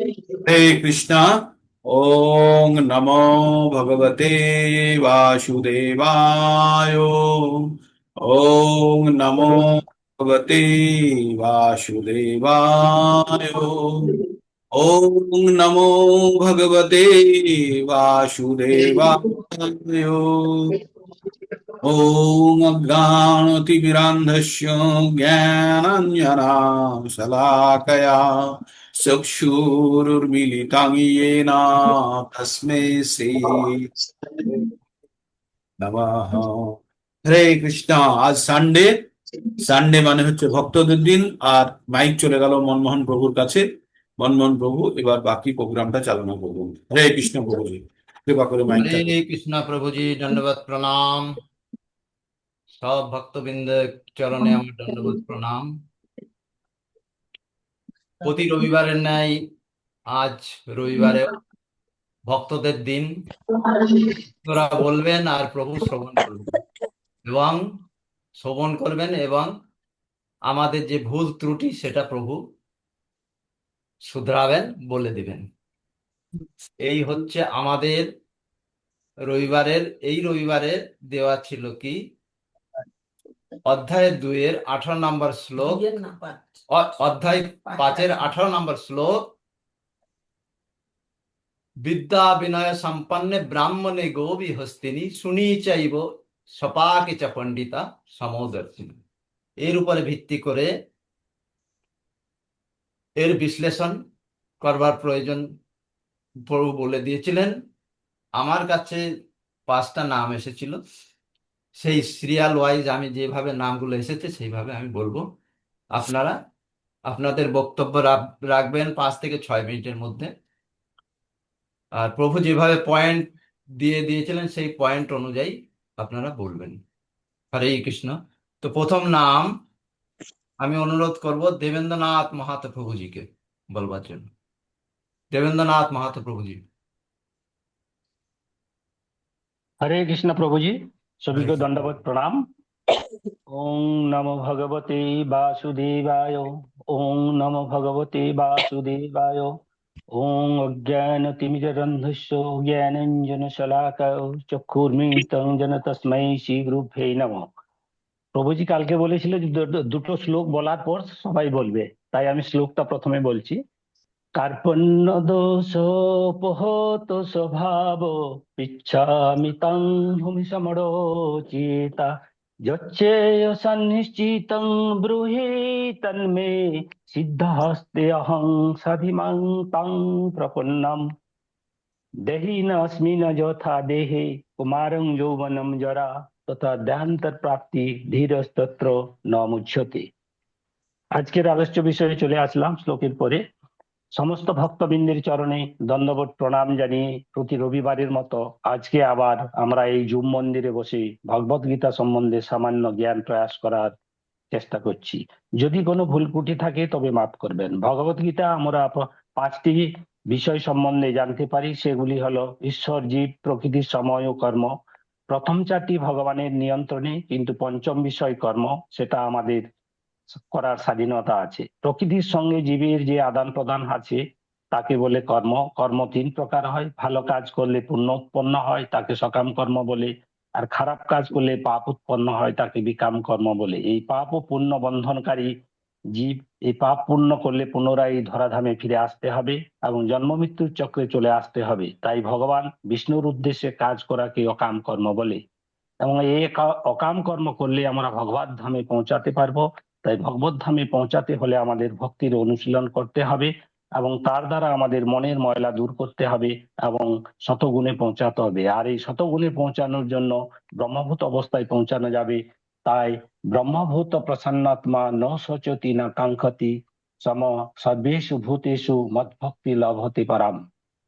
हरे कृष्णा। ओम नमो भगवते वासुदेवाय। ओम नमो भगवते वासुदेवाय। ओम नमो भगवते वासुदेवाय। ॐ अज्ञानतिमिरान्धस्य ज्ञानाञ्जनशलाकया चक्षुरुर्मिलितं येन तस्मै श्री নমঃ। হরে কৃষ্ণ। আজ সানডে। সানডে মানে হচ্ছে ভক্তদের দিন। আর মাইক চলে গেল মনমোহন প্রভুর কাছে। মনমোহন প্রভু এবার বাকি প্রোগ্রামটা চালনা করুন। হরে কৃষ্ণ প্রভুজি, কৃপা করে হরে মাইকটা করুন। কৃষ্ণ প্রভুজি, দণ্ডবত প্রণাম। সব ভক্তবৃন্দ চরণে আমার দণ্ডবত প্রণাম। প্রতি রবিবারের ন্যায় আজ রবিবারে ভক্তদের দিন। তোরা বলবেন আর প্রভু শ্রবণ করবেন এবং শ্রবণ করবেন এবং আমাদের যে ভুল ত্রুটি সেটা প্রভু শুধরাবেন, বলে দিবেন। এই হচ্ছে আমাদের এই রবিবারে দেওয়া ছিল কি অধ্যায় 2-এর 18 নম্বর শ্লোক, অধ্যায় 5-এর 18 নম্বর শ্লোক। বিদ্যা বিনয় সম্পন্নে ব্রাহ্মণে গোবি হস্তিনী শুনি চাইব সপাকে চ পণ্ডিতা সমদর্শিনী। এর উপরে ভিত্তি করে এর বিশ্লেষণ করবার প্রয়োজন প্রভু বলে দিয়েছিলেন। আমার কাছে 5টা নাম এসেছিল, সেই সিরিয়াল ওয়াইজ আমি যেভাবে নামগুলো এসেছে সেইভাবে আমি বলবো। আপনারা আপনাদের বক্তব্য রাখবেন 5 থেকে 6 মিনিটের মধ্যে। আর প্রভু যেভাবে পয়েন্ট দিয়ে দিয়েছিলেন সেই পয়েন্ট অনুযায়ী আপনারা বলবেন। হরে কৃষ্ণ। তো প্রথম নাম আমি অনুরোধ করব দেবেন্দ্রনাথ মাহাতো প্রভুজিকে বলবার জন্য। দেবেন্দ্রনাথ মাহাতো প্রভুজি। हरे कृष्ण प्रभु जी। सभी হরে को কৃষ্ণ। दंडवत प्रणाम। ओम नमो भगवते वासुदेवाय। ओम नमो भगवते वासुदेवाय। ओम अज्ञानतिमिरन्धस्य ज्ञानाञ्जनशलाकया चक्षुर्मिलितं येन तस्मै श्रीगुरुभ्यै नमः। প্রভুজি কালকে বলেছিল যে দুটো শ্লোক বলার পর সবাই বলবে, তাই আমি শ্লোকটা প্রথমে বলছি। কার্পণ্য দোষোপহত স্বভাব ইচ্ছামি তং ভূমি সমরোচিতা যচ্চেয় সন্নিশ্চিতং ব্রূহি তন্মে সিদ্ধহস্তে অহং সাধিমাং তং প্রপন্নম দেহি নস্মিন যথা দেহে কুমারং যৌবনম জরা তথা দেহান্তর প্রাপ্তি ধীরস্তত্র ন মুচ্যতে। আজকের আলোচ্য বিষয়ে চলে আসলাম শ্লোকের পরে। সমস্ত ভক্তবৃন্দের চরণে দণ্ডবত প্রণাম জানিয়ে প্রতি রবিবারের মতো আজকে আবার আমরা এই জুম মন্দিরে বসে ভগবত গীতা সম্বন্ধে সামান্য জ্ঞান প্রয়াস করার চেষ্টা করছি। যদি কোনো ভুল ত্রুটি থাকে তবে মাফ করবেন। ভগবত গীতা আমরা 5টি বিষয় সম্বন্ধে জানতে পারি, সেগুলি হলো ঈশ্বর, জীব, প্রকৃতি, সময় ও কর্ম। প্রথম 4টি ভগবানের নিয়ন্ত্রণে, কিন্তু পঞ্চম বিষয় কর্ম, সেটা আমাদের করার স্বাধীনতা আছে। প্রকৃতির সঙ্গে জীবের যে আদান প্রদান আছে তাকে বলে কর্ম। কর্ম 3 প্রকার হয়। ভালো কাজ করলে পুণ্য উৎপন্ন হয়, তাকে সকাম কর্ম বলে। আর খারাপ কাজ করলে পাপ উৎপন্ন হয়, তাকে বিকাম কর্ম বলে। এই পাপ ও পুণ্য বন্ধনকারী জীব এই পাপ পুণ্য করলে পুনরায় এই ধরাধামে ফিরে আসতে হবে এবং জন্ম মৃত্যুর চক্রে চলে আসতে হবে। তাই ভগবান বিষ্ণুর উদ্দেশ্যে কাজ করাকে অকাম কর্ম বলে। এবং এই অকাম কর্ম করলে আমরা ভগবত ধামে পৌঁছাতে পারবো। তাই ভগবত ধামে পৌঁছাতে হলে আমাদের ভক্তির অনুশীলন করতে হবে এবং তার দ্বারা আমাদের মনের ময়লা দূর করতে হবে এবং শতগুণে পৌঁছাতে হবে। আর এই শতগুণে পৌঁছানোর জন্য ব্রহ্মভূত অবস্থায় পৌঁছানো যাবে। তাই ব্রহ্মভূত প্রসন্নাত্মা ন শোচতি না কাঙ্ক্ষতি সম সর্বেষু ভূতেষু মদ্ভক্তি লভতে পরাম।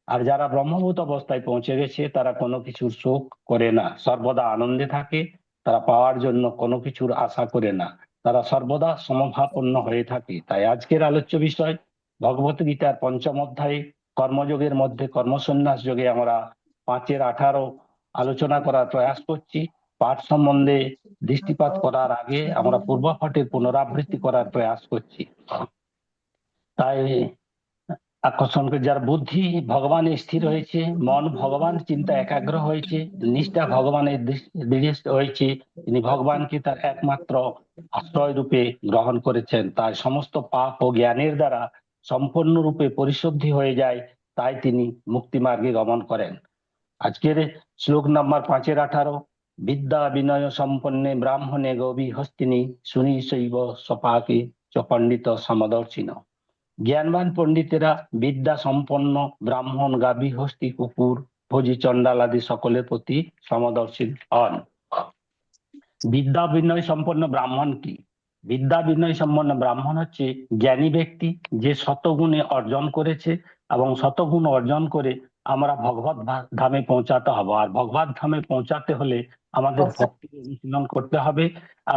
আর যারা ব্রহ্মভূত অবস্থায় পৌঁছে গেছে তারা কোনো কিছুর শোক করে না, সর্বদা আনন্দে থাকে। তারা পাওয়ার জন্য কোনো কিছুর আশা করে না, তারা সর্বদা সমভাবাপন্ন হয়ে থাকে। তাই আজকের আলোচ্য বিষয় ভগবত গীতার 5ম অধ্যায়ে কর্মযোগের মধ্যে কর্মসন্ন্যাস যোগে আমরা 5-এর 18 আলোচনা করার প্রয়াস করছি। পাঠ সম্বন্ধে দৃষ্টিপাত করার আগে আমরা পূর্বপাঠের পুনরাবৃত্তি করার প্রয়াস করছি। তাই আকর্ষণ করে, যার বুদ্ধি ভগবানে স্থির হয়েছে, মন ভগবান চিন্তা একাগ্র হয়েছে, নিষ্ঠা ভগবানের দৃঢ় হয়েছে, তিনি ভগবানকে তার একমাত্র আশ্রয় রূপে গ্রহণ করেছেন, তাই সমস্ত পাপ ও জ্ঞানের দ্বারা সম্পূর্ণরূপে পরিশুদ্ধি হয়ে যায়, তাই তিনি মুক্তি মার্গে গমন করেন। আজকের শ্লোক নাম্বার 5-18, বিদ্যা বিনয় সম্পন্নে ব্রাহ্মণে গবি হস্তিনী শুনি শৈব সপাকে চ পণ্ডিত সমদর্শিন। জ্ঞানবান পণ্ডিতেরা বিদ্যা সম্পন্ন ব্রাহ্মণ, গাভী, হস্তি, কুকুর, ভোজি, চণ্ডাল আদি সকলের প্রতি সমদর্শী হন। বিদ্যা বিনয় সম্পন্ন ব্রাহ্মণ কি? বিদ্যা বিনয় সম্পন্ন ব্রাহ্মণ হচ্ছে জ্ঞানী ব্যক্তি, যে শতগুণে অর্জন করেছে, এবং শতগুণ অর্জন করে আমরা ভগবত ধামে পৌঁছাতে হব। আর ভগবত ধামে পৌঁছাতে হলে আমাদের ভক্তি অনুশীলন করতে হবে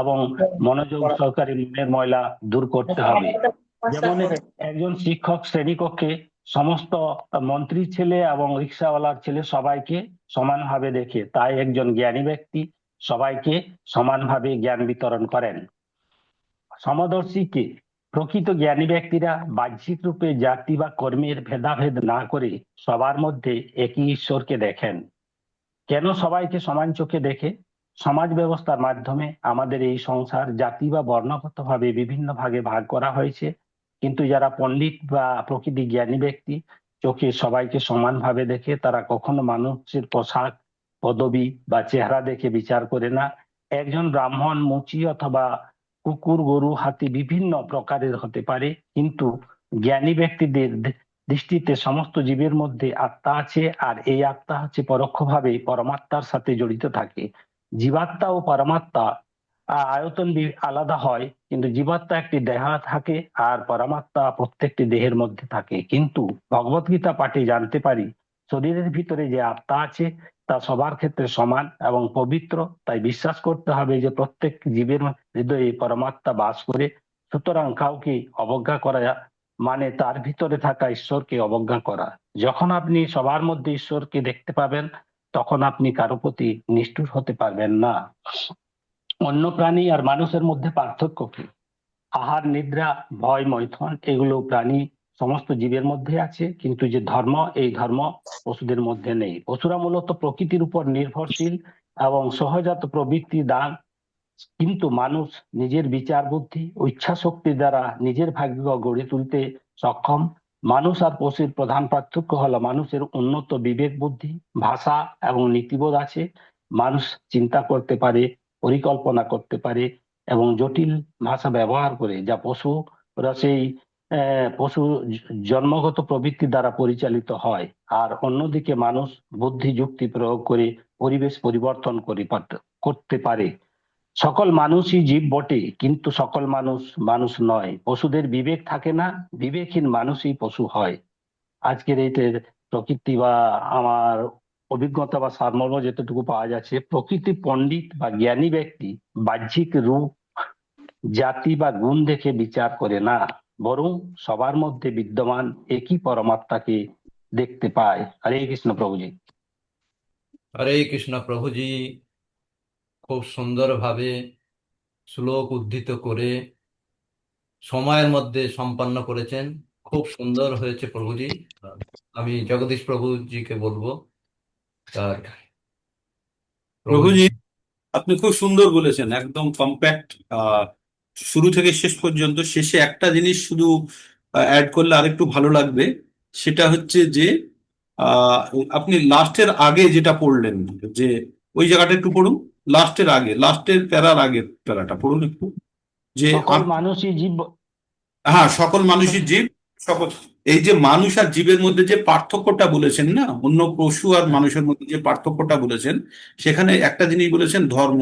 এবং মনোযোগ সহকারে মনের ময়লা দূর করতে হবে। যেমন একজন শিক্ষক শ্রেণীকক্ষে সমস্ত মন্ত্রীর ছেলে এবং রিক্সাওয়ালার ছেলে সবাইকে সমানভাবে দেখে, তাই একজন জ্ঞানী ব্যক্তি সবাইকে সমানভাবে জ্ঞান বিতরণ করেন। সমদর্শী কে? প্রকৃত জ্ঞানী ব্যক্তিরা বাহ্যিক রূপে জাতি বা কর্মের ভেদাভেদ না করে সবার মধ্যে একই ঈশ্বরকে দেখেন। কেন সবাইকে সমান চোখে দেখে? সমাজ ব্যবস্থার মাধ্যমে আমাদের এই সংসার জাতি বা বর্ণগতভাবে বিভিন্ন ভাগে ভাগ করা হয়েছে, কিন্তু যারা পণ্ডিত বা প্রকৃতি জ্ঞানী ব্যক্তি চোখে সবাইকে সমানভাবে দেখে, তারা কখনো মানুষের পোশাক, পদবি বা চেহারা দেখে বিচার করে না। একজন ব্রাহ্মণ মুচি অথবা কুকুর, গরু, হাতি বিভিন্ন প্রকারের হতে পারে, কিন্তু জ্ঞানী ব্যক্তিদের দৃষ্টিতে সমস্ত জীবের মধ্যে আত্মা আছে, আর এই আত্মা হচ্ছে পরোক্ষভাবে পরমাত্মার সাথে জড়িত থাকে। জীবাত্মা ও পরমাত্মা আয়তন আলাদা হয়, কিন্তু জীবাত্মা একটি দেহ থাকে আর পরমাত্মা প্রত্যেকটি দেহের মধ্যে থাকে। কিন্তু ভগবত গীতা পাঠে জানতে পারি শরীরের ভিতরে যে আত্মা আছে তা সবার ক্ষেত্রে সমান এবং পবিত্র, তাই বিশ্বাস করতে হবে যে প্রত্যেক জীবের হৃদয়ে পরমাত্মা বাস করে। সুতরাং কাউকে অবজ্ঞা করা মানে তার ভিতরে থাকা ঈশ্বরকে অবজ্ঞা করা। যখন আপনি সবার মধ্যে ঈশ্বরকে দেখতে পাবেন, তখন আপনি কারো প্রতি নিষ্ঠুর হতে পারবেন না। অন্য প্রাণী আর মানুষের মধ্যে পার্থক্য কি? আহার, নিদ্রা, ভয়, মৈথুন এগুলো প্রাণী সমস্ত জীবের মধ্যে আছে, কিন্তু যে ধর্ম, এই ধর্ম পশুদের মধ্যে নেই। পশুরা মূলত প্রকৃতির উপর নির্ভরশীল এবং সহজাত প্রবৃত্তি দান, কিন্তু মানুষ নিজের বিচার বুদ্ধি ও ইচ্ছা শক্তি দ্বারা নিজের ভাগ্য গড়ে তুলতে সক্ষম। মানুষ আর পশুর প্রধান পার্থক্য হলো মানুষের উন্নত বিবেক বুদ্ধি, ভাষা এবং নীতিবোধ আছে। মানুষ চিন্তা করতে পারে, পরিকল্পনা করতে পারে এবং জটিল ভাষা ব্যবহার করে, যা পশুরা সেই পশু জন্মগত প্রবৃত্তি দ্বারা পরিচালিত হয়। আর অন্যদিকে মানুষ বুদ্ধি যুক্তি প্রয়োগ করে পরিবেশ পরিবর্তন করতে পারে। সকল মানুষই জীব বটে, কিন্তু সকল মানুষ মানুষ নয়। পশুদের বিবেক থাকে না, বিবেকহীন মানুষই পশু হয়। আজকের এই প্রকৃতি বা আমার অভিজ্ঞতা বা সারমর্ম যেতটুকু পাওয়া যাচ্ছে, প্রকৃতি পণ্ডিত বা জ্ঞানী ব্যক্তি বাহ্যিক রূপ, জাতি বা গুণ দেখে বিচার করে না, বরং সবার মধ্যে বিদ্যমান একই পরমাত্মাকে দেখতে পায়। হরে কৃষ্ণ প্রভুজি। হরে কৃষ্ণ প্রভুজি খুব সুন্দরভাবে শ্লোক উদ্ধৃত করে সময়ের মধ্যে সম্পন্ন করেছেন। খুব সুন্দর হয়েছে প্রভুজি। আমি জগদীশ প্রভুজিকে বলবো তার প্রভুজি। প্রভুজি, আপনি খুব সুন্দর বলেছেন, একদম কম্প্যাক্ট। শুরু থেকে শেষ পর্যন্ত, শেষে একটা জিনিস শুধু অ্যাড করলে আরেকটু ভালো লাগবে। সেটা হচ্ছে যে আহ, আপনি লাস্টের আগে যেটা পড়লেন, যে ওই জায়গাটা একটু পড়ুন। লাস্টের আগে, লাস্টের প্যারার আগের প্যারাটা পড়ুন একটু। যে সকল মানুষই জীব। হ্যাঁ, সকল মানুষই জীব। সকল, এই যে মানুষ আর জীবের মধ্যে যে পার্থক্যটা বলেছেন না, অন্য পশু আর মানুষের মধ্যে যে পার্থক্যটা বলেছেন, সেখানে একটা জিনিস বলেছেন ধর্ম।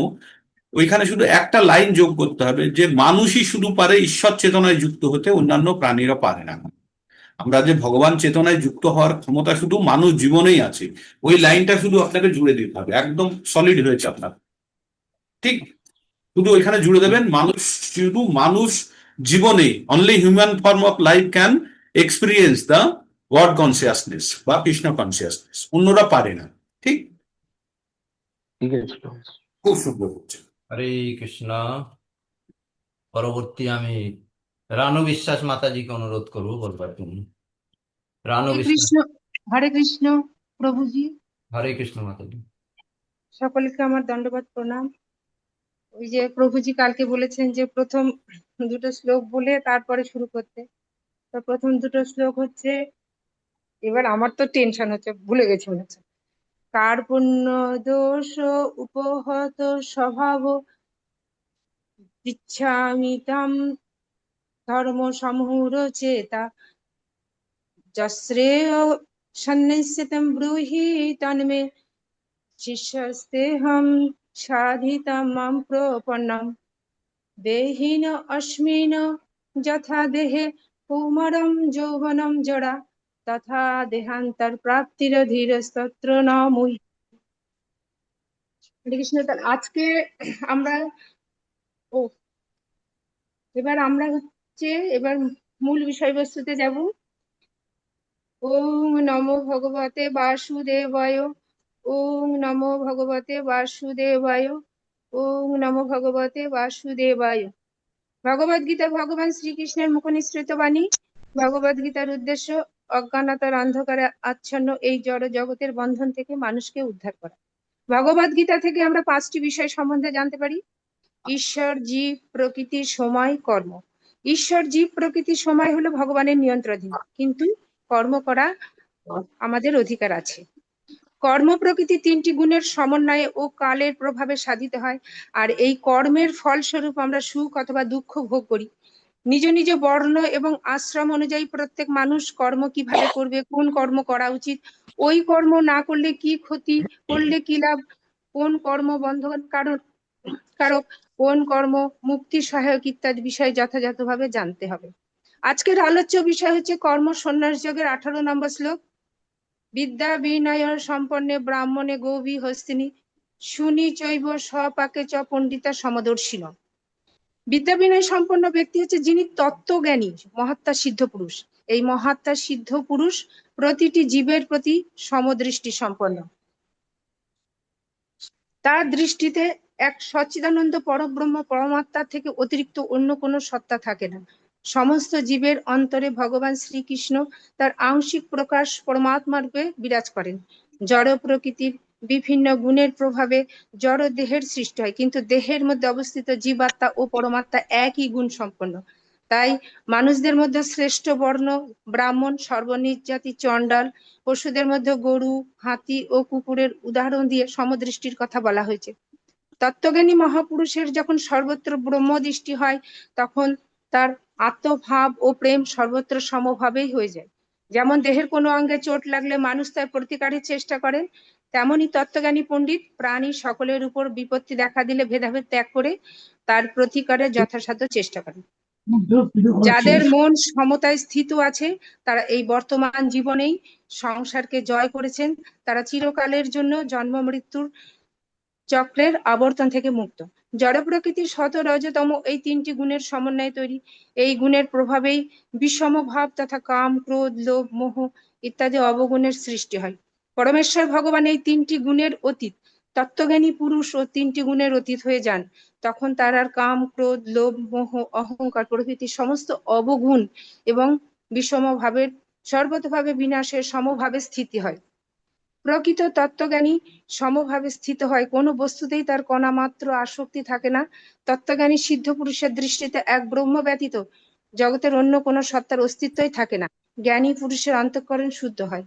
ওইখানে শুধু একটা লাইন যোগ করতে হবে, যে মানুষই শুধু পারে ঈশ্বর চেতনায় যুক্ত হতে, অন্যান্য প্রাণীরা পারে না। আমরা যে ভগবান চেতনায় যুক্ত হওয়ার ক্ষমতা শুধু মানুষ জীবনেই আছে। ওই লাইনটা শুধু আপনাকে জুড়ে দিতে হবে, একদম সলিড হয়েছে আপনার। ঠিক, শুধু ওইখানে জুড়ে দেবেন মানুষ, শুধু মানুষ জীবনে, only human form of life can experience the god consciousness বা কৃষ্ণ কনসিয়াসনেস, অন্যরা পারে না। ঠিক, ঠিক আছে। খুব সুন্দর হচ্ছে। হরে কৃষ্ণ। পরবর্তী আমি রানু বিশ্বাস মাতাজিকে অনুরোধ করবো বলবার জন্য। রানু হরে বিশ্বাস। কৃষ্ণ। হরে কৃষ্ণ প্রভুজি, হরে কৃষ্ণ মাতাজি। সকলকে আমার দণ্ডবত প্রণাম। ওই যে প্রভুজি কালকে বলেছেন যে প্রথম দুটো শ্লোক বলে তারপরে শুরু করতে। তো প্রথম দুটো শ্লোক হচ্ছে, এবার আমার তো টেনশন হচ্ছে, ভুলে গেছি মনে হচ্ছে। কার্পণ্য দোষ উপহত স্বভাব ইচ্ছামি তাম ধর্ম সমূঢ় চেতা যশ্রেয় সন্ন্যস্যতম ব্রূহি তন্মে শিষ্যস্তেহম সাধিতাম মাম প্রপন্নম দেহিন অস্মিন যথা দেহে কৌমারম যৌবনম জড়া তথা দেহান্তর প্রাপ্তির ধীরস্তত্র ন মুহ্য। হরে কৃষ্ণ। তাহলে আজকে আমরা ও এবার আমরা হচ্ছে এবার মূল বিষয়বস্তুতে যাব। ওম নমো ভগবতে বাসুদেবায়। ওম নমো ভগবতে বাসুদেবায়। ওম নমো ভগবতে বাসুদেবায়। ভগবদ গীতা ভগবান শ্রীকৃষ্ণের মুখনিসৃত বাণী। ভগবদ গীতার উদ্দেশ্য অজ্ঞানতার অন্ধকারে আচ্ছন্ন এই জড় জগতের বন্ধন থেকে মানুষকে উদ্ধার করা। ভগবদ গীতা থেকে আমরা 5টি বিষয় সম্বন্ধে জানতে পারি: ঈশ্বর, জীব, প্রকৃতি, সময়, কর্ম। ঈশ্বর, জীব, প্রকৃতি, সময় হলো ভগবানের নিয়ন্ত্রণাধীন, কিন্তু কর্ম করা আমাদের অধিকার আছে। কর্ম প্রকৃতি 3টি গুণের সমন্বয়ে ও কালের প্রভাবে সাধিত হয়, আর এই কর্মের ফলস্বরূপ আমরা সুখ অথবা দুঃখ ভোগ করি। নিজ নিজ বর্ণ এবং আশ্রম অনুযায়ী প্রত্যেক মানুষ কর্ম কিভাবে করবে, কোন কর্ম করা উচিত, ওই কর্ম না করলে কি ক্ষতি, করলে কি লাভ, কোন কর্ম বন্ধন কারক, কোন কর্ম মুক্তি সহায়ক ইত্যাদি বিষয় যথাযথভাবে জানতে হবে। আজকের আলোচ্য বিষয় হচ্ছে কর্ম সন্ন্যাস যোগের 18 নম্বর শ্লোক। বিদ্যা বিনয় সম্পন্নে ব্রাহ্মণে গৌবী হস্তিনী শুনি চৈব স্বপাকে চ পণ্ডিতা সমদর্শিন। বিদ্যা বিনয় সম্পন্ন ব্যক্তি হচ্ছে যিনি তত্ত্বজ্ঞানী, মহাত্মা সিদ্ধ পুরুষ। এই মহাত্মা সিদ্ধ পুরুষ প্রতিটি জীবের প্রতি সমদৃষ্টি সম্পন্ন। তার দৃষ্টিতে এক সচ্চিদানন্দ পরব্রহ্ম পরমাত্মা থেকে অতিরিক্ত অন্য কোনো সত্তা থাকে না। সমস্ত জীবের অন্তরে ভগবান শ্রীকৃষ্ণ তার আংশিক প্রকাশ পরমাত্মা রূপে বিরাজ করেন। জড় প্রকৃতির বিভিন্ন গুণের প্রভাবে জড় দেহের সৃষ্টি হয়, কিন্তু দেহের মধ্যে অবস্থিত জীবাত্মা ও পরমাত্মা একই গুণ সম্পন্ন। তাই মানুষদের মধ্যে শ্রেষ্ঠ বর্ণ ব্রাহ্মণ, সর্বনীচ জাতি চণ্ডাল, পশুদের মধ্যে গরু, হাতি ও কুকুরের উদাহরণ দিয়ে সমদৃষ্টির কথা বলা হয়েছে। তত্ত্বজ্ঞানী মহাপুরুষের যখন সর্বত্র ব্রহ্মদৃষ্টি হয়, তখন তার আত্মভাব ও প্রেম সর্বত্র সমভাবেই হয়ে যায়। যেমন দেহের কোনো অঙ্গে চোট লাগলে মানুষ তার প্রতিকারের চেষ্টা করেন, তেমনি তত্ত্বজ্ঞানী পণ্ডিত প্রাণী সকলের উপর বিপত্তি দেখা দিলে ভেদাভেদ ত্যাগ করে তার প্রতিকারের যথাসাধ্য চেষ্টা করেন। যাদের মন সমতায় স্থিত আছে, তারা এই বর্তমান জীবনেই সংসারকে জয় করেছেন, তারা চিরকালের জন্য জন্ম মৃত্যুর চক্রের আবর্তন থেকে মুক্ত। জড় প্রকৃতির শত রজতম এই 3টি গুণের সমন্বয়ে তৈরি। এই গুণের প্রভাবেই বিষম ভাব তথা কাম, ক্রোধ, লোভ, মোহ ইত্যাদি অবগুণের সৃষ্টি হয়। পরমেশ্বর ভগবান এই 3টি গুণের অতীত। তত্ত্বজ্ঞানী পুরুষ ও 3টি গুণের অতীত হয়ে যান, তখন তার আর কাম, ক্রোধ, লোভ, মোহ, অহংকার প্রভৃতি সমস্ত অবগুণ এবং বিষম ভাবের সর্বতভাবে বিনাশের সমভাবে স্থিতি হয়। প্রকৃত তত্ত্বজ্ঞানী সমভাবে স্থিত হয়, কোনো বস্তুতেই তার কণা মাত্র আসক্তি থাকে না। তত্ত্বজ্ঞানী সিদ্ধ পুরুষের দৃষ্টিতে এক ব্রহ্ম ব্যতীত জগতের অন্য কোনো সত্তার অস্তিত্বই থাকে না। জ্ঞানী পুরুষের অন্তঃকরণ শুদ্ধ হয়।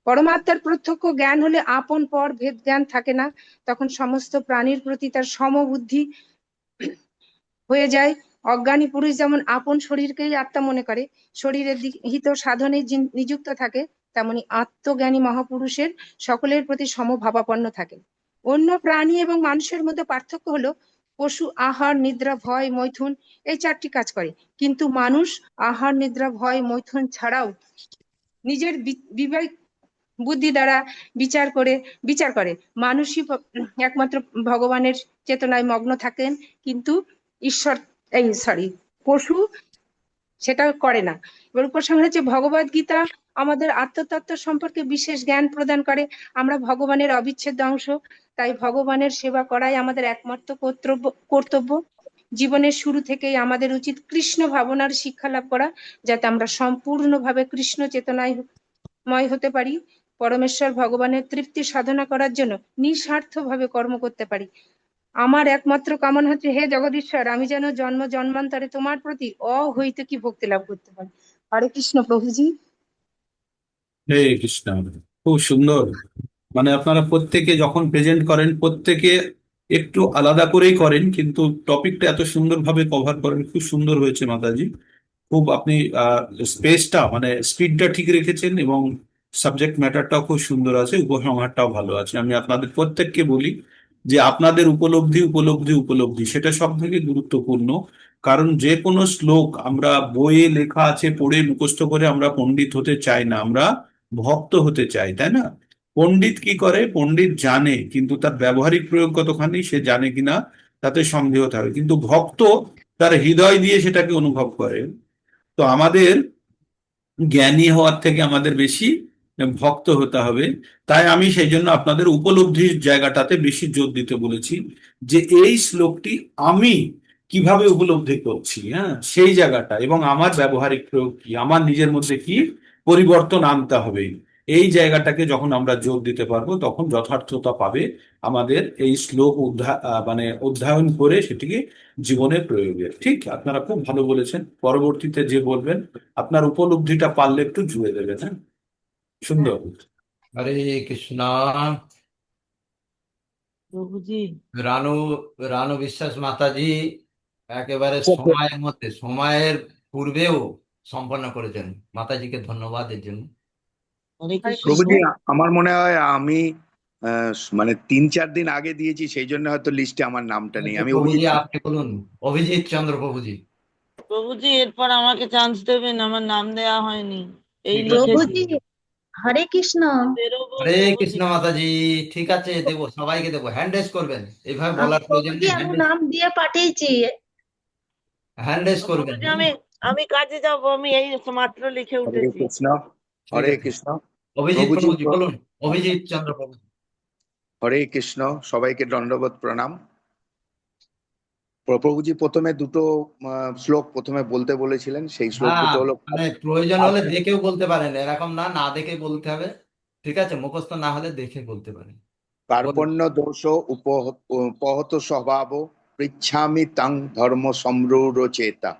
পরমাত্মার প্রত্যক্ষ জ্ঞান হলে আপন পর ভেদ জ্ঞান থাকে না, তখন সমস্ত প্রাণীর প্রতি তার সমবুদ্ধি হয়ে যায়। অজ্ঞানী পুরুষ যেমন আপন শরীরকেই আত্মা মনে করে, শরীরের হিত সাধনে নিযুক্ত থাকে, তেমনি আত্মজ্ঞানী মহাপুরুষের সকলের প্রতি সমভাবাপন্ন থাকে। অন্য প্রাণী এবং মানুষের মধ্যে পার্থক্য হলো পশু আহার, নিদ্রা, ভয়, মৈথুন এই 4টি কাজ করে, কিন্তু মানুষ আহার, নিদ্রা, ভয়, মৈথুন ছাড়াও নিজের বিবেক বুদ্ধি দ্বারা বিচার করে মানুষই একমাত্র ভগবানের চেতনায় মগ্ন থাকেন, কিন্তু ঈশ্বর পশু সেটা করে না। এবার উপসংহার হচ্ছে ভগবদ গীতা আমাদের আত্মতত্ত্ব সম্পর্কে বিশেষ জ্ঞান প্রদান করে। আমরা ভগবানের অবিচ্ছেদ্য অংশ, তাই ভগবানের সেবা করাই আমাদের একমাত্র কর্তব্য। জীবনের শুরু থেকেই আমাদের উচিত কৃষ্ণ ভাবনার শিক্ষা লাভ করা, যাতে আমরা সম্পূর্ণভাবে কৃষ্ণ চেতনায় ময় হতে পারি, পরমেশ্বর ভগবানের তৃপ্তি সাধনা করার জন্য নিঃস্বার্থভাবে কর্ম করতে পারি। আমার একমাত্র কামনা হচ্ছে, হে জগদীশ্বর, আমি যেন জন্ম জন্মান্তরে তোমার প্রতি অহৈতুকী ভক্তি লাভ করতে পারি। হরে কৃষ্ণ প্রভুজি। হরে কৃষ্ণ। খুব সুন্দর। মানে আপনারা প্রত্যেকে যখন প্রেজেন্ট করেন, প্রত্যেকে একটু আলাদা করেই করেন, কিন্তু টপিকটা এত সুন্দরভাবে কভার করেন, খুব সুন্দর হয়েছে মাতাজি। খুব আপনি স্পেসটা মানে স্পিডটা ঠিক রেখেছেন, এবং সাবজেক্ট ম্যাটারটাও খুব সুন্দর আছে, উপসংহারটাও ভালো আছে। আমি আপনাদের প্রত্যেককে বলি যে আপনাদের উপলব্ধি উপলব্ধি উপলব্ধি সেটা সব থেকে গুরুত্বপূর্ণ। কারণ যে কোনো শ্লোক আমরা বইয়ে লেখা আছে পড়ে মুখস্থ করে আমরা পণ্ডিত হতে চাই না, আমরা ভক্ত হতে চাই, তাই না? পণ্ডিত কি করে? পণ্ডিত জানে, কিন্তু তার ব্যবহারিক প্রয়োগ কতখানি সে জানে কিনা তাতে সন্দেহ থাকে, কিন্তু ভক্ত তার হৃদয় দিয়ে সেটাকে অনুভব করে। তো আমাদের জ্ঞানী হওয়ার থেকে আমাদের বেশি ভক্ত হতে হবে। তাই আমি সেই জন্য আপনাদের উপলব্ধির জায়গাটাতে বেশি জোর দিতে বলেছি, যে এই শ্লোকটি আমি কিভাবে উপলব্ধি করছি, হ্যাঁ, সেই জায়গাটা, এবং আমার ব্যবহারিক প্রয়োগ কি, আমার নিজের মধ্যে কি পরিবর্তন আনতে হবে, এই জায়গাটাকে যখন আমরা জোর দিতে পারবো তখন যথার্থতা পাবে আমাদের এই শ্লোক মানে অধ্যয়ন করে সেটিকে জীবনে প্রয়োগের। ঠিক, আপনারা খুব ভালো বলেছেন। পরবর্তীতে যে বলবেন আপনার উপলব্ধিটা পারলে একটু জুড়ে দেবেন। হ্যাঁ, সুন্দর। হরে কৃষ্ণ। প্রভুজি রানু রানু বিশ্বাস মাতাজি একেবারে সময়ের পূর্বেও সম্পন্ন করেছেন। মাতাজিকে ধন্যবাদ এর জন্য। হরে হরে কৃষ্ণ। কৃষ্ণ। প্রভুজি, আমার মনে হয় আমি মানে 3-4 দিন আগে দিয়েছি, সেই জন্য হয়তো লিস্টে আমার নামটা নেই। আমি প্রভুজি অভিজিৎ। আপনি বলুন। অভিজিৎ চন্দ্র প্রভুজি। প্রভুজি এরপর আমাকে চান্স দেবেন, আমার নাম দেয়া হয়নি। এই ঠিক আছে। লিখেছি। প্রভুজি হরে কৃষ্ণ। বেরোবো হরে প্রভুজি। কৃষ্ণ মাতাজি। ঠিক আছে, দেবো, সবাইকে দেবো। হ্যান্ড রেজ করবেন, এইভাবে বলার প্রয়োজন প্রভুজি নেই। আমি নাম দিয়ে পাঠিয়েছি। হ্যান্ড রেজ করবেন। প্রভুজি আমি আমি কাজে যাব, আমি এই মাত্র লিখে হরে উঠেছি। কৃষ্ণ। ঠিক হরে আছে। কৃষ্ণ। অভিজিৎ প্রভুজি, প্রভুজি বলুন। অভিজিৎ চন্দ্র প্রভু। হরে কৃষ্ণ। সবাইকে দণ্ডবোধ প্রণাম। প্রভুজি প্রথমে দুটো শ্লোক প্রথমে বলতে বলেছিলেন, সেই শ্লোক হ্যাঁ, দুটো হলো মানে প্রয়োজন হলে দেখেও বলতে পারেন, এরকম না না দেখে বলতে হবে। ঠিক আছে, মুখস্থ না হলে দেখে বলতে পারেন। কার্পণ্য দোষ উপহত স্বভাব পৃচ্ছামি তং ধর্ম সম্রূঢ়চেতা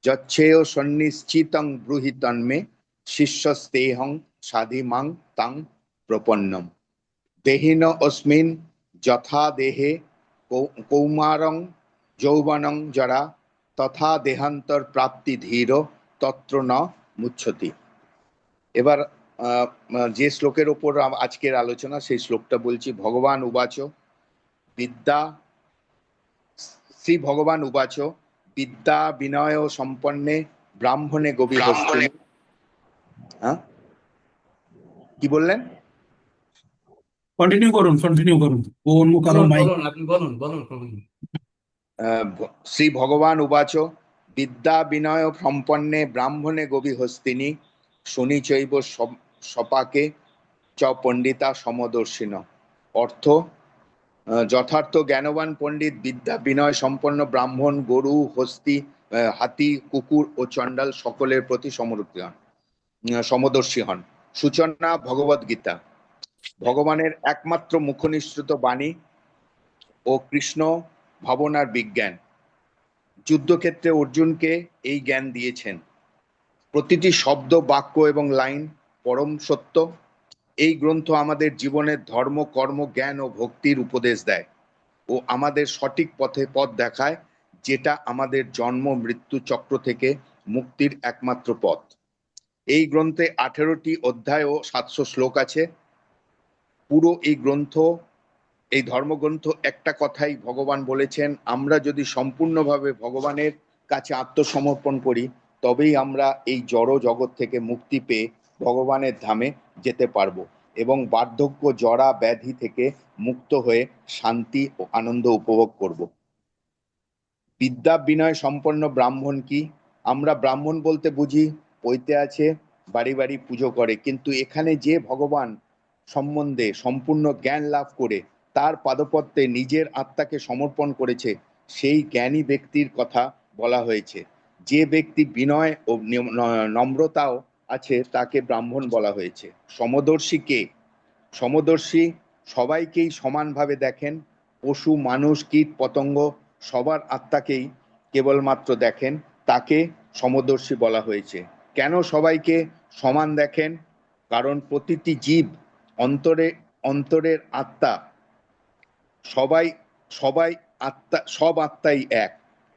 যচ্ছেয় সন্নিশ্চিতং ব্রূহি তন্মে শিষ্যস্তেহং সাধিমাং তং প্রপন্নম দেহিন অস্মিন যথা দেহে কৌমারং যৌবনং জরা তথা দেহান্তর প্রাপ্তি ধীর তত্র ন মুচ্ছতি। এবার যে শ্লোকের ওপর আজকের আলোচনা, সেই শ্লোকটা বলছি। ভগবান উবাচ বিদ্যা শ্রী ভগবান উবাচ বিদ্যা বিনয় সম্পন্নে ব্রাহ্মণে গভীর হস্তিনী। হ্যাঁ, কি বললেন? কন্টিনিউ করুন, কন্টিনিউ করুন। ও অন্য কারো বলুন মাইক। বলুন, আপনি বলুন বলুন প্রভুজি। শ্রী ভগবান উবাচ বিদ্যা বিনয় সম্পন্নে ব্রাহ্মণে গভীর হস্তিনী শনিচৈব সপাকে চ পণ্ডিতা সমদর্শিন। অর্থ, যথার্থ জ্ঞানবান পণ্ডিত বিদ্যা বিনয় সম্পন্ন ব্রাহ্মণ গরু হস্তি হাতি কুকুর ও চণ্ডাল সকলের প্রতি সমদর্শী হন। সূচনা ভগবদ গীতা। ভগবানের একমাত্র মুখনিসৃত বাণী ও কৃষ্ণ ভাবনার বিজ্ঞান। যুদ্ধক্ষেত্রে অর্জুনকে এই জ্ঞান দিয়েছেন। প্রতিটি শব্দ বাক্য এবং লাইন পরম সত্য। এই গ্রন্থ আমাদের জীবনের ধর্ম কর্ম জ্ঞান ও ভক্তির উপদেশ দেয় ও আমাদের সঠিক পথ দেখায়, যেটা আমাদের জন্ম মৃত্যু চক্র থেকে মুক্তির একমাত্র পথ। এই গ্রন্থে 18টি অধ্যায় ও 700 শ্লোক আছে। পুরো এই ধর্মগ্রন্থ একটা কথাই ভগবান বলেছেন, আমরা যদি সম্পূর্ণভাবে ভগবানের কাছে আত্মসমর্পণ করি তবেই আমরা এই জড় জগৎ থেকে মুক্তি পেয়ে ভগবানের ধামে যেতে পারবো এবং বার্ধক্য জরা ব্যাধি থেকে মুক্ত হয়ে শান্তি ও আনন্দ উপভোগ করব। বিদ্যা বিনয় সম্পন্ন ব্রাহ্মণ কি? আমরা ব্রাহ্মণ বলতে বুঝি বইতে আছে, বাড়ি বাড়ি পুজো করে, কিন্তু এখানে যে ভগবান সম্বন্ধে সম্পূর্ণ জ্ঞান লাভ করে তার পাদপদ্মে নিজের আত্মাকে সমর্পণ করেছে, সেই জ্ঞানী ব্যক্তির কথা বলা হয়েছে। যে ব্যক্তি বিনয় ও নম্রতাও আছে তাকে ব্রাহ্মণ বলা হয়েছে। সমদর্শী কে? সমদর্শী সবাইকেই সমানভাবে দেখেন, পশু, মানুষ, কীট, পতঙ্গ সবার আত্মাকেই কেবলমাত্র দেখেন, তাকে সমদর্শী বলা হয়েছে। কেন সবাইকে সমান দেখেন? কারণ প্রতিটি জীব অন্তরের আত্মা, সবাই সবাই আত্মা, সব আত্মাই এক,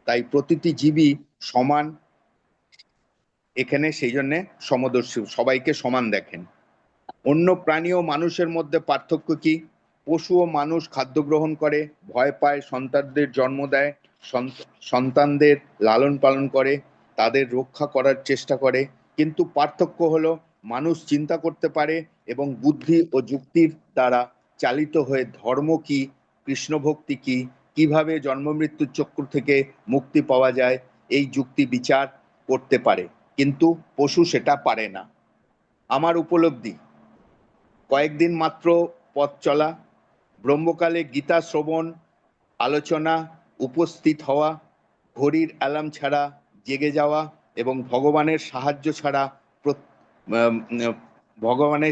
তাই প্রতিটি জীবই সমান। এখানে সেই জন্য সমদর্শী, সবাইকে সমান দেখেন। অন্য প্রাণী ও মানুষের মধ্যে পার্থক্য কি? পশু ও মানুষ খাদ্য গ্রহণ করে, ভয় পায়, সন্তানদের জন্ম দেয়, সন্তানদের লালন পালন করে, তাদের রক্ষা করার চেষ্টা করে। কিন্তু পার্থক্য হলো মানুষ চিন্তা করতে পারে এবং বুদ্ধি ও যুক্তির দ্বারা চালিত হয়ে ধর্ম কি, কৃষ্ণ ভক্তি কি, কিভাবে জন্ম মৃত্যুর চক্র থেকে মুক্তি পাওয়া যায় এই যুক্তি বিচার করতে পারে, কিন্তু পশু সেটা পারে না। আমার উপলব্ধি, কয়েকদিন মাত্র পথ চলা, ব্রহ্মকালে গীতা শ্রবণ, আলোচনা, উপস্থিত হওয়া, ঘড়ির অ্যালার্ম ছাড়া জেগে যাওয়া এবং ভগবানের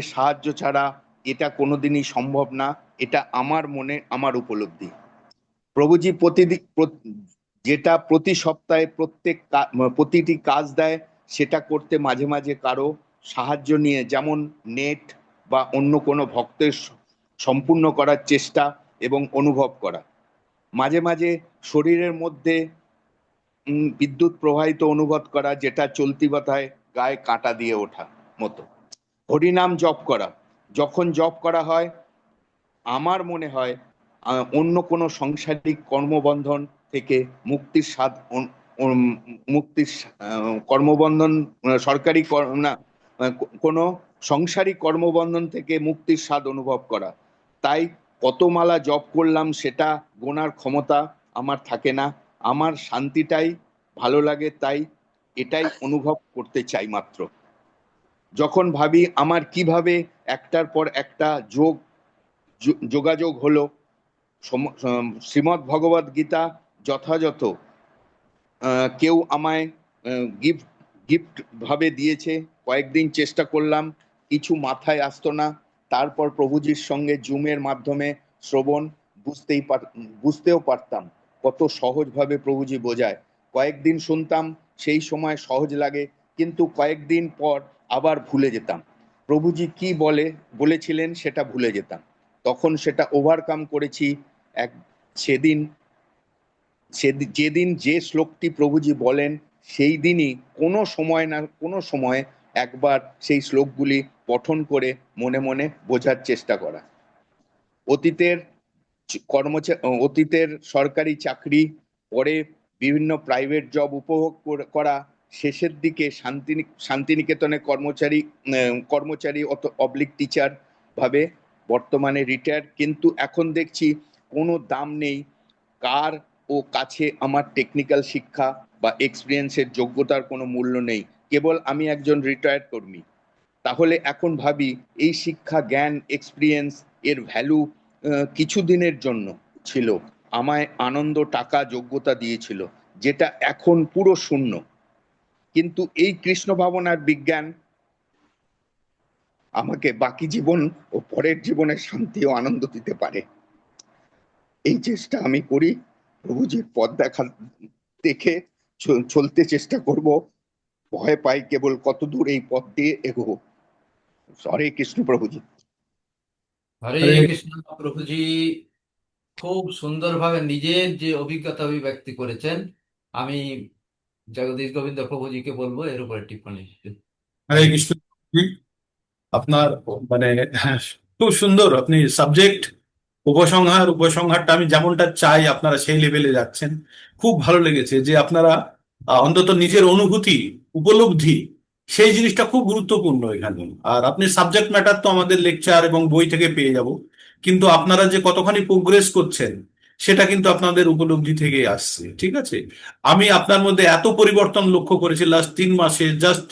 সাহায্য ছাড়া এটা কোনোদিনই সম্ভব না। এটা আমার মনে, আমার উপলব্ধি। প্রভুজি যেটা প্রতি সপ্তাহে প্রতিটি কাজ দেয়, সেটা করতে মাঝে মাঝে কারো সাহায্য নিয়ে, যেমন নেট বা অন্য কোনো ভক্তের সম্পূর্ণ করার চেষ্টা এবং অনুভব করা। মাঝে মাঝে শরীরের মধ্যে বিদ্যুৎ প্রবাহিত অনুভব করা, যেটা চলতি কথায় গায়ে কাঁটা দিয়ে ওঠা মতো। হরিনাম জপ করা, যখন জপ করা হয় আমার মনে হয় অন্য কোনো সাংসারিক কর্মবন্ধন থেকে মুক্তির স্বাদ, কর্মবন্ধন, সরকারি না, কোনো সংসারিক কর্মবন্ধন থেকে মুক্তির স্বাদ অনুভব করা। তাই কত মালা জপ করলাম সেটা গোনার ক্ষমতা আমার থাকে না। আমার শান্তিটাই ভালো লাগে, তাই এটাই অনুভব করতে চাই মাত্র। যখন ভাবি আমার কিভাবে একটার পর একটা যোগাযোগ হলো, শ্রীমদ্ ভগবদ গীতা যথাযথ কেউ আমায় গিফট ভাবে দিয়েছে। কয়েকদিন চেষ্টা করলাম, কিছু মাথায় আসতো না। তারপর প্রভুজির সঙ্গে জুমের মাধ্যমে শ্রবণ, বুঝতেও পারতাম কত সহজভাবে প্রভুজি বোঝায়। কয়েকদিন শুনতাম, সেই সময় সহজ লাগে, কিন্তু কয়েকদিন পর আবার ভুলে যেতাম। প্রভুজি কি বলেছিলেন সেটা ভুলে যেতাম। তখন সেটা ওভারকাম করেছি যেদিন যে শ্লোকটি প্রভুজি বলেন, সেই দিনই কোনো সময় একবার সেই শ্লোকগুলি পঠন করে মনে মনে বোঝার চেষ্টা করা। অতীতের সরকারি চাকরি, পরে বিভিন্ন প্রাইভেট জব উপভোগ করা, শেষের দিকে শান্তিনিকেতনে কর্মচারী অবলিক টিচার ভাবে, বর্তমানে রিটায়ার্ড। কিন্তু এখন দেখছি কোনো দাম নেই কার ও কাছে আমার টেকনিক্যাল শিক্ষা বা এক্সপিরিয়েন্সের, যোগ্যতার কোনো মূল্য নেই, কেবল আমি একজন রিটায়ার্ড কর্মী। তাহলে এখন ভাবি, এই শিক্ষা, জ্ঞান, এক্সপিরিয়েন্স এর ভ্যালু কিছুদিনের জন্য ছিল, আমায় আনন্দ, টাকা, যোগ্যতা দিয়েছিল, যেটা এখন পুরো শূন্য। কিন্তু এই কৃষ্ণ ভাবনার বিজ্ঞান আমাকে বাকি জীবন ও পরের জীবনের শান্তি ও আনন্দ দিতে পারে। এই চেষ্টা আমি করি। প্রভুজির পথ দেখে চলতে চেষ্টা করব। ভয় পাই কেবল কত দূর এই পথ দিয়ে এগোবো। হরে কৃষ্ণ প্রভুজি। হরে হরে কৃষ্ণ। প্রভুজি খুব সুন্দরভাবে নিজের যে অভিজ্ঞতা অভিব্যক্তি করেছেন, আমি জগদীশ গোবিন্দ প্রভুজিকে বলবো এর উপরে টিপ্পণী দিতে। হরে কৃষ্ণ। আপনার মানে খুব সুন্দর, আপনি সাবজেক্ট উপসংহারটা আমি যেমনটা চাই আপনারা সেই লেভেলে যাচ্ছেন। খুব ভালো লেগেছে যে আপনারা অন্তত নিজের অনুভূতি, উপলব্ধি, সেই জিনিসটা খুব গুরুত্বপূর্ণ এখানে। আর আপনি সাবজেক্ট ম্যাটার তো আমাদের লেকচার এবং বই থেকে পেয়ে যাব, কিন্তু আপনারা যে কতখানি প্রোগ্রেস করছেন সেটা কিন্তু আপনাদের উপলব্ধি থেকে আসছে। ঠিক আছে, আমি আপনার মধ্যে এত পরিবর্তন লক্ষ্য করেছি লাস্ট 3 মাসে, জাস্ট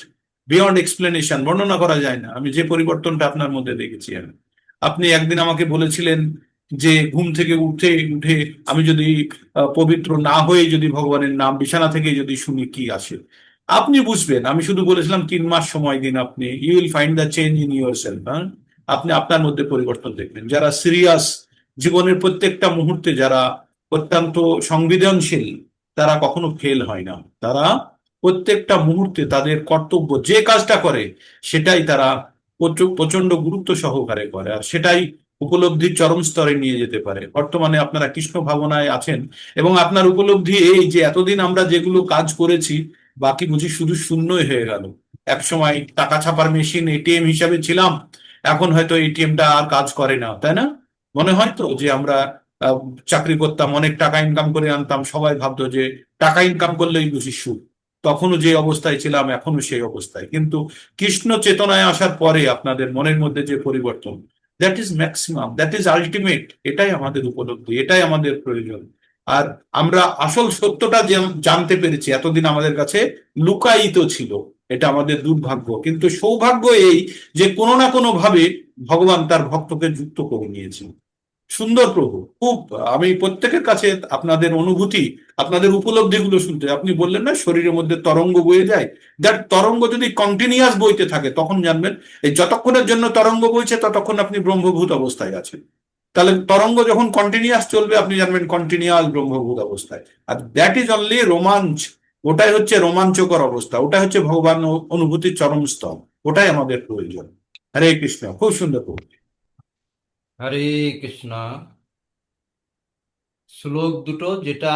বিয়ন্ড এক্সপ্লেনেশন, বর্ণনা করা যায় না। আমি যে পরিবর্তনটা আপনার মধ্যে দেখেছি, আপনি একদিন আমাকে বলেছিলেন যে ঘুম থেকে উঠে উঠে আমি যদি পবিত্র না হয়ে যদি ভগবানের নাম বিছানা থেকে যদি শুনি কি আসে, আপনি বুঝবেন। আমি শুধু বলেছিলাম 3 মাস সময় দিন, আপনি you will find the change in your self. হ্যাঁ, আপনি আপনার মধ্যে পরিবর্তন দেখবেন। যারা সিরিয়াস, জীবনের প্রত্যেকটা মুহূর্তে যারা অত্যন্ত সংবেদনশীল, তারা কখনো ফেল হয় না। তারা প্রত্যেকটা মুহূর্তে তাদের কর্তব্য, যে কাজটা করে সেটাই তারা প্রচন্ড গুরুত্ব সহকারে করে, আর সেটাই উপলব্ধির চরম স্তরে নিয়ে যেতে পারে। বর্তমানে আপনারা কৃষ্ণ ভাবনায় আছেন, এবং আপনার উপলব্ধি এই যে এতদিন আমরা যেগুলো কাজ করেছি বাকি বুঝি শুধু শূন্যই হয়ে গেল। এক সময় টাকা ছাপার মেশিন, এটিএম হিসাবে ছিলাম, এখন হয়তো এটিএমটা আর কাজ করে না, তাই না? মনে হয় তো যে আমরা আহ, চাকরি করতাম, অনেক টাকা ইনকাম করে আনতাম, সবাই ভাবতো যে টাকা ইনকাম করলেই বুঝি সুখ। তখনও যে অবস্থায় ছিলাম এখনো সেই অবস্থায়, কিন্তু কৃষ্ণ চেতনায় আসার পরে আপনাদের মনের মধ্যে যে পরিবর্তন, that is maximum, that is ultimate. এটাই আমাদের উপলব্ধি, এটাই আমাদের প্রয়োজন। আর আমরা আসল সত্যটা যে জানতে পেরেছি, এতদিন আমাদের কাছে লুকায়িত ছিল। এটা আমাদের দুর্ভাগ্য, কিন্তু সৌভাগ্য এই যে কোনো না কোনো ভাবে ভগবান তার ভক্তকে যুক্ত করে নিয়েছেন। সুন্দর প্রভু, খুব। আমি প্রত্যেকের কাছে আপনাদের অনুভূতি, আপনাদের উপলব্ধিগুলো শুনতে, আপনি বললেন না শরীরের মধ্যে তরঙ্গ বয়ে যায়, দ্যাট তরঙ্গ যদি কন্টিনিউয়াস বইতে থাকে তখন জানবেন এই যতক্ষণের জন্য তরঙ্গ বইছে ততক্ষণ আপনি ব্রহ্মভূত অবস্থায় আছেন। তাহলে তরঙ্গ যখন কন্টিনিউয়াস চলবে আপনি জানবেন কন্টিনিউয়াস ব্রহ্মভূত অবস্থায়। আর দ্যাট ইজ অনলি রোমাঞ্চ। ওটাই হচ্ছে রোমাঞ্চকর অবস্থা, ওটাই হচ্ছে ভগবান অনুভূতির চরম স্তর। ওটাই আমাদের প্রয়োজন। হরে কৃষ্ণ, খুব সুন্দর প্রভু। হরে কৃষ্ণ। শ্লোক দুটো যেটা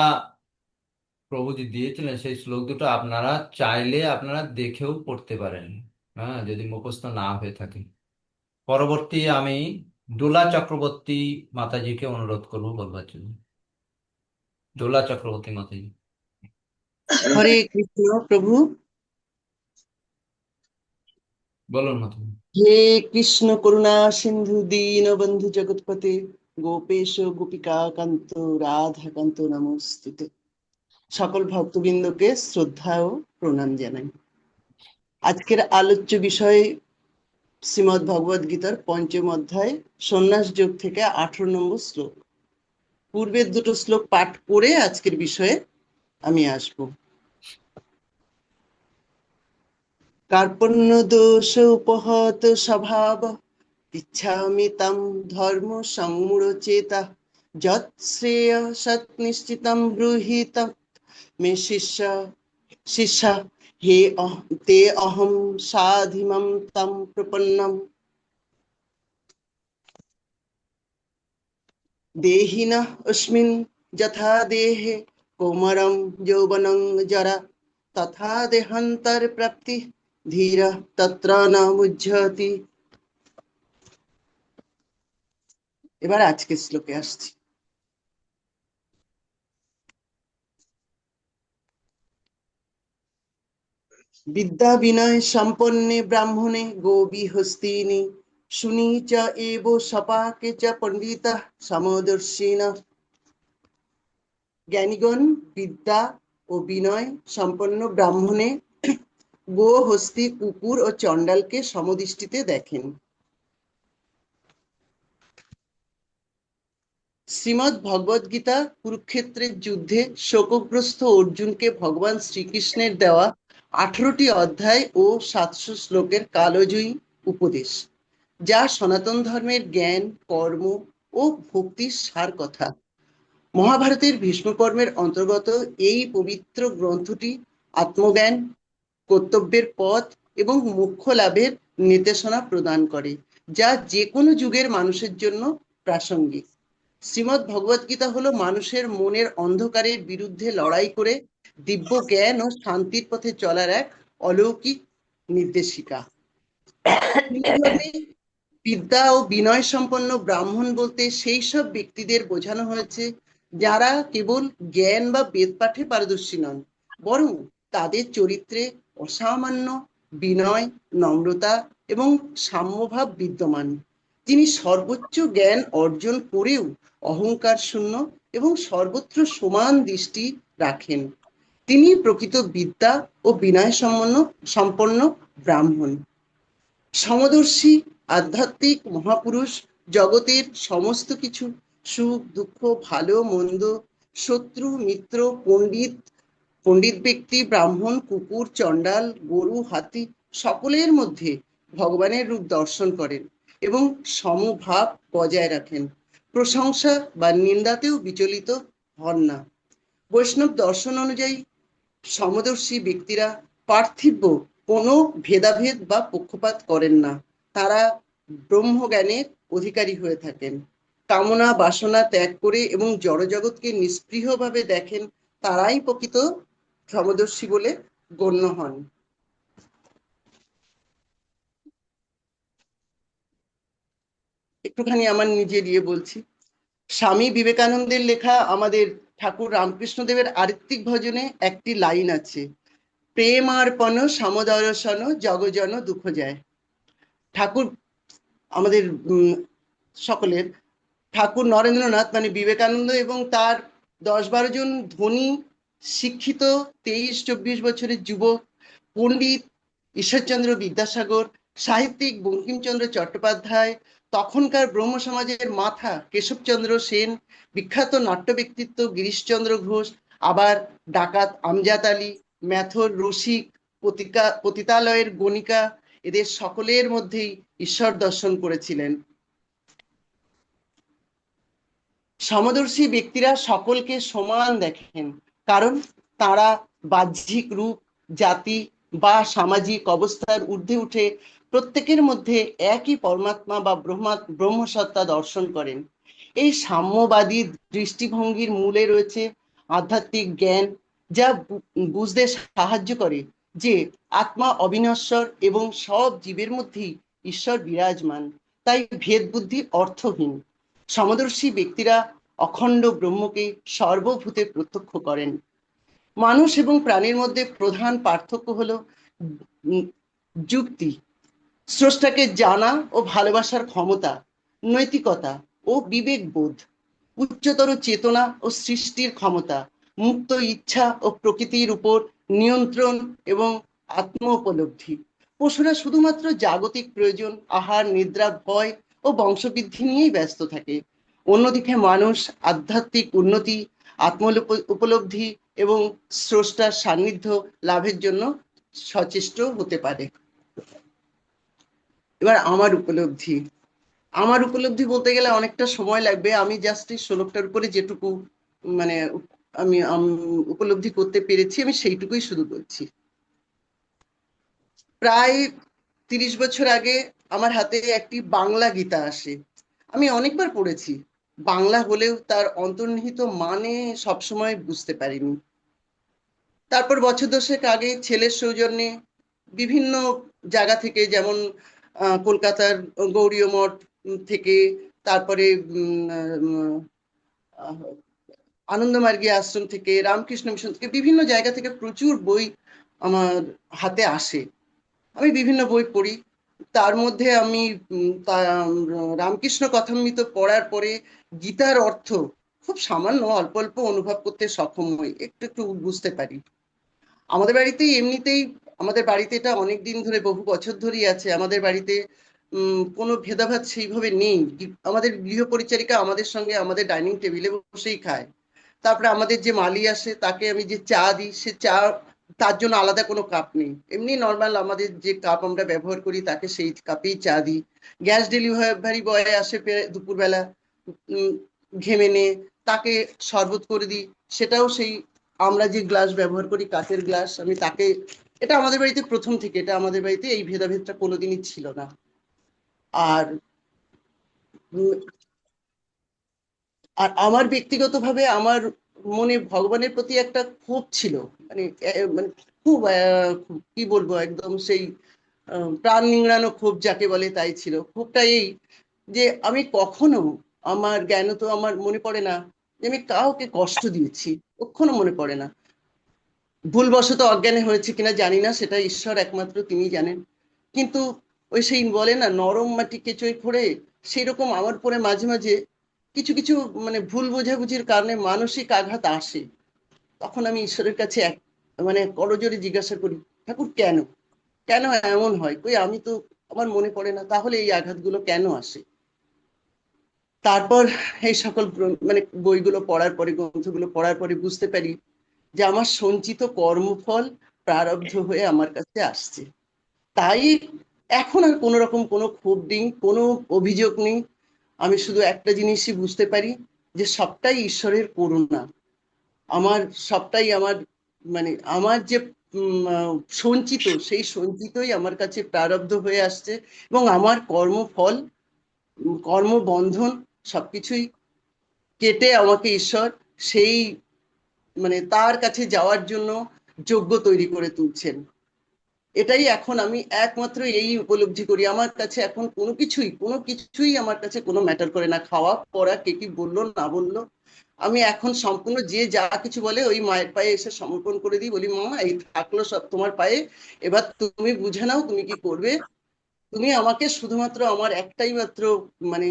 প্রভুজি দিয়েছিলেন, সেই শ্লোক দুটো আপনারা চাইলে আপনারা দেখেও পড়তে পারেন, হ্যাঁ, যদি মুখস্থ না হয়ে থাকে। পরবর্তী আমি দোলা চক্রবর্তী মাতাজিকে অনুরোধ করবো বলবার জন্য। দোলা চক্রবর্তী মাতাজি, হরে কৃষ্ণ প্রভু। বলুন মাতাজি। হে কৃষ্ণ করুণা সিন্ধু দীনবন্ধু জগৎপতে গোপেশ গোপিকা কান্ত রাধা কান্ত নমস্তুতে। সকল ভক্তবৃন্দকে শ্রদ্ধা ও প্রণাম জানাই। আজকের আলোচ্য বিষয় শ্রীমদ্ ভগবদ গীতার ৫ম অধ্যায় সন্ন্যাস যোগ থেকে ১৮ নম্বর শ্লোক। পূর্বের দুটো শ্লোক পাঠ করে আজকের বিষয়ে আমি আসব। কার্পণ্য দোষ উপহত স্বভাব ইচ্ছামি তম ধর্ম সংমূঢ়চেতা যৎ শ্রেয় সৎ নিশ্চিতম ব্রূহি তৎ মে শিষ্যা হে তে অহম সাধিমম তম প্রপন্নম। দেহিনঃ অস্মিন যথা দেহে কৌমারং যৌবনং জরা তথা দেহান্তর প্রাপ্তি ধীর তত্র ন মুহ্যতি। এবার আজকের শ্লোকে আসছি। বিদ্যা বিনয় সম্পন্নে ব্রাহ্মণে গোবি হস্তিনি শুনি চ এব সপাকে চ পণ্ডিতা সমদর্শিনা। জ্ঞানীগণ বিদ্যা ও বিনয় সম্পন্ন ব্রাহ্মণে গো, হস্তি, কুকুর ও চণ্ডালকে সমদৃষ্টিতে দেখেন। শ্রীমদ্ ভগবদ গীতা কুরুক্ষেত্রের যুদ্ধে শোকগ্রস্ত অর্জুনকে ভগবান শ্রীকৃষ্ণের দেওয়া 18টি অধ্যায় ও 700 শ্লোকের কালজয়ী উপদেশ, যা সনাতন ধর্মের জ্ঞান, কর্ম ও ভক্তির সার কথা। মহাভারতের ভীষ্ম পর্বের অন্তর্গত এই পবিত্র গ্রন্থটি আত্মজ্ঞান, কর্তব্যের পথ এবং মোক্ষ লাভের নির্দেশনা প্রদান করে, যা যে কোনো যুগের মানুষের জন্য প্রাসঙ্গিক। শ্রীমদ্ ভগবদ গীতা হলো মানুষের মনের অন্ধকারের বিরুদ্ধে লড়াই করে দিব্য জ্ঞান ও শান্তির পথে চলার এক অলৌকিক নির্দেশিকা। বিদ্যা ও বিনয় সম্পন্ন ব্রাহ্মণ বলতে সেই সব ব্যক্তিদের বোঝানো হয়েছে যারা কেবল জ্ঞান বা বেদ পাঠে পারদর্শী নন, বরং তাদের চরিত্রে অসামান্য বিনয়, নম্রতা এবং সাম্যভাব বিদ্যমান। তিনি সর্বোচ্চ জ্ঞান অর্জন করেও অহংকার শূন্য এবং সর্বত্র সমান দৃষ্টি রাখেন। তিনি প্রকৃত বিদ্যা ও বিনয় সম্পন্ন ব্রাহ্মণ। সমদর্শী আধ্যাত্মিক মহাপুরুষ জগতের সমস্ত কিছু, সুখ দুঃখ, ভালো মন্দ, শত্রু মিত্র, পণ্ডিত পণ্ডিত ব্যক্তি, ব্রাহ্মণ, কুকুর, চণ্ডাল, গরু, হাতি সকলের মধ্যে ভগবানের রূপ দর্শন করেন এবং সমভাব বজায় রাখেন। প্রশংসা বা নিন্দাতেও বিচলিত হন না। বৈষ্ণব দর্শন অনুযায়ী সমদর্শী ব্যক্তিরা পার্থিব্য কোনো ভেদাভেদ বা পক্ষপাত করেন না। তারা ব্রহ্মজ্ঞানের অধিকারী হয়ে থাকেন। কামনা বাসনা ত্যাগ করে এবং জড়জগৎকে নিস্পৃহভাবে দেখেন, তারাই প্রকৃত সমদর্শী বলে গণ্য হন। একটুখানি আমার নিজের বলছি। স্বামী বিবেকানন্দের লেখা আমাদের ঠাকুর রামকৃষ্ণদেবের আরিত্তিক ভজনে একটি লাইন আছে, প্রেমার্পণ সমদর্শন জগজন দুঃখ যায়। ঠাকুর আমাদের সকলের ঠাকুর নরেন্দ্রনাথ মানে বিবেকানন্দ এবং তার 10-12 জন ধনী শিক্ষিত 23-24 বছরের যুবক পণ্ডিত ঈশ্বরচন্দ্র বিদ্যাসাগর, সাহিত্যিক বঙ্কিমচন্দ্র চট্টোপাধ্যায়, তখনকার ব্রহ্ম সমাজের মাথা কেশবচন্দ্র সেন, বিখ্যাত নাট্য ব্যক্তিত্ব গিরিশচন্দ্র ঘোষ, আবার ডাকাত আমজাদ আলী, ম্যাথর রসিক, পতিতালয়ের গণিকা, এদের সকলের মধ্যেই ঈশ্বর দর্শন করেছিলেন। সমদর্শী ব্যক্তিরা সকলকে সমান দেখেন, কারণ তারা বাহ্যিক রূপ, জাতি বা সামাজিক অবস্থার ঊর্ধ্বে উঠে প্রত্যেকের মধ্যে একই পরমাত্মা বা ব্রহ্মসত্তা দর্শন করেন। এই সাম্যবাদী দৃষ্টিভঙ্গির মূলে রয়েছে আধ্যাত্মিক জ্ঞান, যা বুঝতে সাহায্য করে যে আত্মা অবিনশ্বর এবং সব জীবের মধ্যেই ঈশ্বর বিরাজমান, তাই ভেদ বুদ্ধি অর্থহীন। সমদর্শী ব্যক্তিরা অখণ্ড ব্রহ্মকে সর্বভূতে প্রত্যক্ষ করেন। মানুষ এবং প্রাণীর মধ্যে প্রধান পার্থক্য হলো যুক্তি, স্রষ্টাকে জানা ও ভালোবাসার ক্ষমতা, নৈতিকতা ও বিবেকবোধ, উচ্চতর চেতনা ও সৃষ্টির ক্ষমতা, মুক্ত ইচ্ছা ও প্রকৃতির উপর নিয়ন্ত্রণ এবং আত্ম উপলব্ধি। পশুরা শুধুমাত্র জাগতিক প্রয়োজন, আহার, নিদ্রা, ভয় ও বংশবৃদ্ধি নিয়েই ব্যস্ত থাকে। অন্যদিকে মানুষ আধ্যাত্মিক উন্নতি, আত্ম উপলব্ধি এবং স্রষ্টার সান্নিধ্য লাভের জন্য সচেষ্ট হতে পারে। এবার আমার উপলব্ধি বলতে গেলে অনেকটা সময় লাগবে। আমি জাস্ট এই শ্লোকটার উপরে যেটুকু মানে আমি উপলব্ধি করতে পেরেছি আমি সেইটুকুই শুধু বলছি। প্রায় 30 বছর আগে আমার হাতে একটি বাংলা গীতা আসে। আমি অনেকবার পড়েছি, বাংলা হলেও তার অন্তর্নিহিত মানে সবসময় বুঝতে পারিনি। তারপর বছর 10 আগে ছেলের সৌজন্যে বিভিন্ন জায়গা থেকে, যেমন কলকাতার গৌড়ীয় মঠ থেকে, তারপরে আনন্দমার্গী আশ্রম থেকে, রামকৃষ্ণ মিশন থেকে, বিভিন্ন জায়গা থেকে প্রচুর বই আমার হাতে আসে। আমি বিভিন্ন বই পড়ি। তার মধ্যে আমি রামকৃষ্ণ কথামৃত পড়ার পরে গীতার অর্থ খুব সামান্য অল্প অল্প অনুভব করতে সক্ষম হই, একটু একটু বুঝতে পারি। আমাদের বাড়িতেই এমনিতেই আমাদের বাড়িতে এটা অনেকদিন ধরে, বহু বছর ধরেই আছে। আমাদের বাড়িতে কোনো ভেদাভেদ সেইভাবে নেই। আমাদের গৃহ পরিচারিকা আমাদের সঙ্গে আমাদের ডাইনিং টেবিলে বসেই খায়। তারপরে আমাদের যে মালি আসে তাকে আমি যে চা দিই, সে চা তার জন্য আলাদা কোনো কাপ নেই, এমনি নর্মাল আমাদের যে কাপ আমরা ব্যবহার করি তাকে সেই কাপেই চা দিই। গ্যাস ডেলিভারি বয় আসে দুপুরবেলা, ঘেমে নিয়ে তাকে শরবত করে দিই, সেটাও সেই আমরা যে গ্লাস ব্যবহার করি কাচের গ্লাস, আমি তাকে, এটা আমাদের বাড়িতে প্রথম থেকে, এটা আমাদের বাড়িতে এই ভেদাভেদটা কোনোদিনই ছিল না। আর আর আমার ব্যক্তিগতভাবে আমার মনে ভগবানের প্রতি একটা ক্ষোভ ছিল, মানে মানে খুব কি বলবো, একদম সেই প্রাণ নিংড়ানো ক্ষোভ যাকে বলে তাই ছিল। ক্ষোভটা এই যে আমি কখনো, আমার জ্ঞান তো আমার মনে পড়ে না যে আমি কাউকে কষ্ট দিয়েছি, কখনো মনে পড়ে না। ভুলবশত অজ্ঞানে হয়েছে কিনা জানি না, সেটা ঈশ্বর একমাত্র তিনি জানেন। কিন্তু ওই সেই বলে না, নরম মাটি কেঁচোয় ফোড়ে, সেই রকম আমার উপরে মাঝে মাঝে কিছু কিছু মানে ভুল বোঝাবুঝির কারণে মানসিক আঘাত আসে। তখন আমি ঈশ্বরের কাছে মানে করজোরে জিজ্ঞাসা করি, ঠাকুর কেন কেন এমন হয়? কই আমি তো, আমার মনে পড়ে না, তাহলে এই আঘাতগুলো কেন আসে? তারপর এই সকল মানে বইগুলো পড়ার পরে, গ্রন্থগুলো পড়ার পরে বুঝতে পারি যে আমার সঞ্চিত কর্মফল প্রারব্ধ হয়ে আমার কাছে আসছে। তাই এখন আর কোনো রকম কোনো ক্ষোভ নেই, কোনো অভিযোগ নেই। আমি শুধু একটা জিনিসই বুঝতে পারি যে সবটাই ঈশ্বরের করুণা। আমার সবটাই আমার মানে আমার যে সঞ্চিত, সেই সঞ্চিতই আমার কাছে প্রারব্ধ হয়ে আসছে, এবং আমার কর্মফল, কর্মবন্ধন সবকিছুই কেটে আমাকে ঈশ্বর সেই মানে তার কাছে যাওয়ার জন্য যোগ্য তৈরি করে তুলছেন। এটাই এখন আমি একমাত্র এই উপলব্ধি করি। আমার কাছে এখন কোনো কিছুই আমার কাছে কোনো ম্যাটার করে না। খাওয়া পড়া, কে কি বললো না বললো, আমি এখন সম্পূর্ণ যে যা কিছু বলে ওই মায়ের পায়ে এসে সমর্পণ করে দিই, বলি মা এই থাকলো সব তোমার পায়ে, এবার তুমি বুঝে নাও তুমি কি করবে। তুমি আমাকে শুধুমাত্র আমার একটাই মাত্র মানে,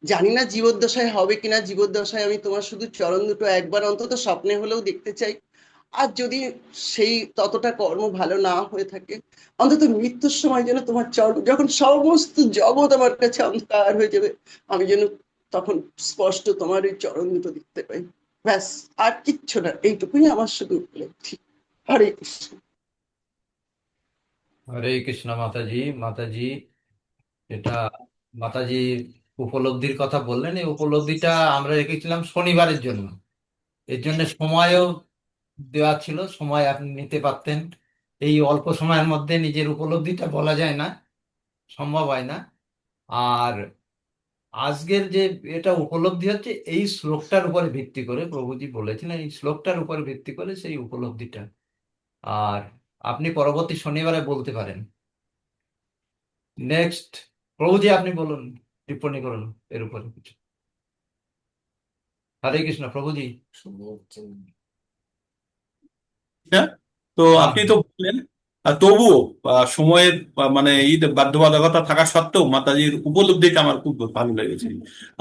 জানি না জীবদ্দশায় হবে কিনা, জীবদ্দশায় আমি তোমার শুধু চরণ দুটো একবার অন্তত স্বপ্নে হলেও দেখতে চাই। আর যদি সেই ততটা কর্ম ভালো না হয়ে থাকে, অন্তত মৃত্যুর সময় যেন তোমার চরণ, যখন সমস্ত জগৎ আমার কাছে অন্ধকার হয়ে যাবে, আমি যেন তখন স্পষ্ট তোমার ওই চরণ দুটো দেখতে পাই। ব্যাস, আর কিচ্ছু না, এইটুকুই আমার শুধু উপলব্ধি। হরে কৃষ্ণ। হরে কৃষ্ণ মাতাজি। মাতাজি, এটা মাতাজির উপলব্ধির কথা বললেন, এই উপলব্ধিটা আমরা রেখেছিলাম শনিবারের জন্য। এর জন্য সময়ও দেওয়া ছিল, সময় আপনি নিতে পারতেন। এই অল্প সময়ের মধ্যে নিজের উপলব্ধিটা বলা যায় না, সম্ভব হয় না। আর আজকের যে এটা উপলব্ধি হচ্ছে এই শ্লোকটার উপরে ভিত্তি করে, প্রভুজি বলেছিলেন এই শ্লোকটার উপরে ভিত্তি করে সেই উপলব্ধিটা। আর আপনি পরবর্তী শনিবারে বলতে পারেন। নেক্সট প্রভুজি আপনি বলুন, টিপ্পণী করুন এর উপরে কিছু। হরে কৃষ্ণ প্রভুজি। হ্যাঁ, তো হ্যাঁ, আপনি তো বললেন, তবুও সময়ের মানে বাধ্যবাধকতা থাকা সত্ত্বেও মাতাজির উপলব্ধিটা আমার খুব ভালো লেগেছে।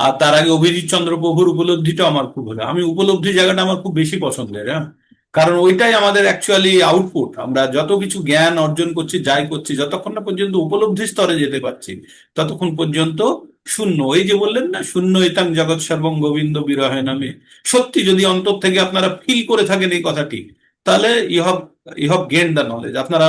আর তার আগে অভিজিৎ চন্দ্র প্রভুর উপলব্ধিটা আমার খুব ভালো, আমি উপলব্ধি জায়গাটা আমার খুব বেশি পছন্দের। হ্যাঁ, কারণ ওইটাই আমাদের অ্যাকচুয়ালি আউটপুট। আমরা যত কিছু জ্ঞান অর্জন করছি, যাই করছি, যতক্ষণ না পর্যন্ত উপলব্ধি স্তরে যেতে পারছি ততক্ষণ পর্যন্ত শূন্য। এই যে বললেন না, শূন্য ইতাং জগৎ সর্বং গোবিন্দ বিরহে নামে, সত্যি যদি অন্তর থেকে আপনারা ফিল করে থাকেন এই কথাটি, তাহলে you have gain the knowledge, আপনারা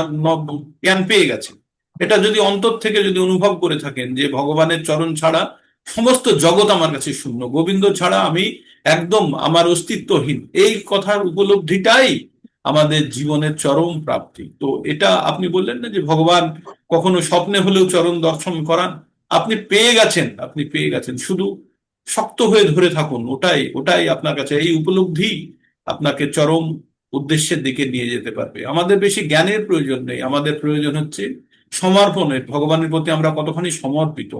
জ্ঞান পেয়ে গেছেন। এটা যদি অন্তর থেকে যদি অনুভব করে থাকেন যে ভগবানের চরণ ছাড়া সমস্ত জগৎ আমার কাছে শূন্য, গোবিন্দ ছাড়া আমি একদম আমার অস্তিত্বহীন, এই কথার উপলব্ধিটাই আমাদের জীবনের চরম প্রাপ্তি। তো এটা আপনি বললেন না যে ভগবান কখনো স্বপ্নে হলেও চরণ দর্শন করান, আপনি পেয়ে গেছেন, আপনি পেয়ে গেছেন, শুধু শক্ত হয়ে ধরে থাকুন। ওটাই ওটাই আপনার কাছে এই উপলব্ধি আপনাকে চরম উদ্দেশ্যের দিকে নিয়ে যেতে পারবে। আমাদের বেশি জ্ঞানের প্রয়োজন নেই, আমাদের প্রয়োজন হচ্ছে সমর্পণের। ভগবানের প্রতি আমরা কতখানি সমর্পিত,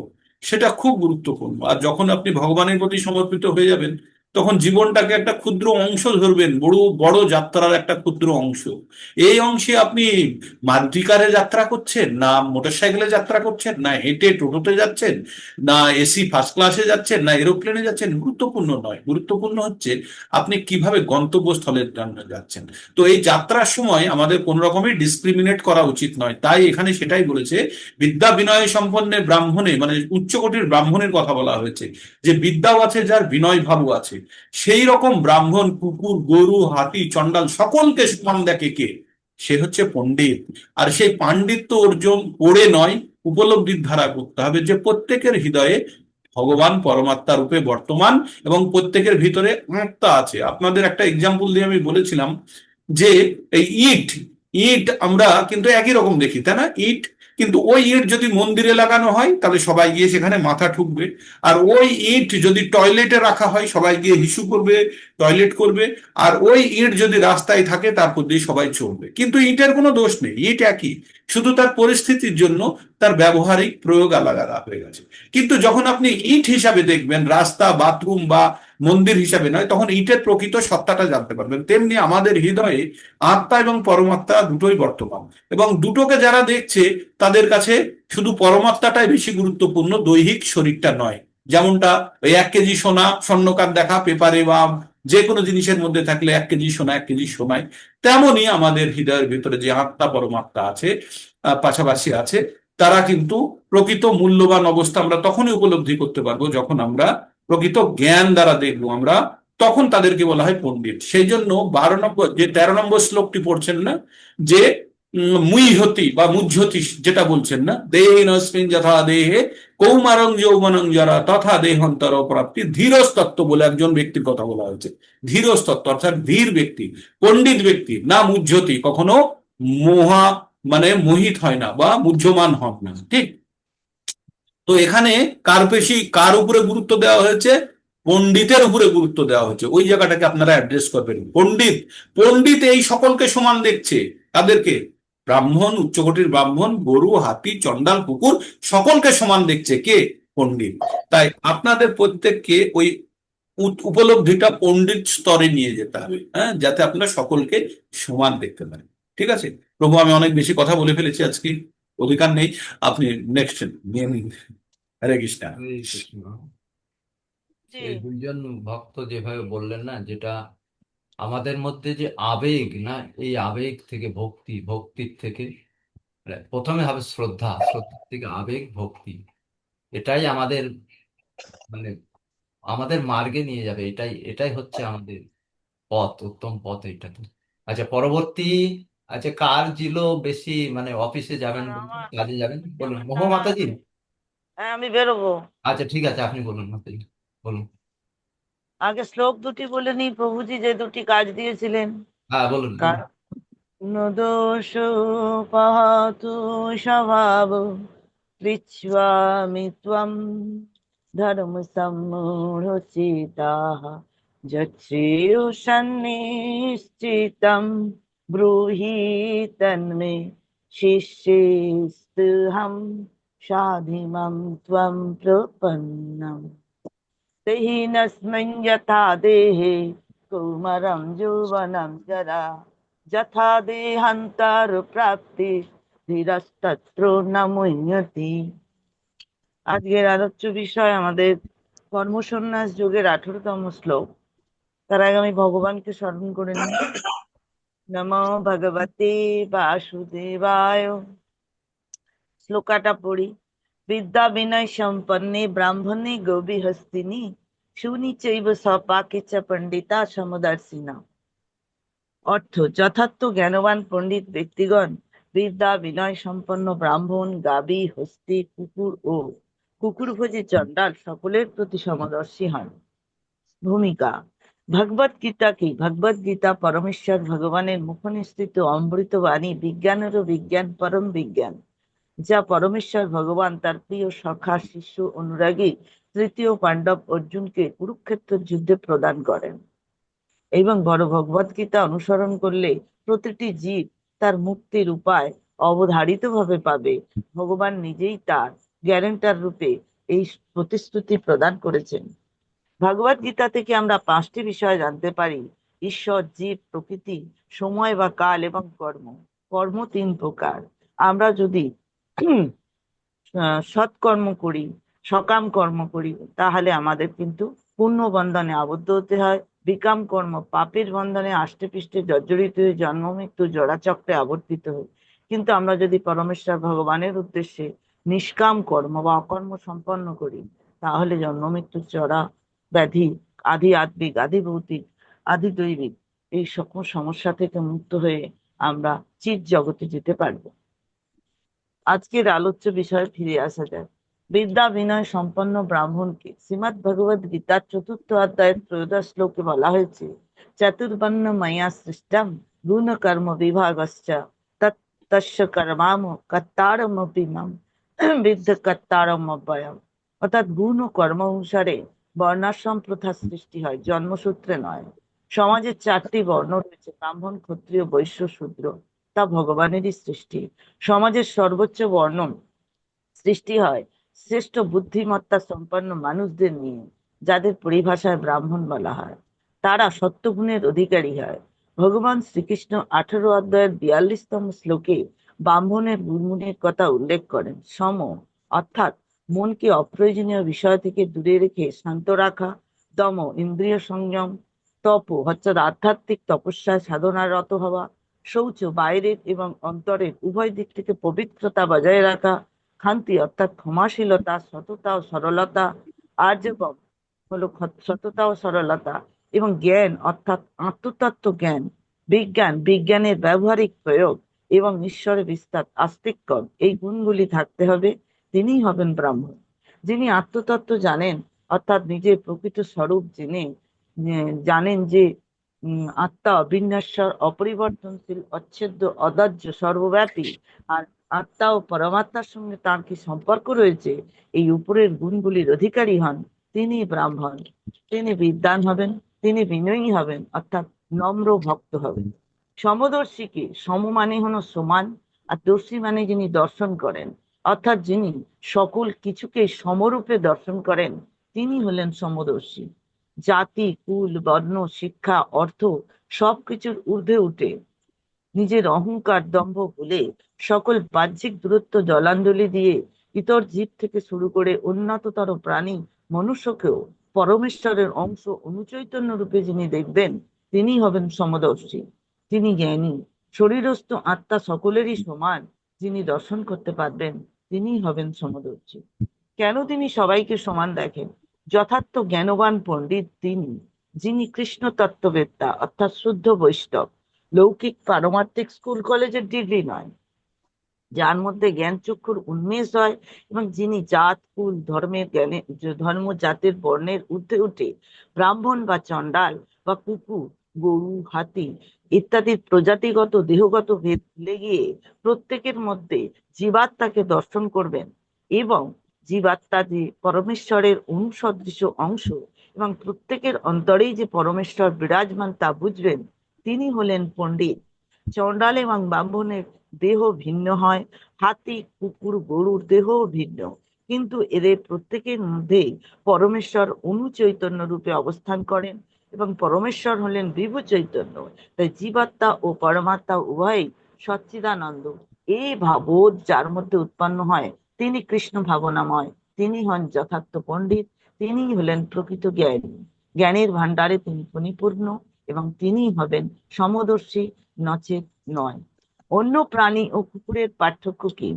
সেটা খুব গুরুত্বপূর্ণ। আর যখন আপনি ভগবানের প্রতি সমর্পিত হয়ে যাবেন, তখন জীবনটাকে একটা ক্ষুদ্র অংশ ধরবেন, বড় বড় যাত্রার একটা ক্ষুদ্র অংশ। এই অংশে আপনি মারুতি কারে যাত্রা করছেন, না মোটরসাইকেলে যাত্রা করছেন, না হেঁটে টোটোতে যাচ্ছেন, না এসি ফার্স্ট ক্লাসে যাচ্ছেন, না এরোপ্লেনে যাচ্ছেন, গুরুত্বপূর্ণ নয়। গুরুত্বপূর্ণ হচ্ছে আপনি কিভাবে গন্তব্যস্থলের জন্য যাচ্ছেন। তো এই যাত্রার সময় আমাদের কোন রকমই ডিসক্রিমিনেট করা উচিত নয়। তাই এখানে সেটাই বলেছে, বিদ্যা বিনয় সম্পন্নে ব্রাহ্মণে, মানে উচ্চকোটির ব্রাহ্মণের কথা বলা হয়েছে, যে বিদ্যাও আছে যার বিনয় ভাবও আছে। সেই রকম ব্রাহ্মণ কুকুর গরু হাতি চণ্ডাল সকলকে সমান দেখে কে? সে হচ্ছে পণ্ডিত। আর সেই পাণ্ডিত্য অর্জন করে নয়, উপলব্ধির ধারা করতে হবে যে প্রত্যেকের হৃদয়ে ভগবান পরমাত্মা রূপে বর্তমান, এবং প্রত্যেকের ভিতরে আত্মা আছে। আপনাদের একটা এক্সাম্পল দিয়ে আমি বলেছিলাম যে এই ইট, ইট আমরা কিন্তু একই রকম দেখি, তাই না? ইট, কিন্তু ওই ইট যদি মন্দিরে লাগানো হয় তাহলে সবাই গিয়ে সেখানে মাথা ঠুকবে। আর ওই ইট যদি টয়লেটে রাখা হয় সবাই গিয়ে হিসু করবে, টয়লেট করবে। আর ওই ইট যদি রাস্তায় থাকে তারপর দিয়ে সবাই চলবে। কিন্তু ইটের কোনো দোষ নেই, ইট একই, শুধু তার পরিস্থিতির জন্য তার ব্যবহারিক প্রয়োগ আলাদা হয়ে গেছে। কিন্তু যখন আপনি ইট হিসাবে দেখবেন, রাস্তা বাথরুম বা মন্দির হিসাবে নয়, তখন ইটের প্রকৃত সত্তাটা জানতে পারবেন। তেমনি আমাদের হৃদয়ে আত্মা এবং পরমাত্মা দুটোই বর্তমান, এবং দুটোকে যারা দেখছে তাদের কাছে শুধু পরমাত্মাটাই বেশি গুরুত্বপূর্ণ, দৈহিক শরীরটা নয়। যেমনটা ওই 1 কেজি সোনা স্বর্ণকার দেখা পেপারে বা যে কোনো জিনিসের মধ্যে থাকলে 1 কেজি সোনা 1 কেজি সোনায়, তেমনি আমাদের হৃদয়ের ভিতরে যে আত্মা পরমাত্মা আছে, পাশাপাশি আছে, তারা কিন্তু প্রকৃত মূল্যবান অবস্থা আমরা তখনই উপলব্ধি করতে পারবো যখন আমরা প্রকৃত জ্ঞান দ্বারা দেখবো, আমরা তখন তাদেরকে বলা হয় পণ্ডিত। সেই জন্য 12 নম্বর যে 13 নম্বর শ্লোকটি পড়ছেন না, যে মুইহতি বা মুহ্যতি যেটা বলছেন না, দেহিনস্মিন যথা দেহে কৌমারং যৌবনং জরা তথা দেহান্তর প্রাপ্তি ধীরস্তত্ত্ব বলে একজন ব্যক্তির কথা বলা হয়েছে। ধীরস্তত্ত্ব অর্থাৎ ধীর ব্যক্তি, পণ্ডিত ব্যক্তি, না মুহ্যতি, কখনো মোহা মানে মোহিত হয় না বা মুহ্যমান হন না, ঠিক? তো এখানে কার উপরে গুরুত্ব দেওয়া হয়েছে? পণ্ডিতের উপরে গুরুত্ব দেওয়া হয়েছে। ওই জায়গাটাকে আপনারা অ্যাড্রেস করবেন। পণ্ডিত, পণ্ডিত এই সকলকে সমান দেখছে। তাদেরকে ব্রাহ্মণ, উচ্চকোটির ব্রাহ্মণ, গরু, হাতি, চণ্ডাল, কুকুর সকলকে সমান দেখছে কে? পণ্ডিত। তাই আপনাদের প্রত্যেককে ওই উপলব্ধিটা পণ্ডিত স্তরে নিয়ে যেতে হবে, হ্যাঁ, যাতে আপনারা সকলকে সমান দেখতে পারেন। ঠিক আছে প্রভু, আমি অনেক বেশি কথা বলে ফেলেছি আজকে, অধিকার নেই, আপনি নেক্সট নিয়ে নিন। হরে কৃষ্ণ। হরে কৃষ্ণ। জি এই দুইজন ভক্ত যেভাবে বললেন না, যেটা আমাদের মধ্যে যে আবেগ না, এই আবেগ থেকে ভক্তি, ভক্তির থেকে প্রথমে হবে শ্রদ্ধা, শ্রদ্ধার থেকে আবেগ, ভক্তি, এটাই আমাদের মানে আমাদের মার্গে নিয়ে যাবে। এটাই এটাই হচ্ছে আমাদের পথ, উত্তম পথ এইটাতে। আচ্ছা, পরবর্তী, আচ্ছা কার জিলো বেশি, মানে অফিসে যাবেন আর বলছেন, আমার কাজে যাবেন, বলুন। আমার মোহ তারা মাতাজি। আছে। হ্যাঁ, আমি বেরোবো। আচ্ছা ঠিক আছে, আপনি বলুন মাতাজি, বলুন। আগে শ্লোক দুটি বলে নিই, প্রভুজি যে দুটি কাজ দিয়েছিলেন। হ্যাঁ বলুন বলুন। ন দোষ পাহাতু স্বভাব পৃচ্ছামি ত্বম ধর্ম সম্মূঢ়চিতাঃ যচ্ছেয় সন্নিশ্চিতম ব্রূহি তন্মে শিষ্যেস্তুহং সাধিমম ত্বম প্রপন্নম। দেহিনস্মিন যথা দেহে কৌমারং যৌবনং জরা যথা দেহান্তর প্রাপ্তি ধীরস্তত্র ন মুহ্যতি। আজকের আলোচ্য বিষয় আমাদের কর্মসন্ন্যাস যোগের 18তম শ্লোক। তার আগে আমি ভগবানকে স্মরণ করে নিই। নমো ভগবতে বাসুদেবায়। শ্লোকাটা পড়ি। বিদ্যা বিনয় সম্পন্নে ব্রাহ্মণে গৌবিহস্তিনি শুনি চৈব সপাকে চ পণ্ডিতা সমদর্শিনা। অর্থ, যথার্থ জ্ঞানবান পণ্ডিত ব্যক্তিগণ বিদ্যা বিনয় সম্পন্ন ব্রাহ্মণ, গাবি, হস্তি, কুকুরভোজী চণ্ডাল সকলের প্রতি সমদর্শী হন। ভূমিকা। ভগবত গীতা কি? ভগবত গীতা পরমেশ্বর ভগবানের মুখনিসৃত অমৃত বাণী, বিজ্ঞানেরও বিজ্ঞান, পরম বিজ্ঞান, যা পরমেশ্বর ভগবান তার প্রিয় সখা, শিষ্য, অনুরাগী তৃতীয় পাণ্ডব অর্জুনকে কুরুক্ষেত্রের যুদ্ধে প্রদান করেন। এবং বড় ভগবত গীতা অনুসরণ করলে প্রতিটি জীব তার মুক্তির উপায় অবধারিতভাবে পাবে। ভগবান নিজেই তার গ্যারেন্টার রূপে এই প্রতিশ্রুতি প্রদান করেছেন। ভগবত গীতা থেকে আমরা 5টি বিষয় জানতে পারি: ঈশ্বর, জীব, প্রকৃতি, সময় বা কাল এবং কর্ম। কর্ম 3 প্রকার। আমরা যদি সৎকর্ম করি, সকাম কর্ম করি, তাহলে আমাদের কিন্তু পুণ্য বন্ধনে আবদ্ধ হতে হয়। বিকাম কর্ম পাপের বন্ধনে আষ্টে পৃষ্ঠে জর্জরিত হয়ে জন্ম মৃত্যু জোড়াচক্রে আবর্তিত হই। কিন্তু আমরা যদি পরমেশ্বর ভগবানের উদ্দেশ্যে নিষ্কাম কর্ম বা অকর্ম সম্পন্ন করি, তাহলে জন্ম মৃত্যু জরা ব্যাধি, আধি আত্মিক, আধি ভৌতিক, আধি দৈবিক এই সকল সমস্যা থেকে মুক্ত হয়ে আমরা চিৎ জগতে যেতে পারবো। আজকের আলোচ্য বিষয়ে ফিরে আসা যায়। বিদ্যা বিনয় সম্পন্ন ব্রাহ্মণকে শ্রীমৎ ভগবত গীতার 4th অধ্যায়ের 13 শ্লোকে বলা হয়েছে, চতুর্বর্ণ ময়া সৃষ্টম গুণ কর্ম বিভাগশ্চ তস্য কর্মাম কর্তারমপি মাম বিদ্ধ কর্তারম অব্যয়ম। অর্থাৎ গুণ ও কর্ম অনুসারে বর্ণাশ্রম প্রথা সৃষ্টি হয়, জন্মসূত্রে নয়। সমাজের 4টি বর্ণ রয়েছে, ব্রাহ্মণ, ক্ষত্রিয়, বৈশ্য, শূদ্র। তা ভগবানেরই সৃষ্টি। সমাজের সর্বোচ্চ বর্ণ সৃষ্টি হয় শ্রেষ্ঠ বুদ্ধিমত্তা সম্পন্ন মানুষদের নিয়ে, যাদের পরিভাষায় ব্রাহ্মণ বলা হয়। তারা সত্যগুণের অধিকারী হয়। ভগবান শ্রীকৃষ্ণ 18 অধ্যায়ের 42তম শ্লোকে ব্রাহ্মণের গুণগুণের কথা উল্লেখ করেন। সম অর্থাৎ মনকে অপ্রয়োজনীয় বিষয় থেকে দূরে রেখে শান্ত রাখা, দম ইন্দ্রিয় সংযম, তপ অর্থাৎ আধ্যাত্মিক তপস্যায় সাধনারত হওয়া, শৌচ বাইরের এবং অন্তরের উভয় দিক থেকে পবিত্রতা বজায় রাখা, শান্তি অর্থাৎ ক্ষমাশীলতা, সততা ও সরলতা, আর্জবম হলো সততা ও সরলতা এবং জ্ঞান অর্থাৎ আত্মতত্ত্ব জ্ঞান, বিজ্ঞান, বিজ্ঞানের ব্যবহারিক প্রয়োগ এবং ঈশ্বরের বিস্তার আস্তিক্য, এই গুণগুলি থাকতে হবে। তিনিই হবেন ব্রাহ্মণ। যিনি আত্মতত্ত্ব জানেন অর্থাৎ নিজের প্রকৃত স্বরূপ জেনে জানেন যে আত্মা অবিনশ্বর, অপরিবর্তনশীল, অচ্ছেদ্য, অদাহ্য, সর্বব্যাপী, আর আত্মা ও পরমাত্মার সঙ্গে তার কি সম্পর্ক রয়েছে, এই উপরের গুণগুলির অধিকারী হন, তিনি ব্রাহ্মণ। তিনি বিদ্বান হবেন, তিনি বিনয়ী হবেন অর্থাৎ নম্র ভক্ত হবেন। সমদর্শী কি? সম মানে হলো সমান, আর দর্শী মানে যিনি দর্শন করেন অর্থাৎ যিনি সকল কিছুকে সমরূপে দর্শন করেন, তিনি হলেন সমদর্শী। জাতি, কুল, বর্ণ, শিক্ষা, অর্থ সবকিছুর ঊর্ধ্বে উঠে নিজের অহংকার, দম্ভ ভুলে সকল বাহ্যিক দূরত্ব জলাঞ্জলি দিয়ে ইতর জীব থেকে শুরু করে উন্নততর প্রাণী মনুষ্যকেও পরমেশ্বরের অংশ অনুচৈতন্য রূপে যিনি দেখবেন, তিনি হবেন সমদর্শী। তিনি জ্ঞানী। শরীরস্থ আত্মা সকলেরই সমান যিনি দর্শন করতে পারবেন, তিনি হবেন সমদর্শী। কেন তিনি সবাইকে সমান দেখেন? যথার্থ জ্ঞানবান পণ্ডিত তিনি, যিনি কৃষ্ণ তত্ত্ববেত্তা অর্থাৎ শুদ্ধ বৈষ্ণব, লৌকিক পারমার্থিক স্কুল কলেজের ডিগ্রি নয়, যার মধ্যে জ্ঞান চক্ষুর উন্মেষ হয় এবং যিনি জাত, কুল, ধর্মের জ্ঞানে ধর্ম, জাতের, বর্ণের ঊর্ধ্বে উঠে ব্রাহ্মণ বা চণ্ডাল বা কুকুর, গরু, হাতি ইত্যাদির প্রজাতিগত দেহগত ভেদ ভুলে গিয়ে প্রত্যেকের মধ্যে জীবাত্মাকে দর্শন করবেন এবং জীবাত্মা যে পরমেশ্বরের অনুসদৃশ অংশ এবং প্রত্যেকের অন্তরেই যে পরমেশ্বর বিরাজমান তা বুঝবেন, তিনি হলেন পণ্ডিত। চণ্ডাল এবং ব্রাহ্মণের দেহ ভিন্ন হয়, হাতি, কুকুর, গরুর দেহ ভিন্ন, কিন্তু এদের প্রত্যেকের মধ্যে পরমেশ্বর অনুচৈতন্য রূপে অবস্থান করেন এবং পরমেশ্বর হলেন বিভু চৈতন্য। তাই জীবাত্মা ও পরমাত্মা উভয়ই সচ্চিদানন্দ। এই বোধ যার মধ্যে উৎপন্ন হয়, তিনি কৃষ্ণ ভাবনাময়, তিনি হন যথার্থ পণ্ডিত, তিনি হলেন প্রকৃত জ্ঞানী। জ্ঞানের ভাণ্ডারে তিনি পরিপূর্ণ এবং তিনি হবেন সমদর্শী, নচেত নয়। অন্য প্রাণী ও কুকুরের পার্থক্য কি?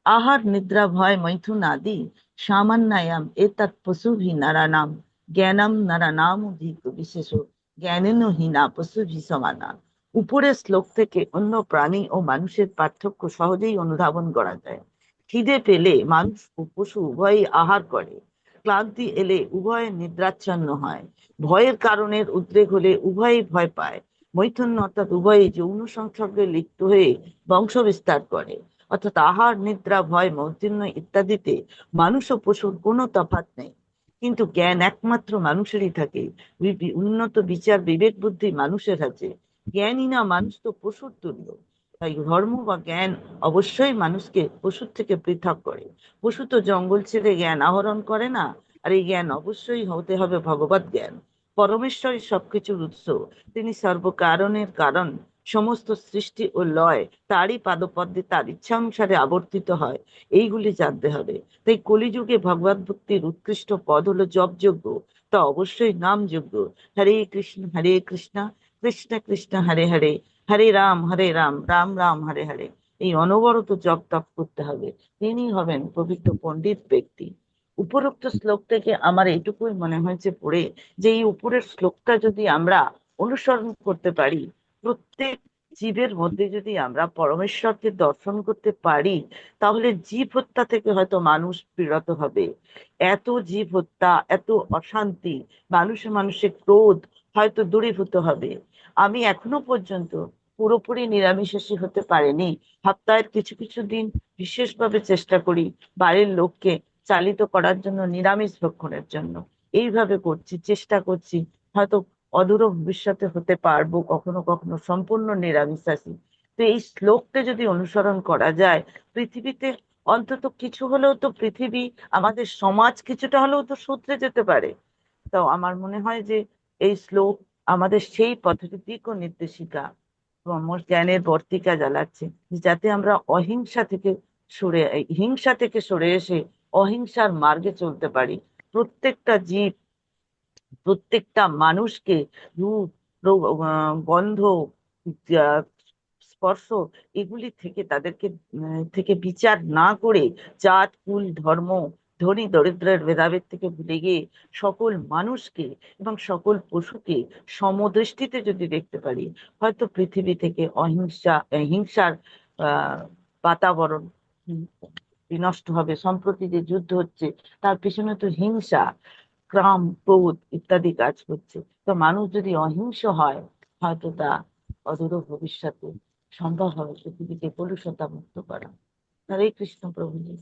আহার, নিদ্রা, ভয়, মৈথুন আদি সামান্যায়াম এতৎ পশুভি নারানাম জ্ঞানম নারানাম অধিক বিশেষ জ্ঞানেন হীনা পশুভি সমানা। উপরের শ্লোক থেকে অন্য প্রাণী ও মানুষের পার্থক্য সহজেই অনুধাবন করা যায়। খিদে পেলে মানুষ ও পশু উভয়ই আহার করে, ক্লান্তি এলে উভয়ে নিদ্রাচ্ছন্ন হয়, ভয়ের কারণের উদ্রেক হলে উভয়ই ভয় পায়, মৈথুন অর্থাৎ উভয়ই যৌন সংসর্গে লিপ্ত হয়ে বংশ বিস্তার করে। অর্থাৎ আহার, নিদ্রা, ভয়, মৌর্জন্য ইত্যাদিতে মানুষ ও পশুর কোনো তফাৎ নেই, কিন্তু জ্ঞান একমাত্র মানুষেরই থাকে। উন্নত বিচার, বিবেক, বুদ্ধি মানুষের আছে, জ্ঞানী না মানুষ তো পশুর তুল্য। তাই ধর্ম বা জ্ঞান অবশ্যই মানুষকে পশুর থেকে পৃথক করে। পশু তো জঙ্গল ছেড়ে জ্ঞান আহরণ করে না, আর এই জ্ঞান অবশ্যই হতে হবে ভগবত জ্ঞান। পরমেশ্বরই সবকিছুর উৎস, তিনি সর্বকারণের কারণ, সমস্ত সৃষ্টি ও লয় তারই পাদপদ্মে তার ইচ্ছা অনুসারে আবর্তিত হয়, এইগুলি জানতে হবে। তাই কলিযুগে ভগবত ভক্তির উৎকৃষ্ট পদ হলো জপযোগ্য, তা অবশ্যই নামযোগ্য। হরে কৃষ্ণ কৃষ্ণ কৃষ্ণ হরে হরে, হরে রাম রাম রাম হরে হরে। এই অনবরত জপ তপ করতে হবে, তিনি হবেন পবিত্র পণ্ডিত ব্যক্তি। উপরোক্ত শ্লোক থেকে আমার এইটুকুই মনে হয়েছে পড়ে যে এই উপরের শ্লোকটা যদি আমরা অনুসরণ করতে পারি, প্রত্যেক জীবের মধ্যে যদি আমরা পরমেশ্বরকে দর্শন করতে পারি, তাহলে জীব হত্যা থেকে হয়তো মানুষ বিরত হবে। এত জীব হত্যা, এত অশান্তি, মানুষে মানুষে ক্রোধ হয়তো দূরীভূত হবে। আমি এখনো পর্যন্ত পুরোপুরি নিরামিষাশী হতে পারিনি, সপ্তাহের কিছু কিছু দিন বিশেষভাবে চেষ্টা করি বাড়ির লোককে চালিত করার জন্য, নিরামিষ ভক্ষণের জন্য। এইভাবে করছি, চেষ্টা করছি, হয়তো অদূর ভবিষ্যতে হতে পারবো কখনো কখনো সম্পূর্ণ নিরামিষাশী। তো এই শ্লোকটা যদি অনুসরণ করা যায়, পৃথিবীতে অন্তত কিছু হলেও তো পৃথিবী, আমাদের সমাজ কিছুটা হলেও তো শুধরে যেতে পারে। তো আমার মনে হয় যে এই শ্লোক আমাদের সেই পথের দিক ও নির্দেশিকা, জ্ঞানের বর্তিকা জ্বালাচ্ছে, যাতে আমরা অহিংসা থেকে হিংসা থেকে সরে এসে অহিংসার মার্গে চলতে পারি। প্রত্যেকটা জীব, প্রত্যেকটা মানুষকে রূপ, গন্ধ, আহ, স্পর্শ এগুলি থেকে তাদেরকে থেকে বিচার না করে জাত, কুল, ধর্ম ধনী দরিদ্রের ভেদাভেদ থেকে ভুলে গিয়ে সকল মানুষকে এবং সকল পশুকে সমদৃষ্টিতে যদি দেখতে পারি, হয়তো পৃথিবী থেকে হিংসার বাতাবরণ বিনষ্ট হবে। সম্প্রতি যে যুদ্ধ হচ্ছে তার পিছনে তো হিংসা, ক্রাম, ক্রোধ ইত্যাদি কাজ করছে। তো মানুষ যদি অহিংস হয়, হয়তো তা অদূর ভবিষ্যতে সম্ভব হবে পৃথিবীকে কলুষতা মুক্ত করা। হরে কৃষ্ণ প্রভুজি।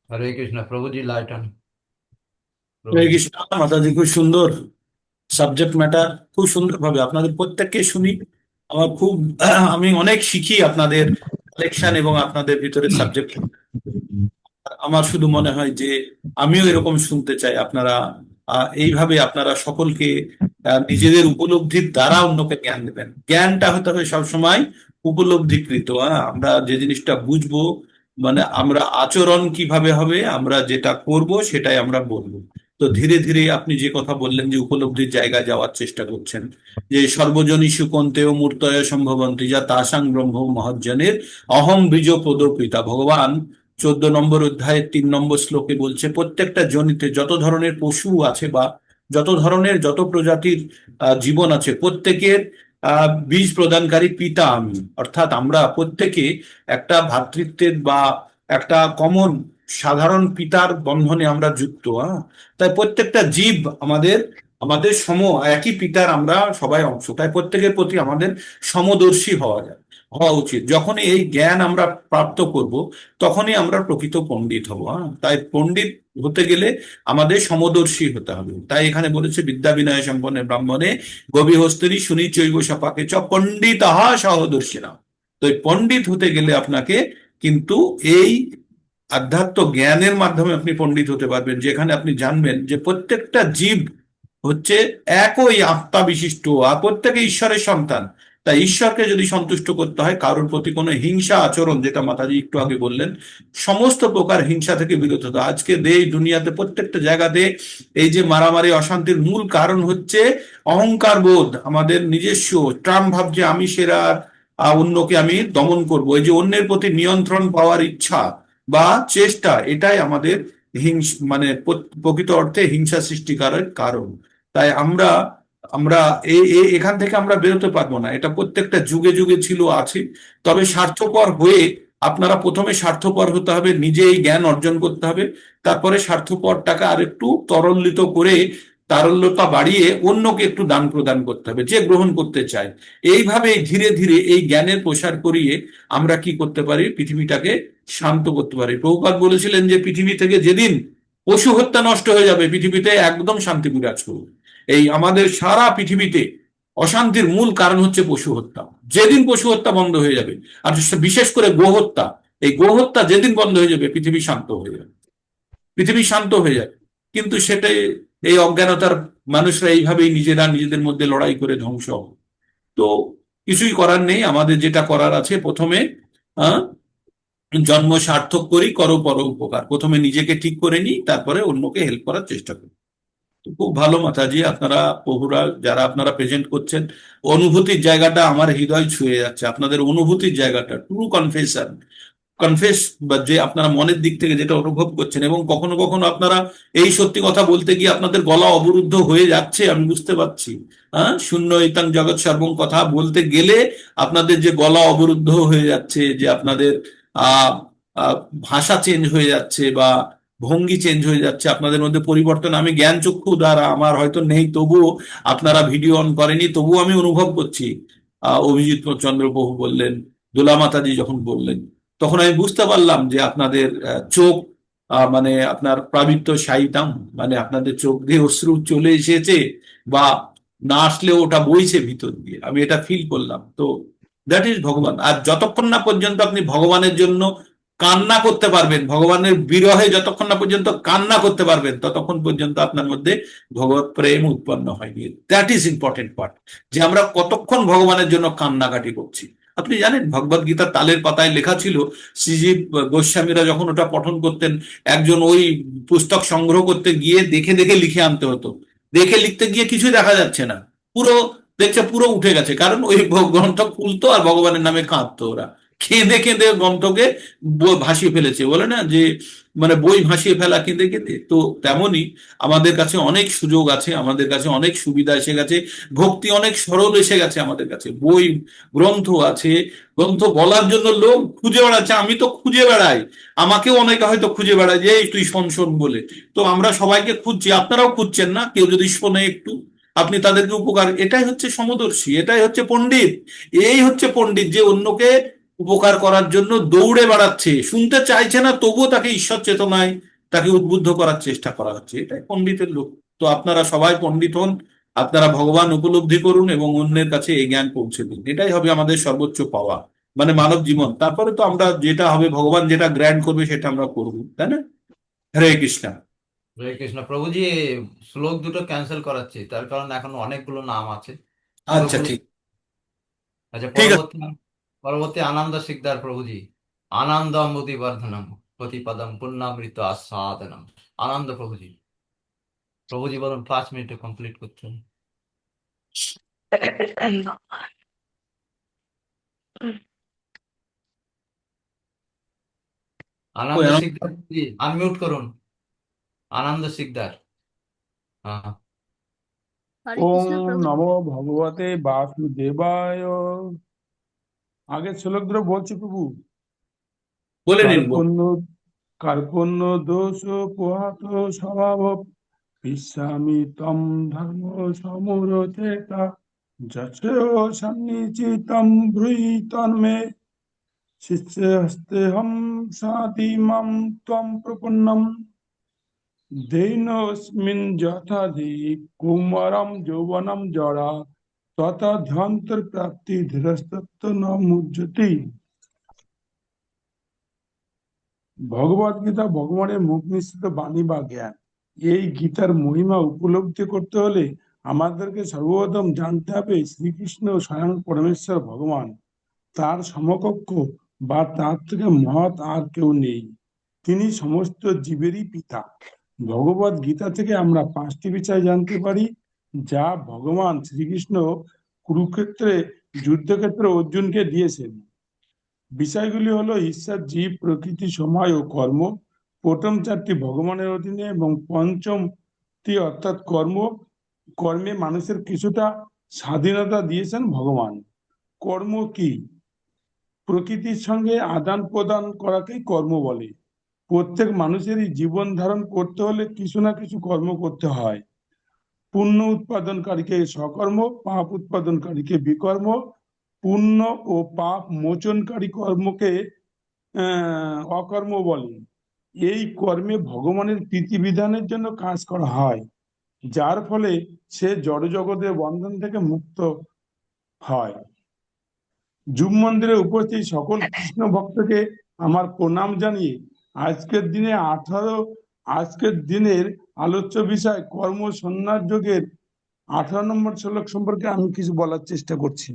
হরে কৃষ্ণ প্রভুজি, লাইট অন। হরে কৃষ্ণ মাতাজি, খুব সুন্দর সাবজেক্ট ম্যাটার, খুব সুন্দরভাবে আপনাদের প্রত্যেককে শুনি। আমার খুব আমি অনেক শিখি আপনাদের কালেকশন এবং আপনাদের ভিতরে সাবজেক্ট। আমার শুধু মনে হয় যে আমিও এরকম শুনতে চাই। আপনারা এইভাবে আপনারা সকলকে নিজেদের উপলব্ধির দ্বারা অন্যকে জ্ঞান দেবেন। জ্ঞানটা হতে হবে সবসময় উপলব্ধিকৃত। আমরা যে জিনিসটা বুঝবো, মানে আমরা আচরণ কিভাবে হবে, আমরা যেটা করব সেটাই আমরা বলবো। তো ধীরে ধীরে আপনি যে কথা বললেন যে উপলব্ধির জায়গায় যাওয়ার চেষ্টা করছেন, যে সর্বজনী সুকন্তেয় মূর্তয় সম্ভবন্তি যা তাসাং ব্রহ্ম মহজ্জনের অহং বীজ পদপিতা। ভগবান 14 নম্বর অধ্যায়ের 3 নম্বর শ্লোকে বলছে প্রত্যেকটা জনিতে যত ধরনের পশু আছে বা যত ধরনের যত প্রজাতির জীবন আছে, প্রত্যেকের বীজ প্রদানকারী পিতা আমি। অর্থাৎ আমরা প্রত্যেকে একটা ভ্রাতৃত্বের বা একটা কমন সাধারণ পিতার বন্ধনে আমরা যুক্ত। তাই প্রত্যেকটা জীব আমাদের আমাদের একই পিতার আমরা সবাই অংশ। তাই প্রত্যেকের প্রতি আমাদের সমদর্শী হওয়া উচিত। যখনই এই জ্ঞান আমরা প্রাপ্ত করব, তখনই আমরা প্রকৃত পণ্ডিত হব। তাই পণ্ডিত হতে গেলে আমাদের সমদর্শী হতে হবে। তাই এখানে বলেছে বিদ্যা বিনয় সম্পন্ন ব্রাহ্মণে গভীহস্তরী শুনি চৈব সপাকে চ পণ্ডিত সহদর্শিনা। তো এই পণ্ডিত হতে গেলে আপনাকে কিন্তু এই আধ্যাত্ম জ্ঞানের মাধ্যমে আপনি পণ্ডিত হতে পারবেন, যেখানে আপনি জানবেন যে প্রত্যেকটা জীব হচ্ছে একই আত্মা বিশিষ্ট আর প্রত্যেকে ঈশ্বরের সন্তান। তাই ঈশ্বরকে যদি সন্তুষ্ট করতে হয়, কারোর প্রতি কোনো হিংসা আচরণ, যেটা মাতাজি একটু আগে বললেন, সমস্ত প্রকার হিংসা থেকে বিরত হতে। আজকে দেশ দুনিয়াতে প্রত্যেকটা জায়গাতে এই যে মারামারি অশান্তির মূল কারণ হচ্ছে অহংকার বোধ, আমাদের নিজস্ব ট্রাম ভাব যে আমি সেরা, অন্যকে আমি দমন করব। এই যে অন্যের প্রতি নিয়ন্ত্রণ পাওয়ার ইচ্ছা বা চেষ্টা, এটাই আমাদের মানে প্রকৃত অর্থে হিংসা সৃষ্টিকারের কারণ। তাই আমরা আমরা এখান থেকে আমরা বেরোতে পারবো না। এটা প্রত্যেকটা যুগে যুগে ছিল, আছে। তবে স্বার্থপর হয়ে আপনারা প্রথমে স্বার্থপর হতে হবে, নিজে এই জ্ঞান অর্জন করতে হবে। তারপরে স্বার্থপরটাকে আর একটু তরলিত করে, তারল্যতা বাড়িয়ে অন্যকে একটু দান প্রদান করতে হবে, যে গ্রহণ করতে চায়। এইভাবে ধীরে ধীরে এই জ্ঞানের প্রসার করিয়ে আমরা কি করতে পারি, পৃথিবীটাকে শান্ত করতে পারি। প্রভুপাদ বলেছিলেন যে পৃথিবী থেকে যেদিন পশু হত্যা নষ্ট হয়ে যাবে, পৃথিবীতে একদম শান্তি বিরাজ করবে। এই আমাদের সারা পৃথিবীতে অশান্তির মূল কারণ হচ্ছে পশু হত্যা। যেদিন পশু হত্যা বন্ধ হয়ে যাবে, আর বিশেষ করে গোহত্যা, এই গোহত্যা যেদিন বন্ধ হয়ে যাবে, পৃথিবী শান্ত হয়ে যাবে। পৃথিবী শান্ত হয়ে যাবে। কিন্তু সেটাই এই অজ্ঞানতার মানুষরা এইভাবেই নিজেরা নিজেদের মধ্যে লড়াই করে ধ্বংস হবে। তো কিছুই করার নেই, আমাদের যেটা করার আছে, প্রথমে জন্ম সার্থক করি, করো পর উপকার। প্রথমে নিজেকে ঠিক করে নিই, তারপরে অন্যকে হেল্প করার চেষ্টা করি। খুব ভালো মাতাজি, আপনারা প্রভুরা যারা আপনারা প্রেজেন্ট করছেন, অনুভূতির জায়গাটা আমার হৃদয় ছুঁয়ে যাচ্ছে। আপনাদের অনুভূতির জায়গাটা ট্রু কনফেস বা যে আপনারা মনের দিক থেকে যেটা অনুভব করছেন, এবং কখনো কখনো আপনারা এই সত্যি কথা বলতে গিয়ে আপনাদের গলা অবরুদ্ধ হয়ে যাচ্ছে, আমি বুঝতে পারছি। শূন্য ইতাং জগৎ সর্বং কথা বলতে গেলে আপনাদের যে গলা অবরুদ্ধ হয়ে যাচ্ছে, যে আপনাদের ভাষা চেঞ্জ হয়ে যাচ্ছে বা ভঙ্গি চেঞ্জ হয়ে যাচ্ছে, আপনাদের মধ্যে পরিবর্তন আমি জ্ঞান চক্ষু দ্বারা আমার হয়তো নেই, তবুও আপনারা ভিডিও অন করেনি, তবুও আমি অনুভব করছি। অভিজিৎ চন্দ্র প্রভু বললেন, দোলা মাতাজি যখন বললেন, তখন আমি বুঝতে পারলাম যে আপনাদের চোখ, মানে আপনার প্রাবিত্য সাইতাম, মানে আপনাদের চোখ দিয়ে অশ্রু চলে এসেছে, বা না আসলেও ওটা বইছে ভিতর দিয়ে, আমি এটা ফিল করলাম। তো দ্যাট ইজ ভগবান। আর যতক্ষণ না পর্যন্ত আপনি ভগবানের জন্য কান্না করতে পারবেন, ভগবানের বিরহে যতক্ষণ না পর্যন্ত কান্না করতে পারবেন, ততক্ষণ পর্যন্ত আপনার মধ্যে ভগবত প্রেম উৎপন্ন হয়নি। দ্যাট ইজ ইম্পর্টেন্ট পার্ট, যে আমরা কতক্ষণ ভগবানের জন্য কান্নাকাটি করছি। আপনি জানেন ভগবত গীতার তালের পাতায় লেখা ছিল, শ্রীজীব গোস্বামীরা যখন ওটা পঠন করতেন, একজন ওই পুস্তক সংগ্রহ করতে গিয়ে দেখে দেখে লিখে আনতে হতো। দেখে লিখতে গিয়ে কিছুই দেখা যাচ্ছে না, পুরো দেখছে পুরো উঠে গেছে, কারণ ওই গ্রন্থ খুলতো আর ভগবানের নামে কাঁদতো ওরা। কেঁদে কেঁদে গ্রন্থকে ভাসিয়ে ফেলেছে, বলে না যে মানে বই ভাসিয়ে ফেলা কেঁদে কেঁদে। তো তেমনি আমাদের কাছে অনেক সুযোগ আছে, আমাদের কাছে অনেক সুবিধা এসে গেছে, ভক্তি অনেক সরল এসে গেছে আমাদের কাছে, বই গ্রন্থ আছে, গ্রন্থ বলার জন্য লোক খুঁজে বেড়াচ্ছে। আমি তো খুঁজে বেড়াই, আমাকেও অনেকে হয়তো খুঁজে বেড়ায় যে এই তুই শোন শোন বলে। তো আমরা সবাইকে খুঁজছি, আপনারাও খুঁজছেন না? কেউ যদি শোনে একটু, আপনি তাদেরকে উপকার, এটাই হচ্ছে সমদর্শী, এটাই হচ্ছে পণ্ডিত। এই হচ্ছে পণ্ডিত, যে অন্যকে উপকার করার জন্য দৌড়ে বেড়াচ্ছে, শুনতে চাইছে না তবুও তাকে ঈশ্বর চেতনায় তাকে উদ্বুদ্ধ করার চেষ্টা করা হচ্ছে, এটাই পণ্ডিতের লোক। তো আপনারা সবাই পণ্ডিত হন, আপনারা ভগবান উপলব্ধি করুন এবং অন্যের কাছে এই জ্ঞান পৌঁছে দিন, এটাই হবে আমাদের সর্বোচ্চ পাওয়া, মানে মানব জীবন। তারপরে তো আমরা যেটা হবে, ভগবান যেটা গ্র্যান্ড করবে সেটা আমরা করবো, তাই না? হরে কৃষ্ণ। হরে কৃষ্ণ। প্রভুজি, শ্লোক দুটো ক্যান্সেল করাচ্ছি, তার কারণ এখন অনেকগুলো নাম আছে, আচ্ছা, শ্লোকগুলো। ঠিক আচ্ছা, ঠিক আছে। পরবর্তী পরবর্তী আনন্দ সিকদার প্রভুজি। আনন্দ অম্বুতি বর্ধনম প্রতিপদম পুণ্যামৃত আস্বাদনম। আনন্দ প্রভুজি। প্রভুজি বলুন, 5 মিনিটে কমপ্লিট করতে হবে। ওই আনন্দ সিকদার প্রভুজি, আনমিউট করুন। আনন্দ সিকদার। হ্যাঁ। হরে ওম কৃষ্ণ প্রভু। নমো ভগবতে বাসুদেবায়। আগে শ্লোকগুলো বলছি প্রভু। বলে নিন। কার্পণ্য কার্পণ্য দোষ পোহাত স্বভাব বিশ্বামি তম ধর্ম সমুরচেতা যশো সন্নিচিতম ব্রূহি তন্মে শিষ্যে হস্তে হম সাদিমাম ত্বম প্রপন্নম দৈনস্মিন যথাধি কুমারম যৌবনম জরা তথা ধ্যান্তর প্রাপ্তি ধীরস্তত্ব ন মুহ্যতি। ভগবত গীতা ভগবানের মুখ নিঃসৃত বাণী বা জ্ঞান। এই গীতার মহিমা উপলব্ধি করতে হলে আমাদেরকে সর্বপ্রথম জানতে হবে শ্রীকৃষ্ণ স্বয়ং পরমেশ্বর ভগবান, তার সমকক্ষ বা তার থেকে মহৎ আর কেউ নেই। তিনি সমস্ত জীবেরই পিতা। ভগবত গীতা থেকে আমরা 5টি বিষয় জানতে পারি, যা ভগবান শ্রীকৃষ্ণ কুরুক্ষেত্রে যুদ্ধক্ষেত্রে অর্জুনকে দিয়েছেন। বিষয়গুলি হলো ঈশ্বর, জীব, প্রকৃতি, সময় ও কর্ম। প্রথম 4টি ভগবানের অধীনে এবং পঞ্চমটি অর্থাৎ কর্মে মানুষের কিছুটা স্বাধীনতা দিয়েছেন ভগবান। কর্ম কি? প্রকৃতির সঙ্গে আদান প্রদান করাকেই কর্ম বলে। প্রত্যেক মানুষেরই জীবন ধারণ করতে হলে কিছু না কিছু কর্ম করতে হয়। পুণ্য উৎপাদনকারীকে সকর্ম, পাপ উৎপাদনকারীকে বিকর্ম। পুণ্য ও পাপ মোচনকারী কর্মকে অকর্ম বলে। এই কর্মে ভগবানের প্রীতিবিধানের জন্য কাজ করা হয়, যার ফলে সে জড়জগতের বন্ধন থেকে মুক্ত হয়। যুগ মন্দিরে উপস্থিত সকল কৃষ্ণ ভক্তকে আমার প্রণাম জানিয়ে আজকের দিনের আলোচ্য বিষয় কর্ম সন্ন্যাস যোগের 18 নম্বর শ্লোক সম্পর্কে আমি কিছু বলার চেষ্টা করছি।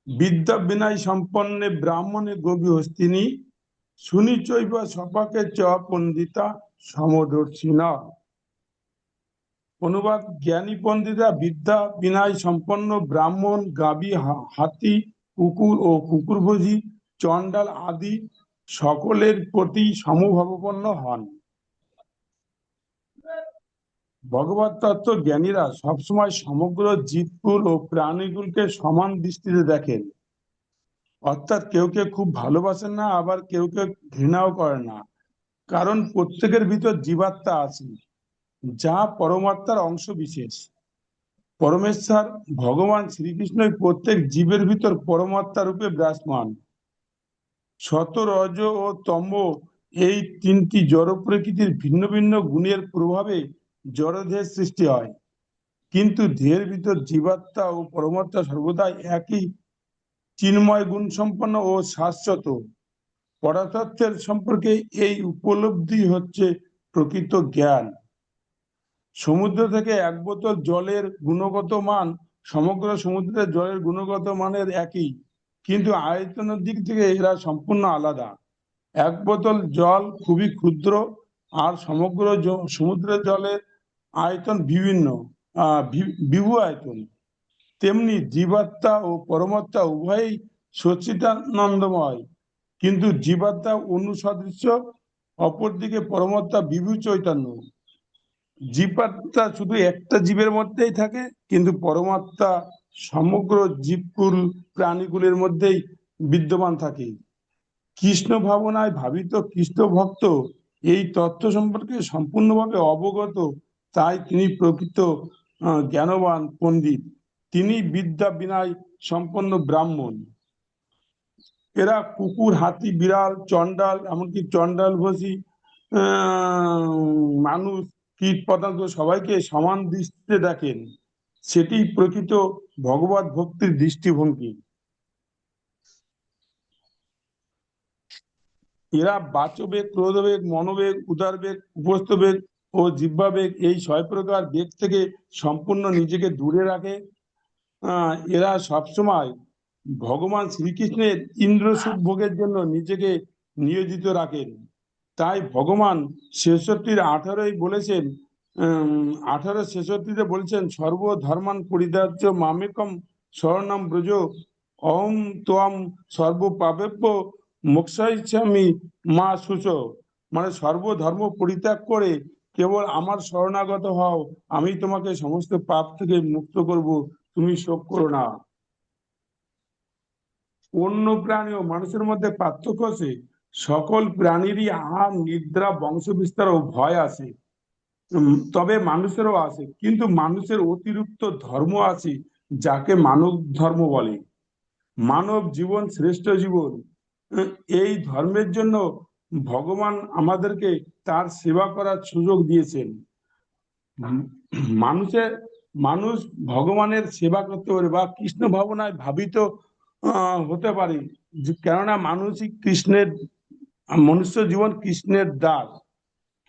বিদ্যা বিনয় সম্পন্নে ব্রাহ্মণে গভী হস্তিনী সুনিচৈব সপাকে চ পণ্ডিতা সমদর্শিনা। অনুবাদ: জ্ঞানী পণ্ডিতরা বিদ্যা বিনয় সম্পন্ন ব্রাহ্মণ, গাভী, হাতি, কুকুর ও কুকুরভোজী, চণ্ডাল আদি সকলের প্রতি সমভাবাপন্ন হন। ভগবত তত্ত্ব জ্ঞানীরা সবসময় সমগ্র জীবকুল ও প্রাণীগুলোকে সমান দৃষ্টিতে দেখেন, অর্থাৎ কেউ কেউ খুব ভালোবাসেন না, আবার কেউ কেউ ঘৃণাও করে না, কারণ প্রত্যেকের ভিতর জীবাত্মা আছে, যা পরমাত্মার অংশ বিশেষ। পরমেশ্বর ভগবান শ্রীকৃষ্ণই প্রত্যেক জীবের ভিতর পরমাত্মা রূপে বিরাজমান। সত, রজ ও তম এই 3টি জড় প্রকৃতির ভিন্ন ভিন্ন গুণের প্রভাবে জড়দেহের সৃষ্টি হয়, কিন্তু দেহের ভিতর জীবাত্মা ও পরমাত্মা সর্বদাই একই চিন্ময় গুণ সম্পন্ন ও শাশ্বত। পরতত্ত্বের সম্পর্কে এই উপলব্ধি হচ্ছে প্রকৃত জ্ঞান। সমুদ্র থেকে 1 বোতল জলের গুণগত মান সমগ্র সমুদ্রের জলের গুণগত মানের একই, কিন্তু আয়তনের দিক থেকে এরা সম্পূর্ণ আলাদা। 1 বোতল জল খুবই ক্ষুদ্র, আর সমগ্র সমুদ্রের জলের আয়তন বিভু আয়তন। তেমনি জীবাত্মা ও পরমাত্মা উভয়ই সচ্চিদানন্দময়, কিন্তু জীবাত্মা অনুসদৃশ্য, অপরদিকে পরমাত্মা বিভু চৈতন্য। জীবাত্মা শুধু একটা জীবের মধ্যেই থাকে, কিন্তু পরমাত্মা সমগ্র জীবকুল প্রাণীকুলের মধ্যেই বিদ্যমান থাকে। কৃষ্ণ ভাবনায় ভাবিত কৃষ্ণ ভক্ত এই তত্ত্ব সম্পর্কে সম্পূর্ণভাবে অবগত, তাই তিনি প্রকৃত জ্ঞানবান পণ্ডিত। তিনি বিদ্যা বিনয় সম্পন্ন ব্রাহ্মণ। এরা কুকুর, হাতি, বিড়াল, চণ্ডাল, এমনকি চণ্ডালভোজী মানুষ, কীট পতঙ্গ সবাইকে সমান দৃষ্টিতে দেখেন। সেটি প্রকৃত ভগবত ভক্তির দৃষ্টিভঙ্গি। এরা বাচবেগ, ক্রোধবেগ, মনোবেগ, উদারবেগ, উপস্থবেগ ও জিহ্বাবেগ এই 6 প্রকার বেগ থেকে সম্পূর্ণ নিজেকে দূরে রাখে। এরা সবসময় ভগবান শ্রীকৃষ্ণের ইন্দ্র সুখ ভোগের জন্য নিজেকে নিয়োজিত রাখেন। তাই ভগবান 66-18 বলেছেন, 18-66 বলছেন, সর্বধর্মান পরিত্যাজ্য মামেকম শরণম ব্রজ, অহং ত্বং সর্বপাপেভ্য মোক্ষয়িষ্যামি মা শুচ। মানে সর্বধর্ম পরিত্যাগ করে কেবল আমার শরণাগত হও, আমি তোমাকে সমস্ত পাপ থেকে মুক্ত করব, তুমি শোক করো না। অন্য প্রাণী ও মানুষের মধ্যে পার্থক্য আছে, সকল প্রাণীরই আহার, নিদ্রা, বংশ বিস্তার ও ভয় আছে, তবে মানুষেরও আছে। কিন্তু মানুষের অতিরিক্ত ধর্ম আছে, যাকে মানব ধর্ম বলে। মানব জীবন শ্রেষ্ঠ জীবন। এই ধর্মের জন্য ভগবান আমাদেরকে তার সেবা করার সুযোগ দিয়েছেন। মানুষ ভগবানের সেবা করতে পারে বা কৃষ্ণ ভাবনায় ভাবিত হতে পারে, কেননা মানুষই কৃষ্ণের, মনুষ্য জীবন কৃষ্ণের দাস।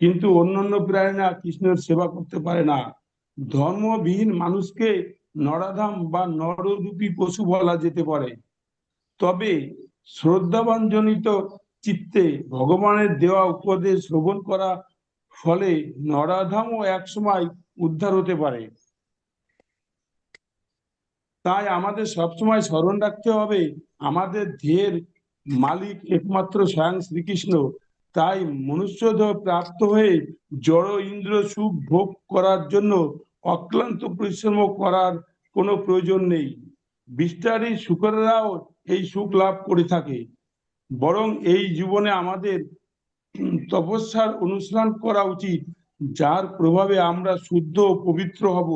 কিন্তু অন্যান্য প্রাণীরা কৃষ্ণের সেবা করতে পারে না। ধর্মবিহীন মানুষকে নরাধাম বা নররূপী পশু বলা যেতে পারে। তবে শ্রদ্ধাবান জনিত চিত্তে ভগবানের দেওয়া উপদেশ শ্রবণ করা ফলে নরাধামও একসময় উদ্ধার হতে পারে। তাই আমাদের সবসময় স্মরণ রাখতে হবে, আমাদের ধ্যেয়ের মালিক একমাত্র স্বয়ং শ্রীকৃষ্ণ। তাই মনুষ্যদেহ প্রাপ্ত হয়ে জড় ইন্দ্র সুখ ভোগ করার জন্য অক্লান্ত পরিশ্রম করার কোনো প্রয়োজন নেই। বিস্তারী শুকরেরাও এই সুখ লাভ করে থাকে। বরং এই জীবনে আমাদের তপস্যার অনুশীলন করা উচিত, যার প্রভাবে আমরা শুদ্ধ ও পবিত্র হব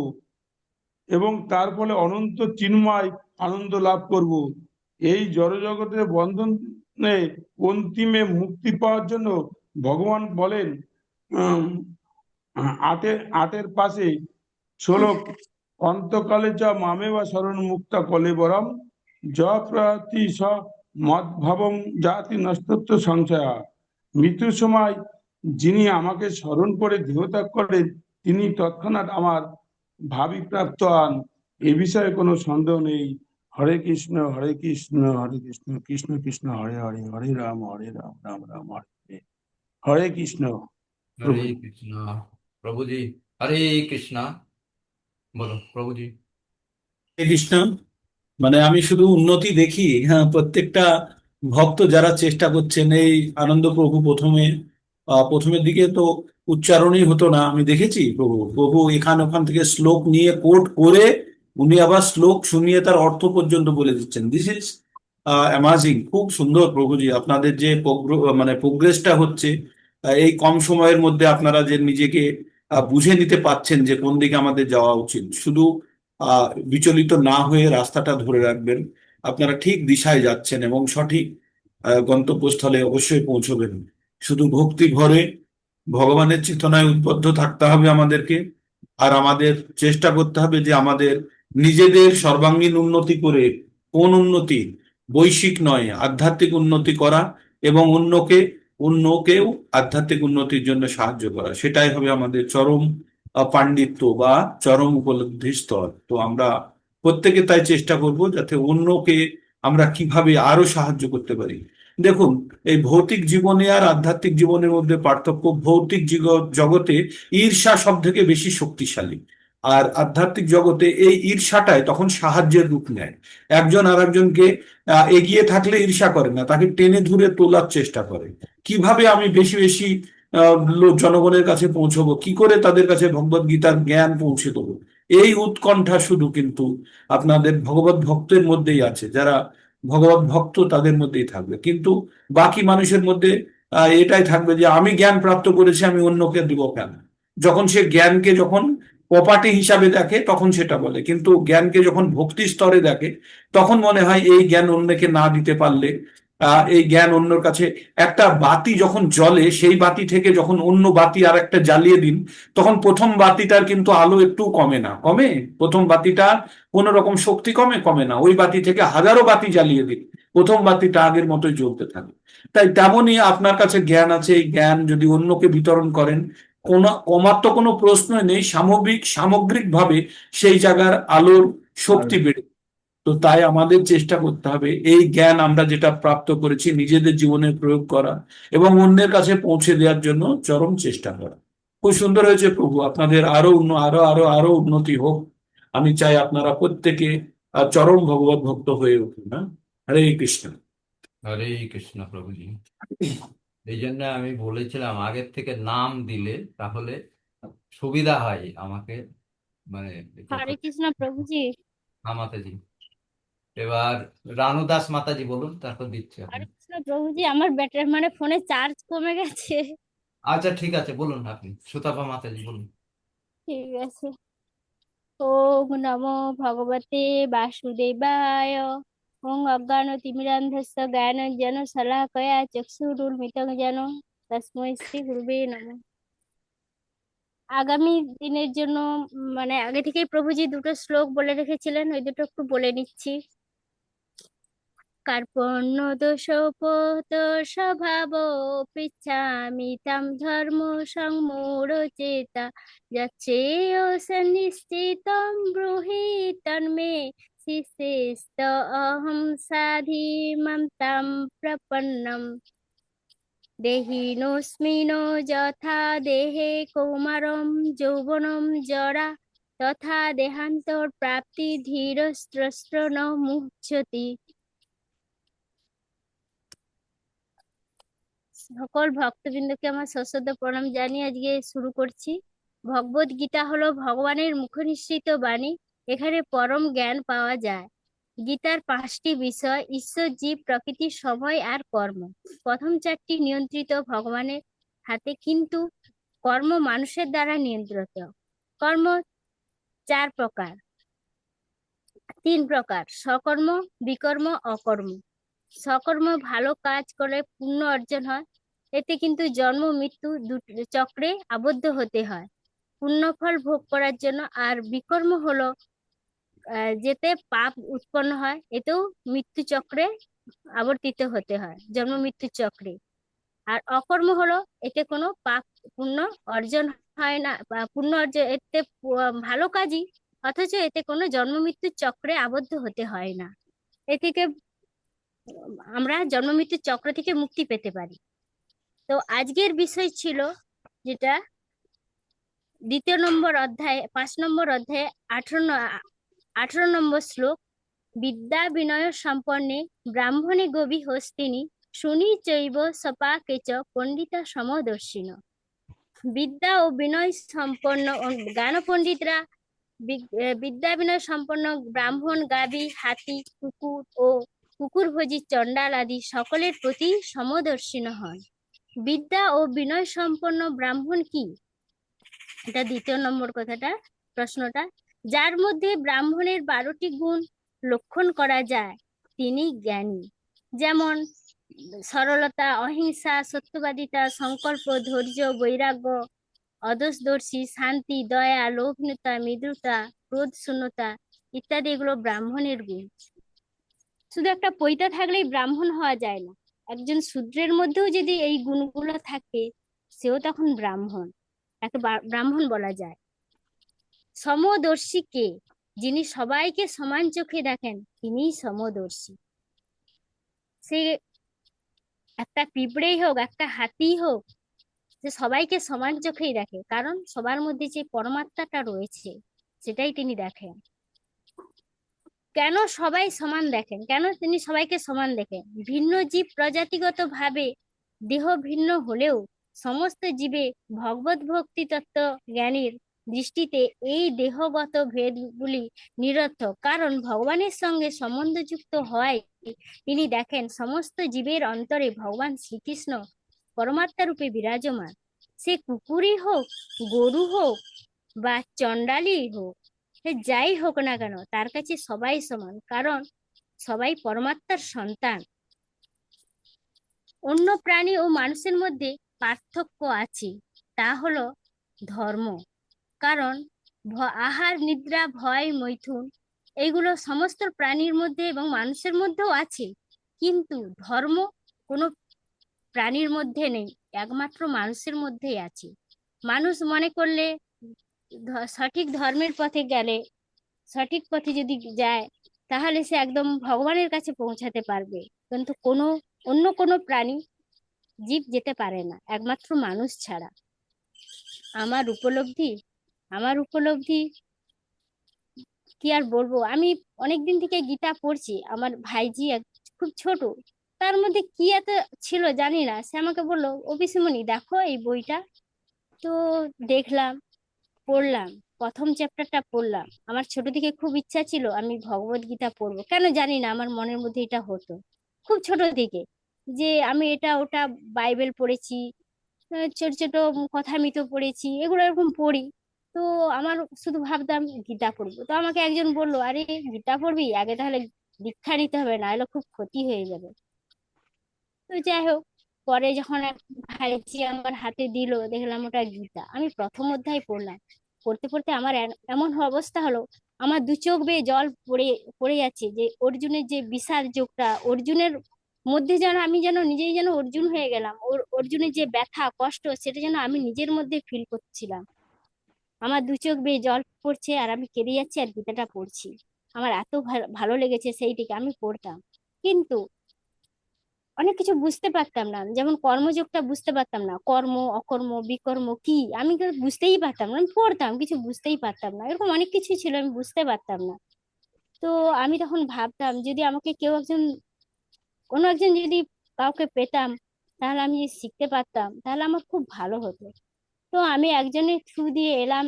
এবং তার ফলে অনন্ত চিন্ময় আনন্দ লাভ করব। এই জড়জগতের বন্ধনে অন্তিমে মুক্তি পাওয়ার জন্য ভগবান বলেন, 8-এর পাশে শ্লোক, অন্তকালে যা মামে বা শরণ মুক্তা কলেবরম য প্রয়াতি স মদ্ভাবং জাতি নষ্টত্ব সংশয়া। মৃত্যুর সময় যিনি আমাকে স্মরণ করে দেহত্যাগ করেন, তিনি তৎক্ষণাৎ আমার ভাবি প্রাপ্ত হন, এ বিষয়ে কোনো সন্দেহ নেই। হরে কৃষ্ণ হরে কৃষ্ণ হরে কৃষ্ণ কৃষ্ণ কৃষ্ণ হরে হরে, হরে রাম রাম রাম হরে হরে। হরে কৃষ্ণ। হরে কৃষ্ণ। প্রভুজি, হরে কৃষ্ণ। বলো প্রভুজি। হরে কৃষ্ণ। মানে আমি শুধু উন্নতি দেখি, হ্যাঁ, প্রত্যেকটা ভক্ত যারা চেষ্টা করছেন। এই আনন্দ প্রভু প্রথমের দিকে তো উচ্চারণই হতো না, আমি দেখেছি প্রভু এখান ওখান থেকে শ্লোক নিয়ে কোট করে উনি আবার শ্লোক শুনিয়ে তার অর্থ পর্যন্ত বলে দিচ্ছেন। This is amazing. খুব সুন্দর প্রভুজি, আপনাদের যে মানে প্রোগ্রেসটা হচ্ছে, এই কম সময়ের মধ্যে আপনারা যে নিজেকে বুঝে নিতে পারছেন যে কোন দিকে আমাদের যাওয়া উচিত। শুধু বিচলিত না হয়ে রাস্তাটা ধরে রাখবেন, আপনারা ঠিক দিশায় যাচ্ছেন এবং সঠিক গন্তব্যস্থলে অবশ্যই পৌঁছবেন। শুধু ভক্তি ভরে ভগবানের চেতনায় উদ্বুদ্ধ থাকতে হবে আমাদেরকে। আর আমাদের চেষ্টা করতে হবে যে আমাদের নিজেদের সর্বাঙ্গীন উন্নতি করে, কোন উন্নতি, বৈশ্বিক নয় আধ্যাত্মিক উন্নতি করা এবং অন্যকেও আধ্যাত্মিক উন্নতির জন্য সাহায্য করা, সেটাই হবে আমাদের চরম পাণ্ডিত্য বা চরম উপলব্ধির স্তর। তো আমরা প্রত্যেকে তাই চেষ্টা করব যাতে অন্যকে আমরা কিভাবে আরো সাহায্য করতে পারি। দেখুন, এই ভৌতিক জীবনে আর আধ্যাত্মিক জীবনের মধ্যে পার্থক্য, ভৌতিক জগতে ঈর্ষা সব থেকে বেশি শক্তিশালী। আর আধ্যাত্মিক জগতে এই ঈর্ষাটাই তখন সাহায্যের রূপ নেয়। একজন আর একজনকে এগিয়ে থাকলে ঈর্ষা করে না, তাকে টেনে ধরে তোলার চেষ্টা করে। কিভাবে আমি বেশি বেশি জনগণের কাছে পৌঁছবো, কি করে তাদের কাছে ভগবত গীতার জ্ঞান পৌঁছে দেবো, এই উৎকণ্ঠা শুধু কিন্তু আপনাদের ভগবত ভক্তের মধ্যেই আছে। যারা ভগবত ভক্ত তাদের মধ্যেই থাকবে, কিন্তু বাকি মানুষের মধ্যে এটাই থাকবে যে আমি জ্ঞান প্রাপ্ত করেছি, আমি অন্যকে দিব কেন। যখন সে জ্ঞানকে যখন প্রপার্টি হিসাবে দেখে তখন সেটা বলে, কিন্তু জ্ঞানকে যখন ভক্তি স্তরে দেখে তখন মনে হয় এই জ্ঞান অন্যকে না দিতে পারলে, এই জ্ঞান অন্যর কাছে। একটা বাতি যখন জ্বলে, সেই বাতি থেকে যখন অন্য বাতি আর একটা জ্বালিয়ে দিন, তখন প্রথম বাতিটার কিন্তু আলো একটু কমে না, কমে? প্রথম বাতিটা কোন রকম শক্তি কমে? কমে না। ওই বাতি থেকে হাজারো বাতি জ্বালিয়ে দিন, প্রথম বাতিটা আগের মতোই জ্বলতে থাকে। তাই তেমনই আপনার কাছে জ্ঞান আছে, এই জ্ঞান যদি অন্যকে বিতরণ করেন, কমার তো কোনো প্রশ্নই নেই, সামগ্রিক ভাবে সেই জায়গার আলোর শক্তি বেড়ে। তো তাই আমাদের চেষ্টা করতে হবে এই জ্ঞান আমরা যেটা প্রাপ্ত করেছি নিজেদের জীবনে প্রয়োগ করা এবং অন্যের কাছে পৌঁছে দেওয়ার জন্য চরম চেষ্টা করা। খুব সুন্দর হয়েছে প্রভু, আপনাদের আরো আরো আরো আরো উন্নতি হোক। আমি চাই আপনারা প্রত্যেকে চরম ভগবত ভক্ত হয়ে উঠুন। হ্যাঁ, হরে কৃষ্ণ। হরে কৃষ্ণ প্রভুজি। এই জন্য আমি বলেছিলাম আগের থেকে নাম দিলে তাহলে সুবিধা হয় আমাকে, মানে হরে কৃষ্ণ প্রভুজি। হ্যাঁ মাতাজি। এবার রানু দাস মাতাজি বলুন, তারপর দিচ্ছি আপনি। হরে কৃষ্ণ প্রভুজি, আমার ব্যাটারি মানে ফোনে চার্জ কমে গেছে। আচ্ছা ঠিক আছে, বলুন আপনি, সুতাপা মাতাজি বলুন। ঠিক আছে। ওম নমো ভগবতে বাসুদেবায়। ওং অজ্ঞানতিমিরান্ধস্য জ্ঞানাঞ্জন শলাকয়া চক্ষুরুন্মিলিতং যেন তস্मै শ্রী গুরুবে নমঃ। আগামী দিনের জন্য মানে আগে থেকেই প্রভুজি দুটো শ্লোক বলে রেখেছিলেন, ওই দুটো একটু বলে নিচ্ছি। কার্পণ্য দোষোপত স্বভাব পৃচ্ছামি তাম ধর্ম সংমূঢ়চেতা যচ্ছেয় সন্নিশ্চিতম ব্রূহি তন্মে শিষ্যেস্ত অহং সাধিমাম তাম প্রপন্নম। দেহিনোऽস্মিনো যথা দেহে কৌমারম যৌবনম জরা তথা দেহান্তর প্রাপ্তি ধীরস্ত্রস্ত্র ন মুহ্যতি। সকল ভক্তবৃন্দকে আমার সশ্রদ্ধ প্রণাম জানিয়ে আজকে শুরু করছি। ভগবত গীতা হলো ভগবানের মুখনিসৃত বাণী। এখানে পরম জ্ঞান পাওয়া যায়। গীতার 5টি বিষয়: ঈশ্বর, জীব, প্রকৃতি, সময় আর কর্ম। প্রথম 4টি নিয়ন্ত্রিত ভগবানের হাতে, কিন্তু কর্ম মানুষের দ্বারা নিয়ন্ত্রিত। কর্ম 4 প্রকার, 3 প্রকার: সকর্ম, বিকর্ম, অকর্ম। সকর্ম ভালো কাজ করে পুণ্য অর্জন হয়, এতে কিন্তু জন্ম মৃত্যু চক্রে আবদ্ধ হতে হয় পুণ্যফল ভোগ করার জন্য। আর বিকর্ম হলো যেতে পাপ উৎপন্ন হয়, এতেও মৃত্যু চক্রে আবর্তিত হতে হয়, জন্ম মৃত্যু চক্রে। আর অকর্ম হলো এতে কোনো পাপ পুণ্য অর্জন হয় না, বা পুণ্য অর্জন, এতে ভালো কাজই, অথচ এতে কোনো জন্ম মৃত্যুর চক্রে আবদ্ধ হতে হয় না। এ থেকে আমরা জন্ম মৃত্যুর চক্র থেকে মুক্তি পেতে পারি। তো আজকের বিষয় ছিল যেটা 2 নম্বর অধ্যায়, 5 নম্বর অধ্যায়ে 18 নম্বর শ্লোক। বিদ্যা বিনয় সম্পন্নে ব্রাহ্মণে গবি হস্তিনী শুনি চৈব সপাকেচ পণ্ডিতা সমদর্শিন। বিদ্যা ও বিনয় সম্পন্ন জ্ঞান পণ্ডিতরা বিদ্যা বিনয় সম্পন্ন ব্রাহ্মণ, গাভী, হাতি, কুকুর ও কুকুরভোজী চণ্ডাল আদি সকলের প্রতি সমদর্শিন হন। বিদ্যা ও বিনয় সম্পন্ন ব্রাহ্মণ কি? এটা 2 নম্বর কথাটা, প্রশ্নটা। যার মধ্যে ব্রাহ্মণের 12টি গুণ লক্ষণ করা যায় তিনি জ্ঞানী। যেমন সরলতা, অহিংসা, সত্যবাদিতা, সংকল্প, ধৈর্য, বৈরাগ্য, অদোষদর্শী, শান্তি, দয়া, লোভনীয়তা, মৃদুতা, ক্রোধ শূন্যতা ইত্যাদি, এগুলো ব্রাহ্মণের গুণ। শুধু একটা পৈতা থাকলেই ব্রাহ্মণ হওয়া যায় না, একজন শূদ্রের মধ্যেও যদি এই গুণগুলো থাকে সেও তখন ব্রাহ্মণ, একে ব্রাহ্মণ বলা যায়। সমদর্শী কে? যিনি সবাইকে সমান চোখে দেখেন তিনিই সমদর্শী। সে একটা পিঁপড়েই হোক, একটা হাতি হোক, সে সবাইকে সমান চোখেই দেখে, কারণ সবার মধ্যে যে পরমাত্মাটা রয়েছে সেটাই তিনি দেখেন। কেন সবাই সমান দেখেন, কেন তিনি সবাইকে সমান দেখেন? ভিন্ন জীব প্রজাতিগত ভাবে দেহ ভিন্ন হলেও সমস্ত জীবে ভগবত ভক্তি তত্ত্ব জ্ঞানীর দৃষ্টিতে এই দেহগত ভেদগুলি নিরর্থক, কারণ ভগবানের সঙ্গে সম্বন্ধযুক্ত হয় তিনি দেখেন সমস্ত জীবের অন্তরে ভগবান শ্রীকৃষ্ণ পরমাত্মা রূপে বিরাজমান। সে কুকুরই হোক, গরু হোক বা চণ্ডালী হোক, সে যাই হোক না কেন তার কাছে সবাই সমান, কারণ সবাই পরমাত্মার সন্তান। অন্য প্রাণী ও মানুষের মধ্যে পার্থক্য আছে, তা হলো ধর্ম। কারণ আহার, নিদ্রা, ভয়, মৈথুন এইগুলো সমস্ত প্রাণীর মধ্যে এবং মানুষের মধ্যেও আছে, কিন্তু ধর্ম কোনো প্রাণীর মধ্যে নেই, একমাত্র মানুষের মধ্যেই আছে। মানুষ মনে করলে সঠিক ধর্মের পথে গেলে, সঠিক পথে যদি যায়, তাহলে সে একদম ভগবানের কাছে পৌঁছাতে পারবে, কিন্তু অন্য কোনো প্রাণী জীব যেতে পারে না, একমাত্র মানুষ ছাড়া। আমার উপলব্ধি কি আর বলবো, আমি অনেকদিন থেকে গীতা পড়ছি। আমার ভাইজি খুব ছোট, তার মধ্যে কি এত ছিল জানি না, সে আমাকে বললো, ও পিসিমণি দেখো এই বইটা। তো দেখলাম, পড়লাম, প্রথম চ্যাপ্টারটা পড়লাম। আমার ছোট থেকে খুব ইচ্ছা ছিল আমি ভগবত গীতা পড়বো, কেন জানি না আমার মনের মধ্যে এটা হতো খুব ছোট থেকে, যে আমি এটা ওটা বাইবেল পড়েছি, ছোট ছোট কথামিত পড়েছি, এগুলো এরকম পড়ি। তো আমার শুধু ভাবতাম গীতা পড়বো। তো আমাকে একজন বললো, আরে গীতা পড়বি, আগে তাহলে দীক্ষা নিতে হবে, না হলে খুব ক্ষতি হয়ে যাবে। তো যাই হোক, পরে যখন এক ভাইজি আমার হাতে দিল, দেখলাম ওটা গীতা। আমি প্রথম অধ্যায় পড়লাম, পড়তে পড়তে আমার এমন অবস্থা হলো, আমার দু চোখ বেয়ে জল পড়ে পড়ে যাচ্ছে, যে অর্জুনের যে বিষাদ যোগটা, অর্জুনের মধ্যে যেন আমি যেন নিজেই যেন অর্জুন হয়ে গেলাম। অর্জুনের যে ব্যথা কষ্ট, সেটা যেন আমি নিজের মধ্যে ফিল করছিলাম। আমার দু চোখ বেয়ে জল পড়ছে আর আমি কেঁদে যাচ্ছি আর গীতাটা পড়ছি। আমার এত ভালো লেগেছে সেইটিকে আমি পড়তাম, কিন্তু অনেক কিছু বুঝতে পারতাম না। যেমন কর্মযোগটা বুঝতে পারতাম না, কর্ম অকর্ম বিকর্ম কি আমি বুঝতেই পারতাম না। আমি পড়তাম, কিছু বুঝতেই পারতাম না, এরকম অনেক কিছু ছিল আমি বুঝতে পারতাম না। তো আমি তখন ভাবতাম, যদি আমাকে কোনো একজন যদি কাউকে পেতাম, তাহলে আমি যদি শিখতে পারতাম, তাহলে আমার খুব ভালো হতো। তো আমি একজনের থ্রু দিয়ে এলাম।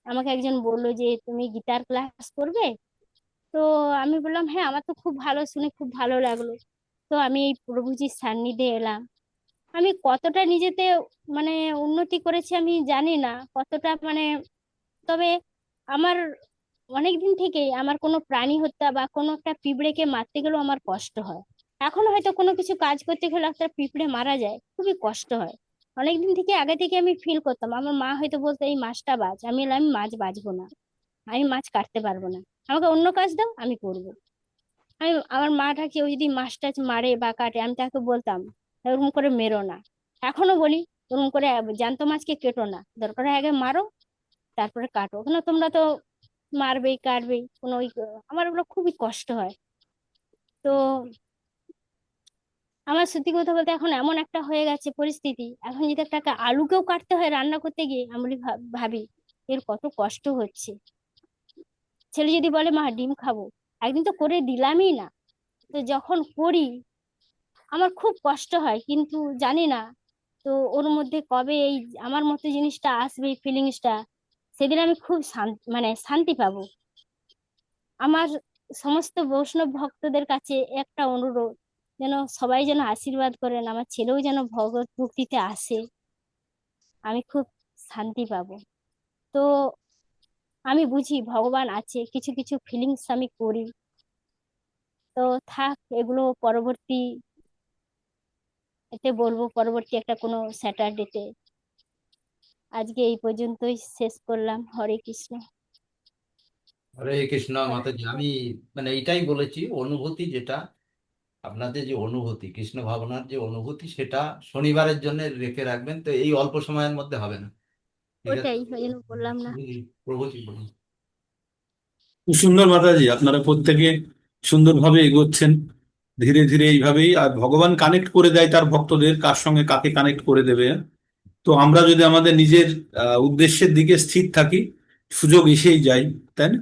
আমাকে একজন বললো যে তুমি গীতার ক্লাস করবে। তো আমি বললাম হ্যাঁ, আমার তো খুব ভালো, শুনে খুব ভালো লাগলো। তো আমি এই প্রভুজির সান্নিধ্যে এলাম। আমি কতটা নিজেতে মানে উন্নতি করেছি আমি জানি না, কতটা তবে আমার অনেকদিন থেকেই আমার কোনো প্রাণী হত্যা বা কোনো একটা পিঁপড়েকে মারতে গেলেও আমার কষ্ট হয়। এখন হয়তো কোনো কিছু কাজ করতে গেলে একটা পিঁপড়ে মারা যায়, খুবই কষ্ট হয়। অনেকদিন থেকে আগে থেকে আমি ফিল করতাম। আমার মা হয়তো বলতো এই মাছটা বাজ, আমি বললাম আমি মাছ বাজবো না, আমি মাছ কাটতে পারবো না, আমাকে অন্য কাজ দাও, আমি করবো। আমার মাটা কেউ যদি মাছ টাছ মারে বা কাটে, আমি তাকে বলতাম এরকম করে মেরো না। এখনো বলি ওরকম করে জ্যান্ত মাছকে কেটো না, দরকার হয় আগে মারো তারপরে কাটো, কেন তোমরা তো মারবেই কাটবেই, কোনো আমার ওগুলো খুবই কষ্ট হয়। তো আমার সত্যি কথা বলতে এখন এমন একটা হয়ে গেছে পরিস্থিতি, এখন যদি একটা আলুকেও কাটতে হয় রান্না করতে গিয়ে, আমি ভাবি এর কত কষ্ট হচ্ছে। ছেলে যদি বলে মা ডিম খাবো, একদিন তো করে দিলামই না, তো যখন করি আমার খুব কষ্ট হয়, কিন্তু জানি না তো ওর মধ্যে কবে এই আমার মতো জিনিসটা আসবে, এই ফিলিংসটা, সেদিন আমি খুব শান্তি পাবো। আমার সমস্ত বৈষ্ণব ভক্তদের কাছে একটা অনুরোধ, যেন সবাই যেন আশীর্বাদ করেন, আমার ছেলেও যেন ভগবত ভক্তিতে আসে, আমি খুব শান্তি পাবো। তো আমি বুঝি ভগবান আছে, কিছু কিছু ফিলিংস আমি করি। তো থাক, এগুলো পরবর্তী এতে বলবো, পরবর্তী একটা কোনো স্যাটারডেতে। আজকে এই পর্যন্তই শেষ করলাম। হরে কৃষ্ণ। হরে কৃষ্ণ মাতাজি। আমি এইটাই বলেছি, অনুভূতি যেটা আপনাদের যে অনুভূতি, কৃষ্ণ ভাবনার যে অনুভূতি, সেটা শনিবারের জন্য রেখে রাখবেন। তো এই অল্প সময়ের মধ্যে হবে না, ঠিক আছে? ওটাই ওই জন্য বললাম না। প্রভুজি বলুন। খুব সুন্দর মাতাজি, আপনারা প্রত্যেকে সুন্দরভাবে এগোচ্ছেন ধীরে ধীরে এইভাবেই। আর ভগবান কানেক্ট করে দেয় তার ভক্তদের, কার সঙ্গে কাকে কানেক্ট করে দেবে। তো আমরা যদি আমাদের নিজের উদ্দেশ্যের দিকে স্থির থাকি, সুযোগ এসেই যায়, তাই না?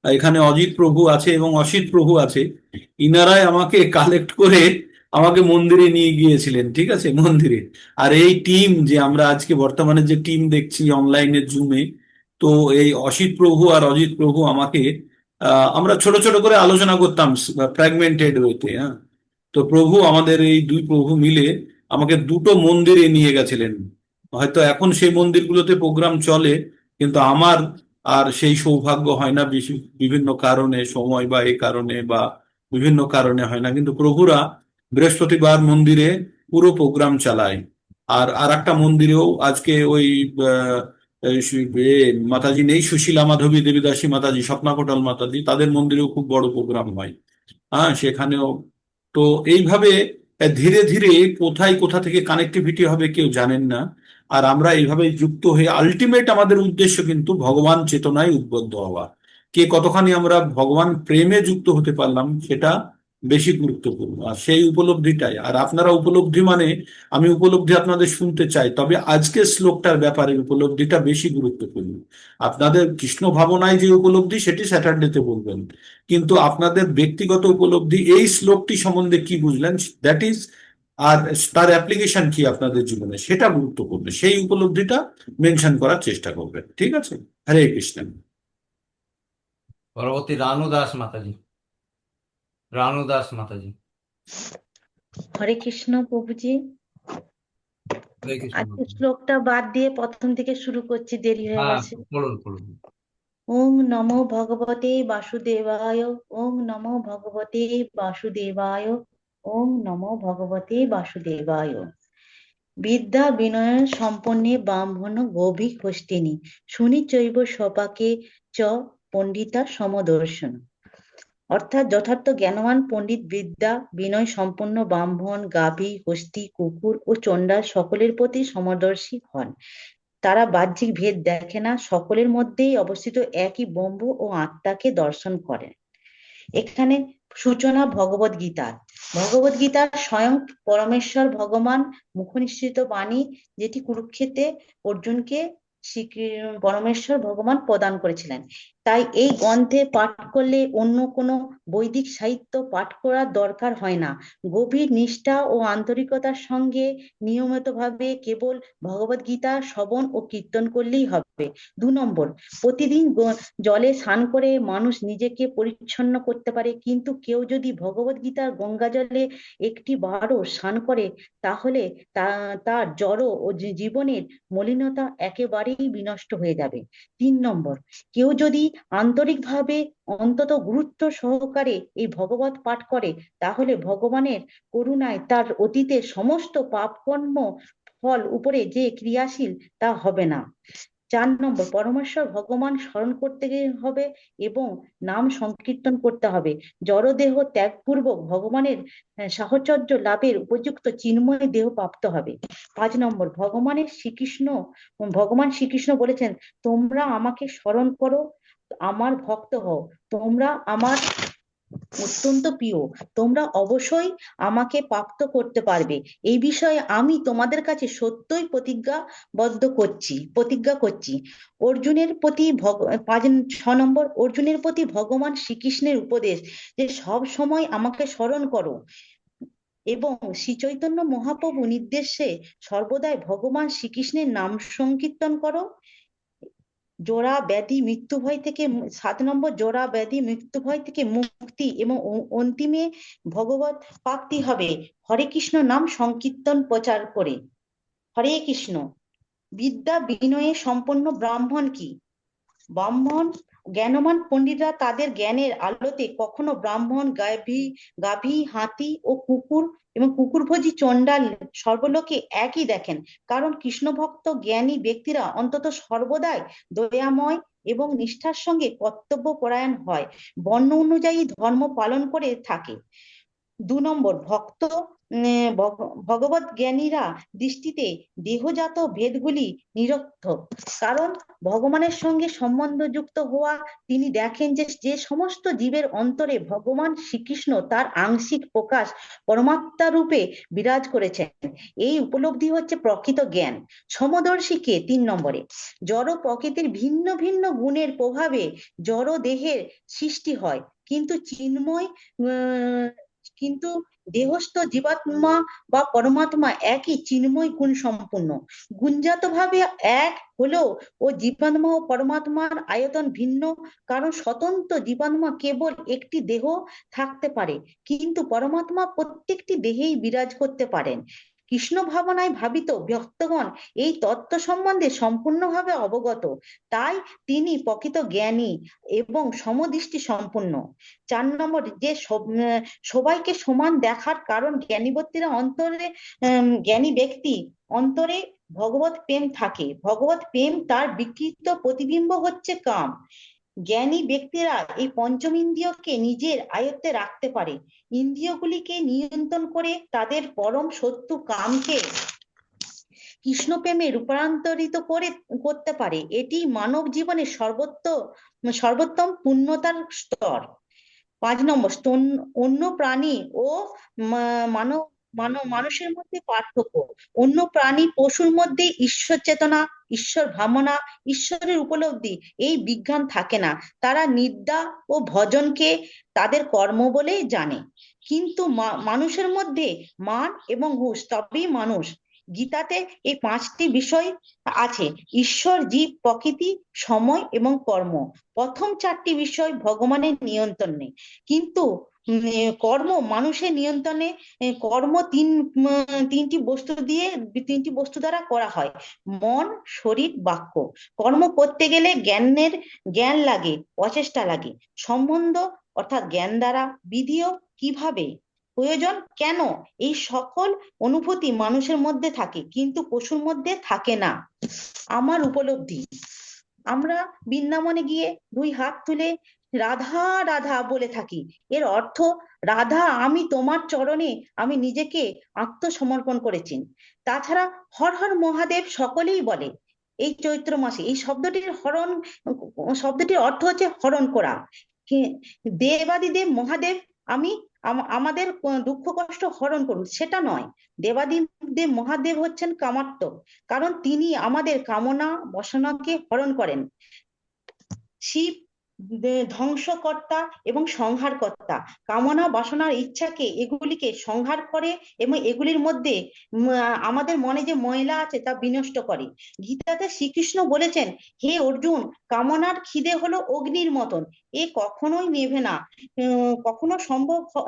আর এখানে অজিত প্রভু আছে এবং অসিত প্রভু আছে, ইনারাই আমাকে কালেক্ট করে আমাকে মন্দিরে নিয়ে গিয়েছিলেন, ঠিক আছে, মন্দিরে। আর এই টিম যে আমরা আজকে বর্তমানে যে টিম দেখছি অনলাইনে জুমে, তো এই অসিত প্রভু আর অজিত প্রভু আমাকে আমরা ছোট ছোট করে আলোচনা করতাম ফ্র্যাগমেন্টেড ওয়েতে, হ্যাঁ। তো প্রভু আমাদের এই দুই প্রভু মিলে আমাকে দুটো মন্দিরে নিয়ে গেছিলেন। হয়তো এখন সেই মন্দিরগুলোতে প্রোগ্রাম চলে, কিন্তু আমার আর সেই সৌভাগ্য হয় না, বিভিন্ন কারণে, সময় বা এই কারণে বা বিভিন্ন কারণে হয় না, কিন্তু প্রভুরা বৃহস্পতিবার মন্দিরে পুরো প্রোগ্রাম চালায়। আর আর একটা মন্দিরেও আজকে ওই আহ, এই মাতাজি নেই, সুশীলা মাধবী দেবীদাসী মাতাজি, স্বপ্না কোটাল মাতাজি, তাদের মন্দিরেও খুব বড় প্রোগ্রাম হয়, হ্যাঁ, সেখানেও। তো এইভাবে ধীরে ধীরে কোথায় কোথা থেকে কানেক্টিভিটি হবে কেউ জানেন না। আর আমরা এইভাবে যুক্ত হয়ে আলটিমেট আমাদের উদ্দেশ্য কিন্তু ভগবান চেতনায় উদ্বুদ্ধ হওয়া। কে কতখানি আমরা ভগবান প্রেমে যুক্ত হতে পারলাম সেটা বেশি গুরুত্বপূর্ণ, আর সেই উপলব্ধিটাই। আর আপনারা উপলব্ধি মানে, আমি উপলব্ধি আপনাদের শুনতে চাই, তবে আজকের শ্লোকটার ব্যাপারে উপলব্ধিটা বেশি গুরুত্বপূর্ণ। আপনাদের কৃষ্ণ ভাবনায় যে উপলব্ধি সেটি স্যাটারডেতে বলবেন, কিন্তু আপনাদের ব্যক্তিগত উপলব্ধি এই শ্লোকটি সম্বন্ধে কি বুঝলেন, দ্যাট ইজ, আর তার অ্যাপ্লিকেশন কি আপনাদের জীবনে, সেটা গুরুত্বপূর্ণ। সেই উপলব্ধিটা মেনশন করার চেষ্টা করবেন, ঠিক আছে? হরে কৃষ্ণ। পরবর্তী রানু দাস মাতাজি। রানু দাস মাতাজি। হরে কৃষ্ণ প্রভুজি। হরে কৃষ্ণ আজকে মাতাজি। শ্লোকটা বাদ দিয়ে প্রথম থেকে শুরু করছি, দেরি হয়ে হ্যাঁ, গেছে। বলুন বলুন। ওং নমো ভগবতে বাসুদেবায়, ওং নমো ভগবতে বাসুদেবায়, ওং নমো ভগবতে বাসুদেবায়। বিদ্যা বিনয় সম্পন্নে ব্রাহ্মণ গভীর হস্তিনী, শুনি চৈব সপাকে চ পণ্ডিতা সমদর্শন। অর্থাৎ যথার্থ জ্ঞানবান পণ্ডিত বিদ্যা বিনয় সম্পন্ন ব্রাহ্মণ, গাভী, হস্তি, কুকুর ও চণ্ডাল সকলের প্রতি সমদর্শী হন। তারা বাহ্যিক ভেদ দেখে না, সকলের মধ্যেই অবস্থিত একই ব্রহ্ম ও আত্মাকে দর্শন করেন। এখানে সূচনা ভগবদ গীতার। ভগবদ গীতার স্বয়ং পরমেশ্বর ভগবান মুখনিসৃত বাণী, যেটি কুরুক্ষেত্রে অর্জুনকে পরমেশ্বর ভগবান প্রদান করেছিলেন। তাই এই গ্রন্থে পাঠ করলে অন্য কোনো বৈদিক সাহিত্য পাঠ করার দরকার হয় না। গভীর নিষ্ঠা ও আন্তরিকতার সঙ্গে নিয়মিতভাবে কেবল ভগবদ গীতা শ্রবণ ও কীর্তন করলেই হবে। 2 নম্বর, প্রতিদিন জলে স্নান করে মানুষ নিজেকে পরিচ্ছন্ন করতে পারে, কিন্তু কেউ যদি ভগবদ গীতার গঙ্গা জলে একটি বারও স্নান করে, তাহলে তার জড় ও জীবনের মলিনতা একেবারেই বিনষ্ট হয়ে যাবে। 3 নম্বর, কেউ যদি আন্তরিকভাবে অন্তত গুরুত্ব সহকারে এই ভগবত পাঠ করে, তাহলে ভগবানের করুণায় তার অতীতের সমস্ত পাপকর্ম ফল উপরে যে ক্রিয়াশীল তা হবে না। 4 নম্বর, পরমেশ্বর ভগবান স্মরণ করতে হবে এবং নাম সংকীর্তন করতে হবে। জড়দেহ ত্যাগপূর্বক ভগবানের সাহচর্য লাভের উপযুক্ত চিন্ময় দেহ প্রাপ্ত হবে। 5 নম্বর, ভগবান শ্রীকৃষ্ণ বলেছেন, তোমরা আমাকে স্মরণ করো, আমার ভক্ত হও, তোমরা আমার অত্যন্ত প্রিয়, তোমরা অবশ্যই আমাকে প্রাপ্ত করতে পারবে। এই বিষয়ে আমি তোমাদের কাছে সত্যই প্রতিজ্ঞা করছি। অর্জুনের প্রতি 6 নম্বর, অর্জুনের প্রতি ভগবান শ্রীকৃষ্ণের উপদেশ যে সব সময় আমাকে স্মরণ করো, এবং শ্রী চৈতন্য মহাপ্রভু নির্দেশে সর্বদাই ভগবান শ্রীকৃষ্ণের নাম সংকীর্তন করো। জোড়া ব্যাধি মৃত্যু ভয় থেকে 7 নম্বর, জোড়া ব্যাধি মৃত্যু ভয় থেকে মুক্তি এবং অন্তিমে ভগবত প্রাপ্তি হবে হরে কৃষ্ণ নাম সংকীর্তন প্রচার করে। হরে কৃষ্ণ। বিদ্যা বিনয়ে সম্পন্ন ব্রাহ্মণ কি? ব্রাহ্মণ জ্ঞানবান পণ্ডিতরা তাদের জ্ঞানের আলোতে কখনো ব্রাহ্মণ, গাভী, হাতি ও কুকুরভোজী চণ্ডাল সর্বলোকে একই দেখেন, কারণ কৃষ্ণ ভক্ত জ্ঞানী ব্যক্তিরা অন্তত সর্বদাই দয়াময় এবং নিষ্ঠার সঙ্গে কর্তব্য পরায়ণ হয়, বর্ণ অনুযায়ী ধর্ম পালন করে থাকে। 2 নম্বর, ভক্ত ভগবত জ্ঞানীরা দৃষ্টিতে দেহজাত ভেদগুলি নিরর্থক, কারণ ভগবানের সঙ্গে সম্বন্ধযুক্ত হওয়া তিনি দেখেন যে যে সমস্ত জীবের অন্তরে ভগবান শ্রীকৃষ্ণ তার আংশিক প্রকাশ পরমাত্মা রূপে বিরাজ করেছেন। এই উপলব্ধি হচ্ছে প্রকৃত জ্ঞান। সমদর্শীকে 3 নম্বরে, জড় প্রকৃতির ভিন্ন ভিন্ন গুণের প্রভাবে জড় দেহের সৃষ্টি হয়, কিন্তু কিন্তু দেহস্থ জীবাত্মা বা পরমাত্মা একই চিন্ময় গুণ সম্পূর্ণ। গুণজাত ভাবে এক হলেও ও জীবাত্মা ও পরমাত্মার আয়তন ভিন্ন, কারণ স্বতন্ত্র জীবাত্মা কেবল একটি দেহ থাকতে পারে, কিন্তু পরমাত্মা প্রত্যেকটি দেহেই বিরাজ করতে পারেন। কৃষ্ণ ভাবনায় ভাবিত ভক্তগণ এই তত্ত্ব সম্বন্ধে সম্পূর্ণভাবে অবগত, তাই তিনি প্রকৃত জ্ঞানী এবং সমদৃষ্টি সম্পন্ন। 4 নম্বর, যে সবাইকে সমান দেখার কারণ জ্ঞানী ব্যক্তি অন্তরে ভগবত প্রেম থাকে। ভগবত প্রেম তার বিকৃত প্রতিবিম্ব হচ্ছে কাম। জ্ঞানী ব্যক্তিরা এই পঞ্চমেন্দ্রিয়কে নিজের আয়ত্তে রাখতে পারে, ইন্দ্রিয়গুলিকে নিয়ন্ত্রণ করে তাদের পরম শত্রু কামকে কৃষ্ণ প্রেমে রূপান্তরিত করতে পারে। এটি মানব জীবনের সর্বোত্তম পূর্ণতার স্তর। 5 নম্বর, অন্য প্রাণী ও মানুষের মধ্যে পার্থক্য। অন্য প্রাণী পশুর মধ্যে ঈশ্বর চেতনা, ঈশ্বর ভাবনা, ঈশ্বরের উপলব্ধি এই বিজ্ঞান থাকে না। তারা নিন্দা ও ভজনকে তাদের কর্ম বলে জানে, কিন্তু মানুষের মধ্যে মান এবং হুঁশ, তবেই মানুষ। গীতাতে এই 5টি বিষয় আছে: ঈশ্বর, জীব, প্রকৃতি, সময় এবং কর্ম। প্রথম 4টি বিষয় ভগবানের নিয়ন্ত্রণে, কিন্তু কর্ম মানুষের নিয়ন্ত্রণে। কর্ম তিনটি বস্তু দ্বারা করা হয়: মন, শরীর, বাক্য। কর্ম করতে গেলে জ্ঞান লাগে, প্রচেষ্টা লাগে। সম্বন্ধ অর্থাৎ জ্ঞান দ্বারা। বিধিও কিভাবে প্রয়োজন, কেন, এই সকল অনুভূতি মানুষের মধ্যে থাকে, কিন্তু পশুর মধ্যে থাকে না। আমার উপলব্ধি, আমরা বৃন্দাবনে গিয়ে 2 হাত তুলে রাধা রাধা বলে থাকি। এর অর্থ, রাধা, আমি তোমার চরণে আমি নিজেকে আত্মসমর্পণ করেছি। তাছাড়া হর হর মহাদেব সকলেই বলে এই চৈত্র মাসে। এই শব্দটির অর্থ হচ্ছে হরণ করা। দেবাদিদেব মহাদেব আমাদের দুঃখ কষ্ট হরণ করুন, সেটা নয়। দেবাদিদেব মহাদেব হচ্ছেন কামাত্মক, কারণ তিনি আমাদের কামনা বাসনাকে হরণ করেন। শিব ধ্বংসকর্তা এবং সংহারকর্তা। কামনা বাসনার ইচ্ছাকে, এগুলিকে সংহার করে এবং এগুলির মধ্যে আমাদের মনে যে ময়লা আছে তা বিনষ্ট করে। গীতাতে শ্রীকৃষ্ণ বলেছেন, হে অর্জুন, কামনার খিদে হলো অগ্নির মতন, এ কখনোই নেভে না, কখনো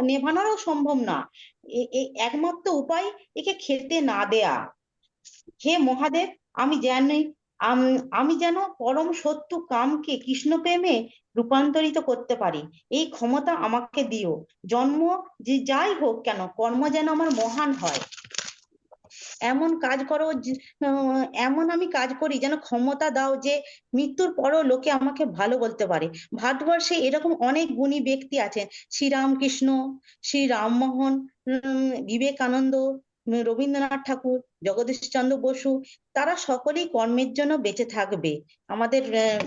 নেভানোরও সম্ভব না। একমাত্র উপায় একে খেতে না দেয়া। হে মহাদেব, আমি যেন পরম সত্য কামকে কৃষ্ণ প্রেমে রূপান্তরিত করতে পারি, এই ক্ষমতা আমাকে দিও। জন্ম যে যাই হোক কেন, কর্ম যেন আমার মহান হয়। এমন আমি কাজ করি যেন ক্ষমতা দাও যে মৃত্যুর পরও লোকে আমাকে ভালো বলতে পারে। ভারতবর্ষে এরকম অনেক গুণী ব্যক্তি আছেন: শ্রীরামকৃষ্ণ, শ্রী রামমোহন, বিবেকানন্দ, রবীন্দ্রনাথ ঠাকুর, জগদীশচন্দ্র বসু। তারা সকলেই কর্মের জন্য বেঁচে থাকবে আমাদের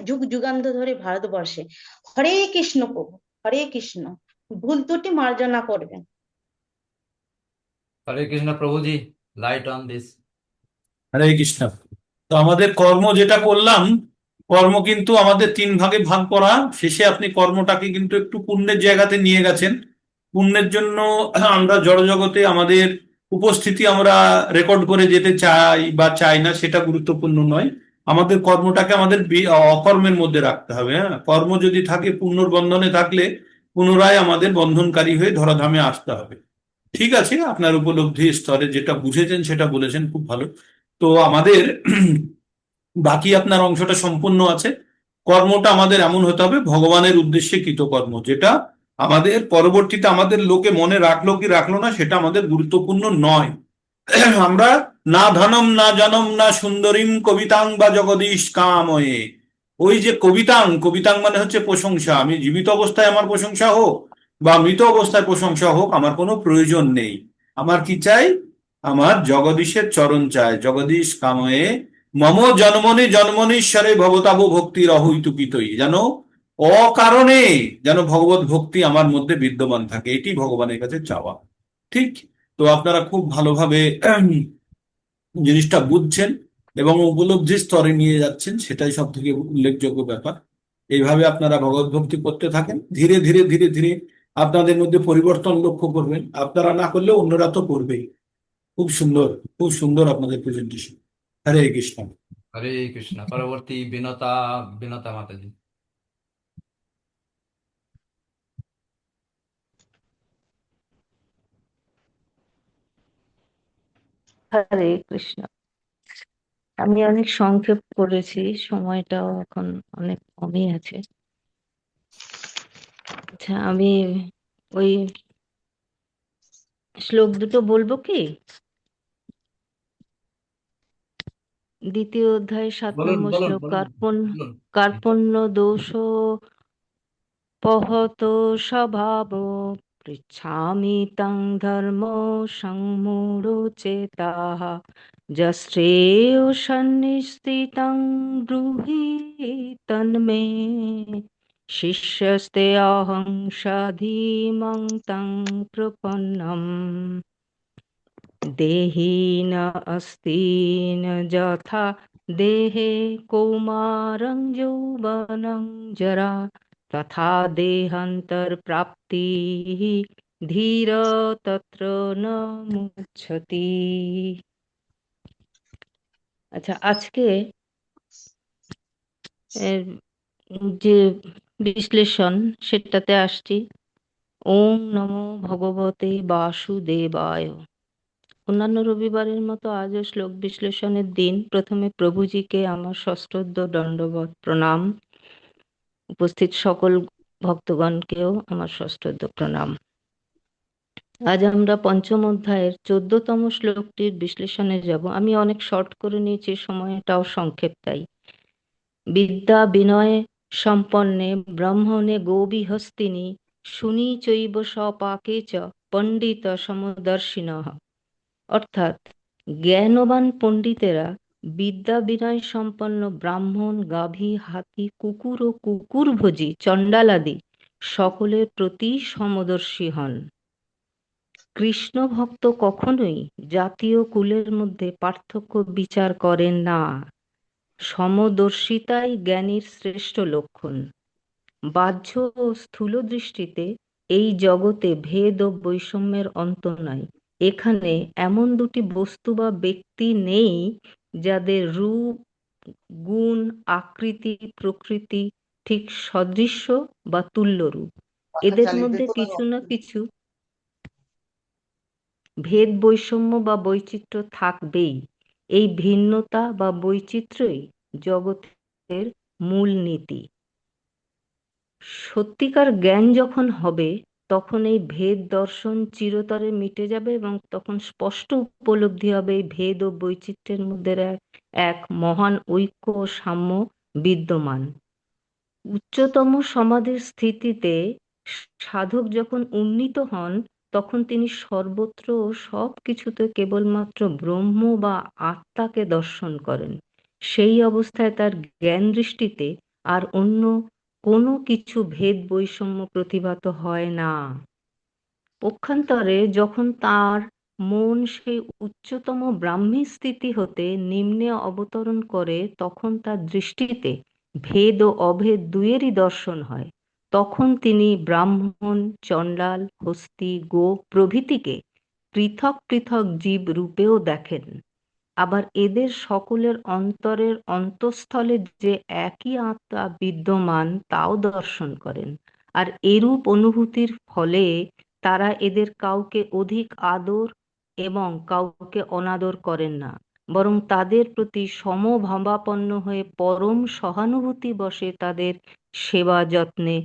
যুগ যুগান্তর ধরে ভারতবর্ষে। হরে কৃষ্ণ প্রভু, হরে কৃষ্ণ। ভুল ত্রুটি মার্জনা করবেন। হরে কৃষ্ণ প্রভুজি, লাইট অন দিস। হরে কৃষ্ণ। তো আমাদের কর্ম যেটা করলাম, কর্ম কিন্তু আমাদের 3 ভাগে ভাগ করা। শেষে আপনি কর্মটাকে কিন্তু একটু পুণ্যের জায়গাতে নিয়ে গেছেন। পুণ্যের জন্য আমরা জড়জগতে আমাদের উপস্থিতি আমরা রেকর্ড করে যেতে চাই বা চাই না, সেটা গুরুত্বপূর্ণ নয়। আমাদের কর্মটাকে আমাদের অকর্মের মধ্যে রাখতে হবে। হ্যাঁ, কর্ম যদি থাকে, পুণ্যর বন্ধনে থাকলে পুনরায় আমাদের বন্ধনকারী হয়ে ধরাধামে আসতে হবে। ঠিক আছে, আপনার উপলব্ধি স্তরে যেটা বুঝেছেন সেটা বলেছেন, খুব ভালো। তো আমাদের বাকি আপনার অংশটা সম্পূর্ণ আছে। কর্মটা আমাদের এমন হতে হবে ভগবানের উদ্দেশ্যে কৃতকর্ম, যেটা আমাদের পরবর্তীতে আমাদের লোকে মনে রাখলো কি রাখলো না সেটা আমাদের গুরুত্বপূর্ণ নয়। আমরা না ধনম না জনম না সুন্দরীম কবিতাং বা জগদীশ কাময়ে। ওই যে কবিতাং মানে হচ্ছে প্রশংসা। আমি জীবিত অবস্থায় আমার প্রশংসা হোক বা মৃত অবস্থায় প্রশংসা হোক, আমার কোনো প্রয়োজন নেই। আমার কি চাই? আমার জগদীশের চরণ চাই। জগদীশ কাময়ে মম জন্মনি জন্মনীশ্বরে ভবতাব ভক্তির অহৈতুকিতই, যেন অকারণে যেন ভগবত ভক্তি আমার মধ্যে বিদ্যমান থাকে, এটি ভগবানের কাছে চাওয়া। ঠিক? তো আপনারা খুব ভালোভাবে জিনিসটা বুঝছেন এবং উপলব্ধির স্তরে নিয়ে যাচ্ছেন, সেটাই সব থেকে উল্লেখযোগ্য ব্যাপার। এইভাবে আপনারা ভগবত ভক্তি করতে থাকেন, ধীরে ধীরে ধীরে ধীরে আপনাদের মধ্যে পরিবর্তন লক্ষ্য করবেন। আপনারা না করলে অন্যরা তো করবেই। খুব সুন্দর, খুব সুন্দর আপনাদের প্রেজেন্টেশন। হরে কৃষ্ণ। হরে কৃষ্ণ। পরবর্তী বিনতা, বিনতা মাতাজি। হরে কৃষ্ণ। আমি অনেক সংক্ষেপ করেছি, সময়টাও এখন অনেক কমই আছে। আচ্ছা, আমি ওই শ্লোক দুটো বলবো কি? দ্বিতীয় অধ্যায় 7 বলুন নম্বর বলুন শ্লোক। বলুন বলুন। কার্পণ্য দোষ পহত স্বভাব পৃচ্ছামি তং ধর্ম সংমূঢ়চেতাঃ যশ্রেয় সন্নিষ্ঠিতং ব্রূহি তন্মে শিষ্যস্তে অহং সাধীমং তং প্রপন্নম দেহি ন অস্তি ন যথা দেহে কৌমারং যৌবনং জরা তথা দেহান্তর প্রাপ্তি ধীর তত্র ন মুচ্ছতি। আচ্ছা, আজকে এর যে বিশ্লেষণ সেটাতে আসছি। ওম নমো ভগবতে বাসুদেবায়। অন্যান্য রবিবারের মতো আজও শ্লোক বিশ্লেষণের দিন। প্রথমে প্রভুজিকে আমার সশ্রদ্ধ দণ্ডবত প্রণাম। উপস্থিত সকল ভক্তগণকেও আমার সশ্রদ্ধ প্রণাম। আজ আমরা পঞ্চম অধ্যায়ের 14তম শ্লোকটির বিশ্লেষণে যাব। আমি অনেক শর্ট করে নিয়েছি, সময়টাও সংক্ষেপ তাই। বিদ্যা বিনয় সম্পন্নে ব্রাহ্মণে গোবিহস্তিনি শুনি চৈব স্বপাকে চ পণ্ডিত সমদর্শিনঃ। অর্থাৎ জ্ঞানবান পণ্ডিতেরা বিদ্যা বিনয় সম্পন্ন ব্রাহ্মণ, গাভী, হাতি, কুকুর ও কুকুরভোজী চণ্ডালাদি সকলের প্রতি সমদর্শী হন। কৃষ্ণ ভক্ত কখনোই জাতীয় কুলের মধ্যে পার্থক্য বিচার করেন না। সমদর্শিতাই জ্ঞানীর শ্রেষ্ঠ লক্ষণ। বাহ্য ও স্থূল দৃষ্টিতে এই জগতে ভেদ ও বৈষম্যের অন্ত নাই। এখানে এমন দুটি বস্তু বা ব্যক্তি নেই যাদের রূপ, গুণ, আকৃতি, প্রকৃতি ঠিক সদৃশ্য বা তুল্যরূপ। এদের মধ্যে কিছু না কিছু ভেদ, বৈষম্য বা বৈচিত্র্য থাকবেই। এই ভিন্নতা বা বৈচিত্র্যই জগতের মূল নীতি। সত্যিকার জ্ঞান যখন হবে তখন এই ভেদ দর্শন চিরতরে মিটে যাবে এবং তখন স্পষ্ট উপলব্ধি হবে এই ভেদ ও বৈচিত্র্যের মধ্যে এক মহান ঐক্য ও সাম্য বিদ্যমান। উচ্চতম সমাধির স্থিতিতে সাধক যখন উন্নীত হন তখন তিনি সর্বত্র ও সব কিছুতে কেবলমাত্র ব্রহ্ম বা আত্মাকে দর্শন করেন। সেই অবস্থায় তার জ্ঞান দৃষ্টিতে আর অন্য কোনো কিছু ভেদ বৈষম্য প্রতিভাত হয় না। পক্ষান্তরে যখন তার মন সেই উচ্চতম ব্রাহ্মী স্থিতি হতে নিম্নে অবতরণ করে তখন তার দৃষ্টিতে ভেদ ও অভেদ দুয়েরই দর্শন হয়। তখন তিনি ব্রাহ্মণ, চণ্ডাল, হস্তি, গো প্রভৃতিকে পৃথক পৃথক জীব রূপেও দেখেন। আবার এদের সকলের অন্তরের অন্তঃস্থলে যে একই আত্মা বিদ্যমান তাও দর্শন করেন। আর এরূপ অনুভূতির ফলে তারা এদের কাউকে অধিক আদর এবং কাউকে অনাদর করেন না, বরং তাদের প্রতি সমভাবাপন্ন হয়ে পরম সহানুভূতি বশে তাদের সেবা যত্নে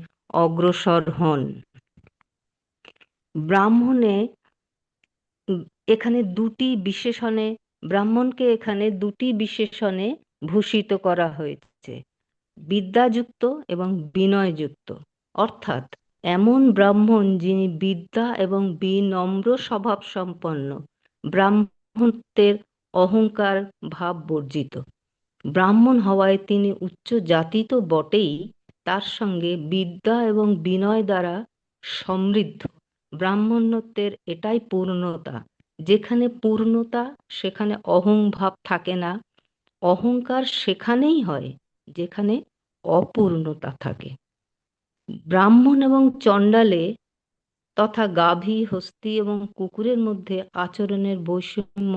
অগ্রসর হন। ব্রাহ্মণে এখানে দুটি বিশেষণে ব্রাহ্মণকে এখানে দুটি বিশেষণে ভূষিত করা হয়েছে, বিদ্যাযুক্ত এবং বিনয়যুক্ত। অর্থাৎ এমন ব্রাহ্মণ যিনি বিদ্যা এবং বিনম্র স্বভাব সম্পন্ন, ব্রাহ্মণত্বের অহংকার ভাব বর্জিত। ব্রাহ্মণ হওয়ায় তিনি উচ্চ জাতি তো বটেই, তার সঙ্গে বিদ্যা এবং বিনয় দ্বারা সমৃদ্ধ। ব্রাহ্মণত্বের এটাই পূর্ণতা। যেখানে পূর্ণতা সেখানে অহংভাব থাকে না। অহংকার সেখানেই হয় যেখানে অপূর্ণতা থাকে। ব্রাহ্মণ এবং চণ্ডালে তথা গাভী, হস্তি এবং কুকুরের মধ্যে আচরণের বৈষম্য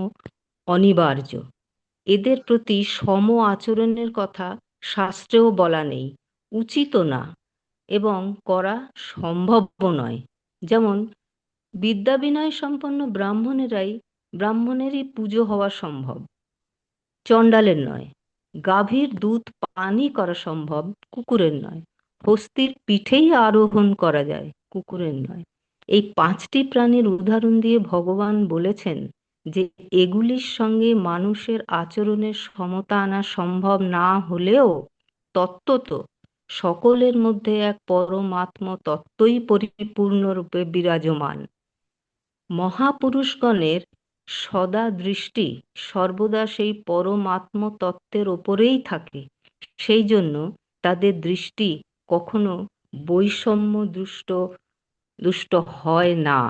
অনিবার্য। এদের প্রতি সম আচরণের কথা শাস্ত্রেও বলা নেই, উচিত না এবং করা সম্ভব নয়। যেমন বিদ্যা বিনয় সম্পন্ন ব্রাহ্মণেরই পুজো হওয়া সম্ভব, চণ্ডালের নয়। গাভীর দুধ পানই করা সম্ভব, কুকুরের নয়। হস্তির পিঠেই আরোহণ করা যায়, কুকুরের নয়। এই 5টি প্রাণীর উদাহরণ দিয়ে ভগবান বলেছেন যে এগুলির সঙ্গে মানুষের আচরণের সমতা আনা সম্ভব না হলেও তত্ত্বত সকলের মধ্যে এক পরমাত্ম তত্ত্বই পরিপূর্ণরূপে বিরাজমান। মহাপুরুষগণের সদা দৃষ্টি সর্বদা সেই পরমাত্ম তত্ত্বের ওপরেই থাকে। সেই জন্য তাদের দৃষ্টি কখনো বৈষম্য দুষ্ট হয় না।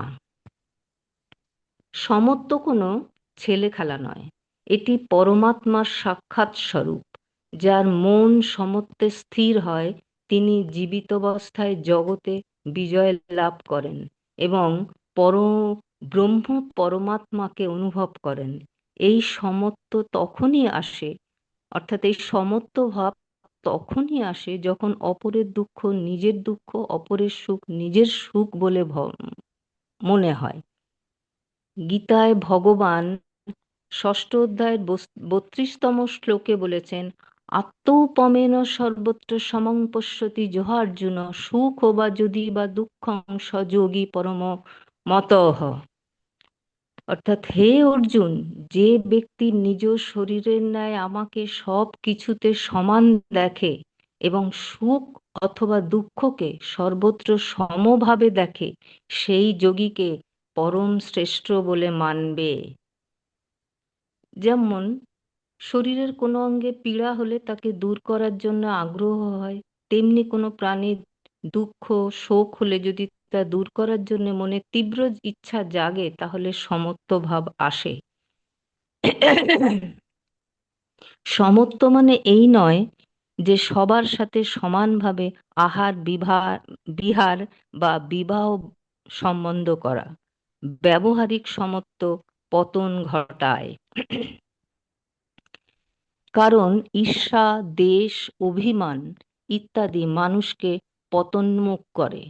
সমত্ব কোনো ছেলে খেলা নয়, এটি পরমাত্মার সাক্ষাৎ স্বরূপ। যার মন সমত্বে স্থির হয় তিনি জীবিতাবস্থায় জগতে বিজয় লাভ করেন এবং ব্রহ্ম পরমাত্মাকে অনুভব করেন। এই সমত্ব তখনই আসে, অর্থাৎ এই সমত্ব ভাব তখনই আসে যখন অপরের দুঃখ নিজের দুঃখ, অপরের সুখ নিজের সুখ বলে মনে হয়। গীতায় ভগবান 6ষ্ঠ অধ্যায়ের 32তম শ্লোকে বলেছেন, আত্মৌপমেন সর্বত্র সমং পশ্যতি যোহার্জুন সুখ বা যদি বা দুঃখং স যোগী পরম মতঃ। অর্থাৎ হে অর্জুন, যে ব্যক্তি নিজ শরীরের ন্যায় আমাকে সব কিছুতে সমান দেখে এবং সুখ অথবা দুঃখকে সর্বত্র সমভাবে দেখে, সেই যোগীকে পরম শ্রেষ্ঠ বলে মানবে। যেমন শরীরের কোনো অঙ্গে পীড়া হলে তাকে দূর করার জন্য আগ্রহ হয়, তেমনি কোনো প্রাণীর দুঃখ শোক হলে যদি তা দূর করার জন্য মনে তীব্র ইচ্ছা জাগে তাহলে সমত্ব ভাব আসে। সমত্ব মানে এই নয় যে সবার সাথে সমানভাবে আহার বিহার বা বিবাহ সম্বন্ধ করা। ব্যবহারিক সমত্ব পতন ঘটায়। কারণ ঈর্ষা, দ্বেষ, অভিমান ইত্যাদি মানুষকে পতনমুখ করে।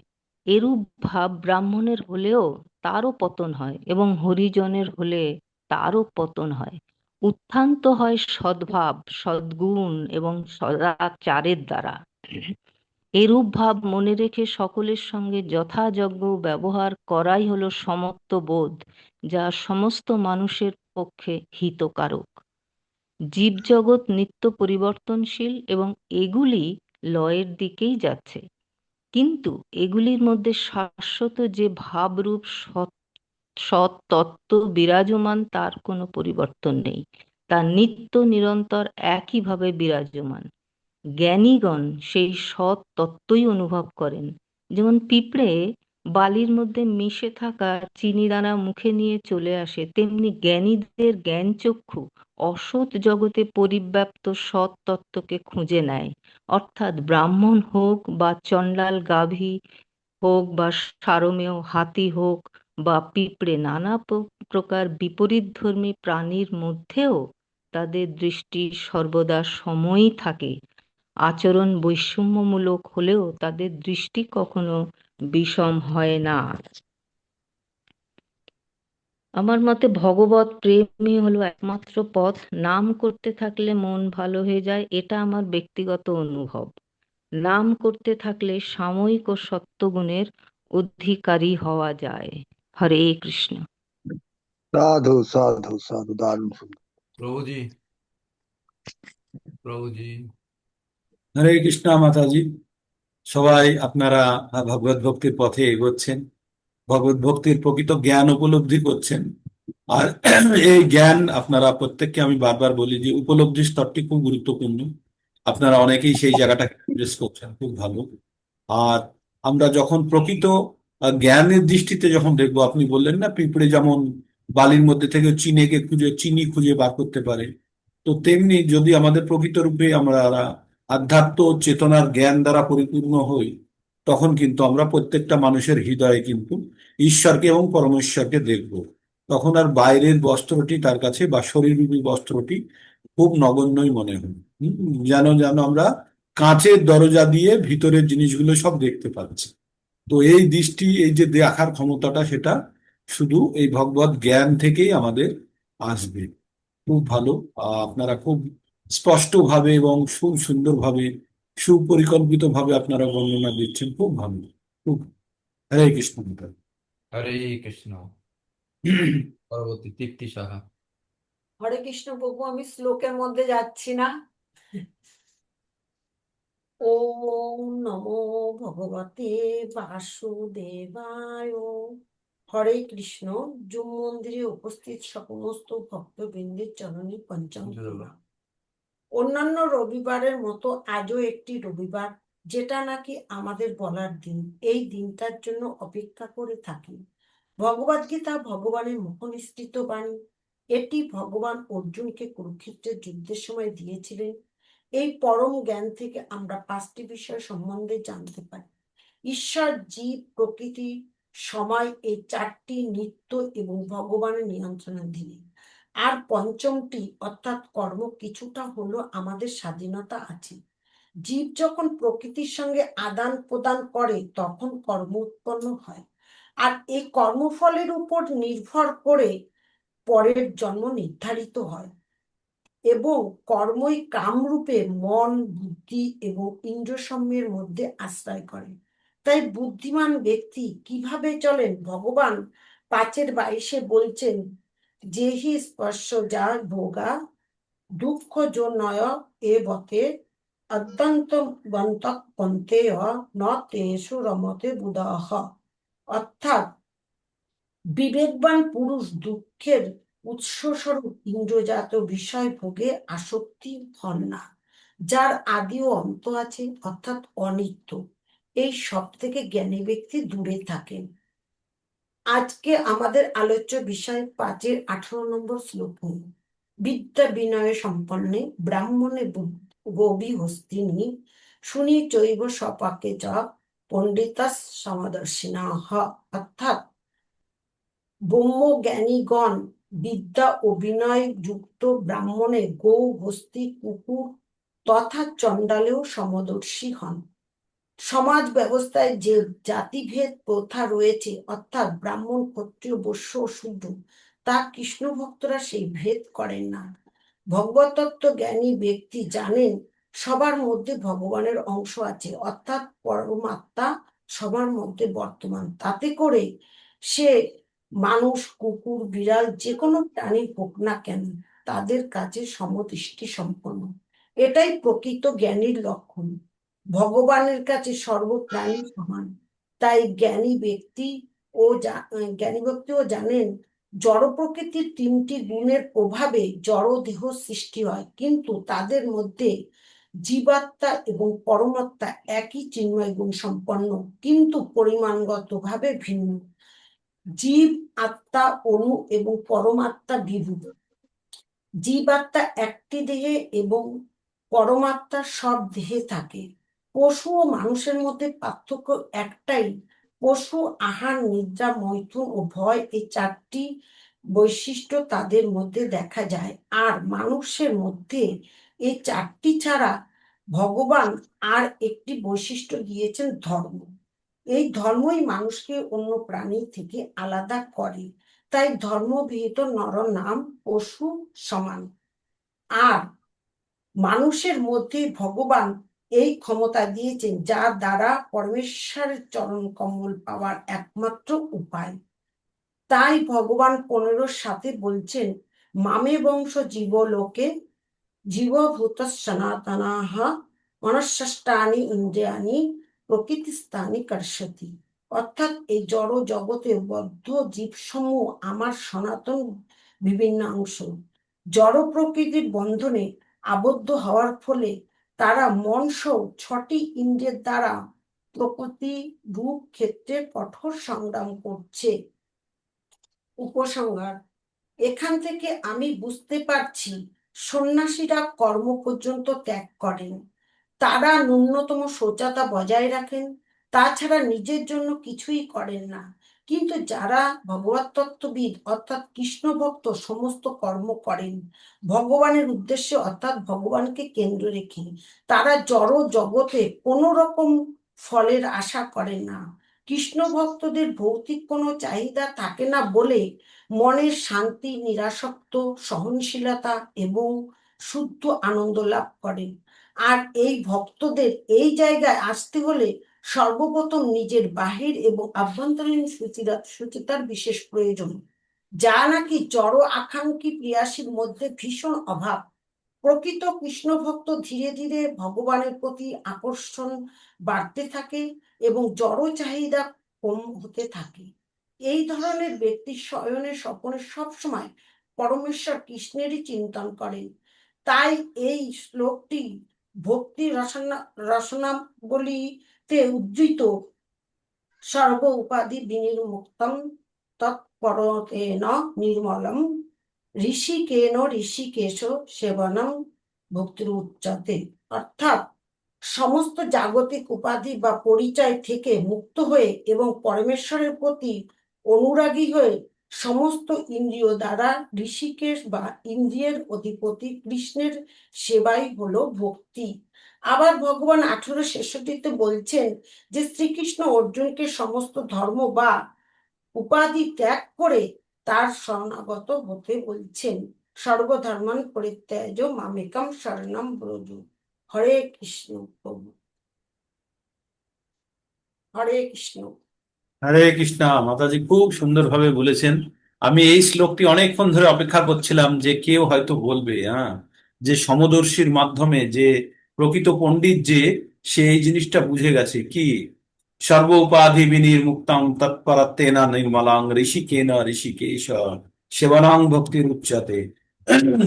এরূপ ভাব ব্রাহ্মণের হলেও তারও পতন হয় এবং হরিজনের হলে তারও পতন হয়। উত্থান তো হয় সদ্ভাব, সদ্গুণ এবং সদাচারের দ্বারা। এরূপ ভাব মনে রেখে সকলের সঙ্গে যথাযোগ্য ব্যবহার করাই হলো সমত্ব বোধ, যা সমস্ত মানুষের পক্ষে হিতকারক। জীবজগৎ নিত্য পরিবর্তনশীল এবং এগুলি লয়ের দিকেই যাচ্ছে, কিন্তু এগুলির মধ্যে শাশ্বত যে ভাবরূপ সৎ তত্ত্ব বিরাজমান তার কোনো পরিবর্তন নেই, তা নিত্য নিরন্তর একইভাবে বিরাজমান। জ্ঞানীগণ সেই সৎ তত্ত্বই অনুভব করেন। যেমন পিঁপড়ে বালির মধ্যে মিশে থাকা চিনি দানা মুখে নিয়ে চলে আসে, তেমনি জ্ঞানীদের জ্ঞান চক্ষু অসৎ জগতে পরিব্যাপ্ত সৎ তত্ত্বকে খুঁজে নেয়। অর্থাৎ ব্রাহ্মণ হোক বা চণ্ডাল গাভী হোক বা সারমেয় হাতি হোক বা পিঁপড়ে, নানা প্রকার বিপরীতধর্মী প্রাণীর মধ্যেও তাদের দৃষ্টি সর্বদা সমই থাকে। আচরণ বৈষম্যমূলক হলেও তাদের দৃষ্টি কখনো বিষম হয় না। আমার মতে ভগবত প্রেমই হলো একমাত্র পথ। নাম করতে থাকলে মন ভালো হয়ে যায়, এটা আমার ব্যক্তিগত অনুভব। নাম করতে থাকলে সাময়িক ও সত্যগুণের অধিকারী হওয়া যায়। হরে কৃষ্ণ। साधु साधु साधु दारुण सुंदर। প্রভুজি, প্রভুজি। হরে কৃষ্ণ মাতাজি। সবাই আপনারা ভগবত ভক্তির পথে এগোচ্ছেন, ভগবত ভক্তির প্রকৃত জ্ঞান উপলব্ধি করছেন। আর এই জ্ঞান আপনারা প্রত্যেককে আমি বারবার বলি যে উপলব্ধির স্তরটি খুব গুরুত্বপূর্ণ। আপনারা অনেকেই সেই জায়গাটা এড্রেস করছেন, খুব ভালো। আর আমরা যখন প্রকৃত জ্ঞানের দৃষ্টিতে যখন দেখবো, আপনি বললেন না পিঁপড়ে যেমন বালির মধ্যে থেকে চিনি খুঁজে বার করতে পারে, তো তেমনি যদি আমাদের প্রকৃত রূপে আমরা আধ্যাত্ম চেতনার জ্ঞান দ্বারা পরিপূর্ণ হই, তখন কিন্তু আমরা প্রত্যেকটা মানুষের হৃদয়ে কিন্তু ঈশ্বরকে এবং পরমেশ্বরকে দেখব। তখন আর বাইরের বস্ত্রটি তার কাছে বা শরীররূপী বস্ত্রটি খুব নগণ্যই মনে হয়। যেন যেন আমরা কাঁচের দরজা দিয়ে ভিতরের জিনিসগুলো সব দেখতে পাচ্ছি। তো এই দৃষ্টি, এই যে দেখার ক্ষমতাটা, সেটা শুধু এই ভগবত জ্ঞান থেকেই আমাদের আসবে। খুব ভালো। আপনারা খুব স্পষ্টভাবে এবং খুব সুন্দরভাবে, সুপরিকল্পিত ভাবে আপনারা বর্ণনা দিচ্ছেন, খুব ভালো। খুব। হরে কৃষ্ণ। হরে কৃষ্ণ। পরবর্তী তৃপ্তি সাহা। হরে কৃষ্ণ প্রভু, আমি শ্লোকের মধ্যে যাচ্ছি না। ওম নমো ভগবতে বাসুদেবায়। হরে কৃষ্ণ। জুম মন্দিরে উপস্থিত সমস্ত ভক্তবৃন্দের চরণে পঞ্চম প্রণাম। অন্যান্য রবিবারের মতো আজও একটি রবিবার, যেটা নাকি আমাদের বলার দিন। এই দিনটার জন্য অপেক্ষা করে থাকি। ভগবদ্গীতা ভগবানের মুখনিসৃত বাণী। এটি ভগবান অর্জুনকে কুরুক্ষেত্রের যুদ্ধের সময় দিয়েছিলেন। এই পরম জ্ঞান থেকে আমরা 5টি বিষয় সম্বন্ধে জানতে পারি: ঈশ্বর, জীব, প্রকৃতি, সময়। এই 4টি নিত্য এবং ভগবানের নিয়ন্ত্রণাধীন। আর পঞ্চমটি অর্থাৎ কর্ম কিছুটা হলো আমাদের স্বাধীনতা আছে। জীব যখন প্রকৃতির সঙ্গে আদান প্রদান করে তখন কর্ম উৎপন্ন হয়, আর এই কর্মফলের উপর নির্ভর করে পরের জন্ম নির্ধারিত হয়, এবং কর্মই কামরূপে মন, বুদ্ধি এবং ইন্দ্রিয়সমূহের মধ্যে আশ্রয় করে। তাই বুদ্ধিমান ব্যক্তি কিভাবে চলেন? ভগবান 5:22 বলছেন, যেহি স্পর্শ যা ভোগা দুঃখ যো নয় এ বতে অত্যন্ত বন্তক পন্থেয় ন তেষু রমতে বুধাহ। অর্থাৎ বিবেকবান পুরুষ দুঃখের উৎসস্বরূপ ইন্দ্রজাত বিষয় ভোগে আসক্তি হন না, যার আদি ও অন্ত আছে, অর্থাৎ অনিত্য। এই সব থেকে জ্ঞানী ব্যক্তি দূরে থাকেন। আজকে আমাদের আলোচ্য বিষয় 5-18 নম্বর শ্লোক নিয়ে। বিদ্যা বিনয় সম্পন্নে ব্রাহ্মণে গোবি হস্তিনী শুনি চৈব সপাকে চ পণ্ডিতাস সমদর্শিনাহ। অর্থাৎ ব্রহ্মজ্ঞানীগণ বিদ্যা ও বিনয় যুক্ত ব্রাহ্মণে গৌ, হস্তি, কুকুর তথা চণ্ডালেও সমদর্শী হন। সমাজ ব্যবস্থায় যে জাতিভেদ প্রথা রয়েছে, অর্থাৎ ব্রাহ্মণ, ক্ষত্রিয়, বৈশ্য ও শূদ্র, তা কৃষ্ণ ভক্তরা সেই ভেদ করেন না। ভগবতত্ত্ব জ্ঞানী ব্যক্তি জানেন সবার মধ্যে ভগবানের অংশ আছে, অর্থাৎ পরমাত্মা সবার মধ্যে বর্তমান। তাতে করে সে মানুষ, কুকুর, বিড়াল, যে কোনো প্রাণী হোক না কেন, তাদের কাছে সমদৃষ্টি সম্পন্ন। এটাই প্রকৃত জ্ঞানীর লক্ষণ। ভগবানের কাছে সর্বপ্রাণী সমান। তাই জ্ঞানী ব্যক্তিও জানেন জড় প্রকৃতির 3টি গুণের প্রভাবে জড় দেহ সৃষ্টি হয়, কিন্তু তাদের মধ্যে জীবাত্মা এবং পরমাত্মা একই চিন্ময় গুণ সম্পন্ন, কিন্তু পরিমাণগত ভাবে ভিন্ন। জীব আত্মা অণু এবং পরমাত্মা বিভু। জীবাত্মা একটি দেহে এবং পরমাত্মা সব দেহে থাকে। পশু ও মানুষের মধ্যে পার্থক্য একটাই, পশু আহার, নিদ্রা, মৈথুন ও ভয়, এই 4টি বৈশিষ্ট্য তাদের মধ্যে দেখা যায়। আর মানুষের মধ্যে এই 4টি ছাড়া ভগবান আর একটি বৈশিষ্ট্য দিয়েছেন, ধর্ম। এই ধর্মই মানুষকে অন্য প্রাণী থেকে আলাদা করে। তাই ধর্মবিহিত নর নাম পশু সমান। আর মানুষের মধ্যে ভগবান এই ক্ষমতা দিয়েছেন, যার দ্বারা পরমেশ্বরের চরণ কমল পাওয়ার একমাত্র উপায়। তাই ভগবান 15:7 বলছেন, মামে বংশ জীব লোকে জীবভূত সনাতনাহ মনঃষ্টানি ইন্দ্রিয়ানি প্রকৃতিস্থানে কর্ষতি। অর্থাৎ এই জড় জগতে বদ্ধ জীবসমূহ আমার সনাতন বিভিন্নাংশ। জড় প্রকৃতির বন্ধনে আবদ্ধ হওয়ার ফলে তারা মন সহ 6টি ইন্দ্রিয়ের দ্বারা প্রকৃতি রূপ ক্ষেত্রে কঠোর সংগ্রাম করছে। উপসংহার: এখান থেকে আমি বুঝতে পারছি সন্ন্যাসীরা কর্ম পর্যন্ত ত্যাগ করেন, তারা ন্যূনতম শৌচতা বজায় রাখেন, তাছাড়া নিজের জন্য কিছুই করেন না। কিন্তু যারা ভগবত তত্ত্ববিদ অর্থাৎ কৃষ্ণ ভক্ত সমস্ত কর্ম করেন ভগবানের উদ্দেশ্যে অর্থাৎ ভগবানকে কেন্দ্র রেখে। তারা জড় জগতে কোনো রকম ফলের আশা করেন না। কৃষ্ণ ভক্তদের ভৌতিক কোনো চাহিদা থাকে না বলে মনের শান্তি, নিরাসক্ত সহনশীলতা এবং শুদ্ধ আনন্দ লাভ করেন। আর এই ভক্তদের এই জায়গায় আসতে হলে সর্বপ্রথম নিজের বাহির এবং আভ্যন্তরীণ সুচিতার বিশেষ প্রয়োজন, যা নাকি জড় আকাঙ্ক্ষী প্রিয়াসীর মধ্যে ভীষণ অভাব। প্রকৃত কৃষ্ণ ভক্ত ধীরে ধীরে ভগবানের প্রতি আকর্ষণ বাড়তে থাকে এবং জড় চাহিদা কম হতে থাকে। এই ধরনের ব্যক্তি শয়নে স্বপনে সবসময় পরমেশ্বর কৃষ্ণেরই চিন্তন করেন। তাই এই শ্লোকটি ভক্তি রসনাবলীতে উদ্ধৃত সর্ব উপাধি বিনির্মুক্তম তৎপরতেন নির্মলম ঋষিকেশ সেবনম ভক্তির উচ্চতে। অর্থাৎ সমস্ত জাগতিক উপাধি বা পরিচয় থেকে মুক্ত হয়ে এবং পরমেশ্বরের প্রতি অনুরাগী হয়ে সমস্ত ইন্দ্রিয় দ্বারা ঋষিকেশ বা ইন্দ্রিয়ের অধিপতি কৃষ্ণের সেবাই হলো ভক্তি। আবার ভগবান 1866-তে বলছেন যে শ্রীকৃষ্ণ অর্জুনকে সমস্ত ধর্ম বা উপাধি ত্যাগ করে তার শরণাগত হতে বলছেন। সর্বধর্মান পরিত্যাজ্য মামেকম শরণম ব্রজ। হরে কৃষ্ণ প্রভু। হরে কৃষ্ণ। হরে কৃষ্ণা। মাতাজি খুব সুন্দরভাবে বলেছেন। আমি এই শ্লোকটি অনেকক্ষণ ধরে অপেক্ষা করছিলাম যে কেউ হয়তো বলবে, যে সমদর্শীর মাধ্যমে যে প্রকৃত পণ্ডিত যে সে এই জিনিসটা বুঝে গেছে কি সর্ব উপাধি বিনির্মুক্তং তৎপরত্বেন নির্মলাং ঋষিকেন ঋষিকেশ সেবনাং ভক্তির উচ্চতে।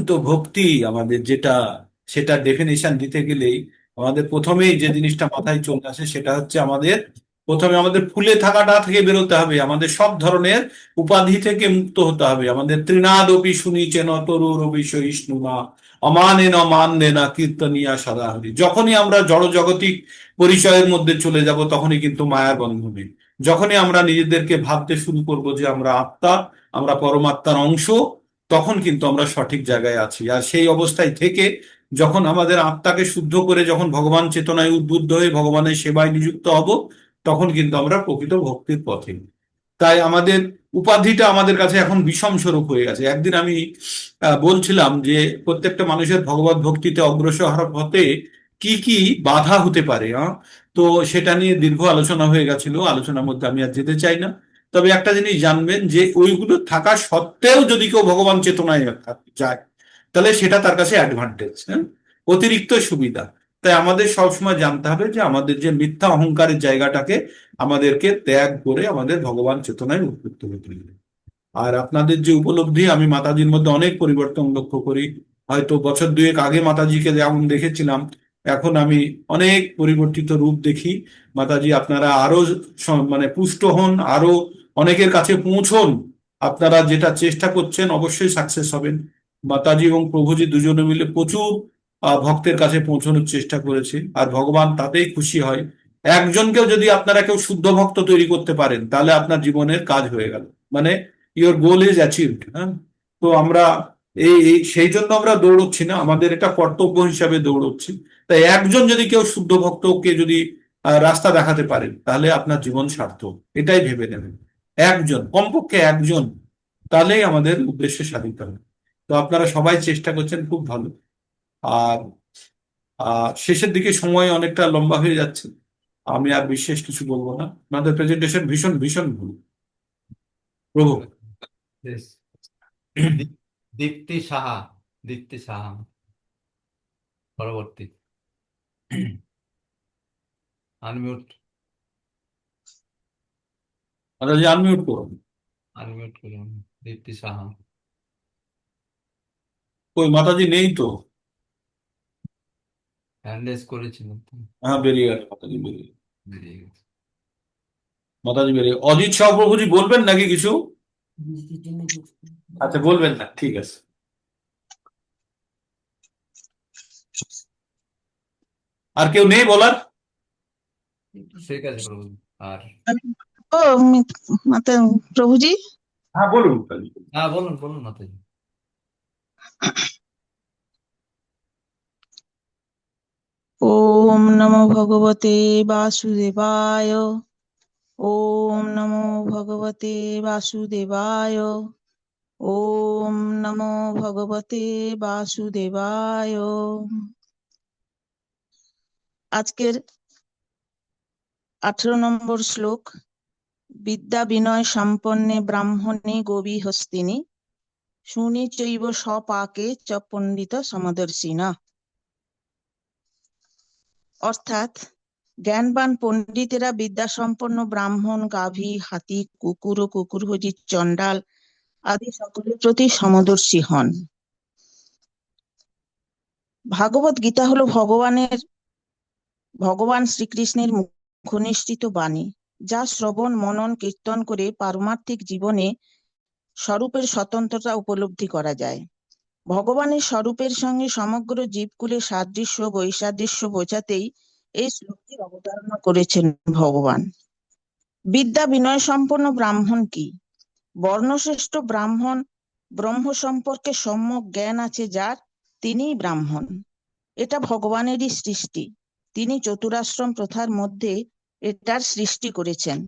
তো ভক্তি আমাদের যেটা সেটা ডেফিনেশন দিতে গেলেই আমাদের প্রথমেই যে জিনিসটা মাথায় চলে আসে সেটা হচ্ছে প্রথমে আমাদের ফুলে থাকাটা থেকে বেরোতে হবে, আমাদের সব ধরনের উপাধি থেকে মুক্ত হতে হবে। আমাদের তৃণাদপি শুনিচেন তরুরপি সহিষ্ণুনা অমানেন মান্যেনা কীর্তনিয়া সদাহরি। যখনই আমরা জড়জগতিক পরিচয়ের মধ্যে চলে যাব তখনই কিন্তু মায়ার বন্ধনে, যখনই আমরা নিজেদেরকে ভাবতে শুরু করব যে আমরা আত্মা, আমরা পরমাত্মার অংশ, তখন কিন্তু আমরা সঠিক জায়গায় আছি। আর সেই অবস্থায় থেকে যখন আমাদের আত্মাকে শুদ্ধ করে যখন ভগবান চেতনায় উদ্বুদ্ধ হয়ে ভগবানের সেবায় নিযুক্ত হব তখন কিন্তু আমরা প্রকৃত ভক্তির পথে। তাই আমাদের উপাধিটা আমাদের কাছে এখন বিষম স্বরূপ হয়ে গেছে। একদিন আমি বলছিলাম যে প্রত্যেকটা মানুষের ভগবত ভক্তিতে অগ্রসর হওয়ার পথে কি কি বাধা হতে পারে। তো সেটা নিয়ে দীর্ঘ আলোচনা হয়ে গেছিল, আলোচনার মধ্যে আমি আর যেতে চাই না। তবে একটা জিনিস জানবেন যে ওইগুলো থাকা সত্ত্বেও যদি কেউ ভগবান চেতনায় যায় তাহলে সেটা তার কাছে অ্যাডভান্টেজ, অতিরিক্ত সুবিধা। তাই আমাদের সবসময় জানতে হবে যে আমাদের যে মিথ্যা অহংকারের জায়গাটাকে আমাদেরকে ত্যাগ করে আমাদের ভগবান চেতনায় উদ্বুদ্ধ হতে হবে। আর আপনাদের যে উপলব্ধি, আমি মাতাজির মধ্যে অনেক পরিবর্তন লক্ষ্য করি। হয়তো বছর দুয়েক আগে মাতাজিকে যেমন দেখেছিলাম এখন আমি অনেক পরিবর্তিত রূপ দেখি। মাতাজি আপনারা আরো মানে পুষ্ট হন, আরো অনেকের কাছে পৌঁছন। আপনারা যেটা চেষ্টা করছেন অবশ্যই সাকসেস হবেন। মাতাজি এবং প্রভুজি দুজনে মিলে প্রচুর ভক্তের কাছে পৌঁছানোর চেষ্টা করেছে, আর ভগবান তাতেই খুশি হয়। একজনকেও যদি আপনারা কেউ শুদ্ধ ভক্ত তৈরি করতে পারেন তাহলে আপনার জীবনের কাজ হয়ে গেল, মানে ইওর গোল ইজ অ্যাচিভড। তো আমরা সেই জন্য আমরা দৌড়চ্ছি না, আমাদের এটা কর্তব্য হিসাবে দৌড়চ্ছি। তাই একজন যদি কেউ শুদ্ধ ভক্তকে যদি রাস্তা দেখাতে পারেন তাহলে আপনার জীবন সার্থক, এটাই ভেবে নেবেন। একজন, কমপক্ষে একজন, তাহলেই আমাদের উদ্দেশ্যে সাধিত হবে। তো আপনারা সবাই চেষ্টা করছেন, খুব ভালো। আর শেষের দিকে সময় অনেকটা লম্বা হয়ে যাচ্ছে, আমি আর বিশেষ কিছু বলবো না। আপনাদের প্রেজেন্টেশন ভীষণ ভীষণ ভালো। প্রভু। দীপ্তি সাহা। দীপ্তি সাহা পরবর্তী। আনমিউট। মাতাজি আনমিউট করুন। আনমিউট করুন দীপ্তি সাহা। কই মাতাজি নেই তো। হ্যান্ড রেজ করেছিলেন তো, হ্যাঁ বেরিয়ে গেল মাতাজি, বেরিয়ে গেল। বেরিয়ে গেছে। মাতাজি বেরিয়ে অজিত শাহ প্রভুজি বলবেন নাকি কিছু? আচ্ছা বলবেন না, ঠিক আছে। আর কেউ নেই বলার? ঠিক আছে প্রভু। আর ও মাতা প্রভুজি, হ্যাঁ বলুন মাতাজি। হ্যাঁ বলুন বলুন মাতাজি। ওম নমো ভগবতে বাসুদেবায়। ওম নমো ভগবতে বাসুদেবায়। ওম নমো ভগবতে বাসুদেবায়। আজকের 18 নম্বর শ্লোক। বিদ্যা বিনয় সম্পন্নে ব্রাহ্মণে গোবি হস্তিনী শুনি চৈব স্বপাকে চ পণ্ডিত সমদর্শিনা। অর্থাৎ জ্ঞানবান পণ্ডিতেরা বিদ্যাসম্পন্ন ব্রাহ্মণ, গাভী, হাতি, কুকুর ও কুকুরভোজী চণ্ডাল আদি সকলের প্রতি সমদর্শী হন। ভাগবত গীতা হলো ভগবান শ্রীকৃষ্ণের মুখনিসৃত বাণী, যা শ্রবণ, মনন, কীর্তন করে পারমার্থিক জীবনে স্বরূপের স্বতন্ত্রতা উপলব্ধি করা যায়। ভগবানের স্বরূপের সঙ্গে সমগ্র জীবকুলের সাদৃশ্য বৈসাদৃশ্য বোঝাতেই এই শ্লোকটির অবতারণা করেছেন ভগবান। বিদ্যা বিনয় সম্পন্ন ব্রাহ্মণ কি? বর্ণশ্রেষ্ঠ ব্রাহ্মণ, ব্রহ্ম সম্পর্কে সম্যক জ্ঞান আছে যার, তিনিই ব্রাহ্মণ। এটা ভগবানেরই সৃষ্টি। তিনি চতুরাশ্রম প্রথার মধ্যে এটার সৃষ্টি করেছেন।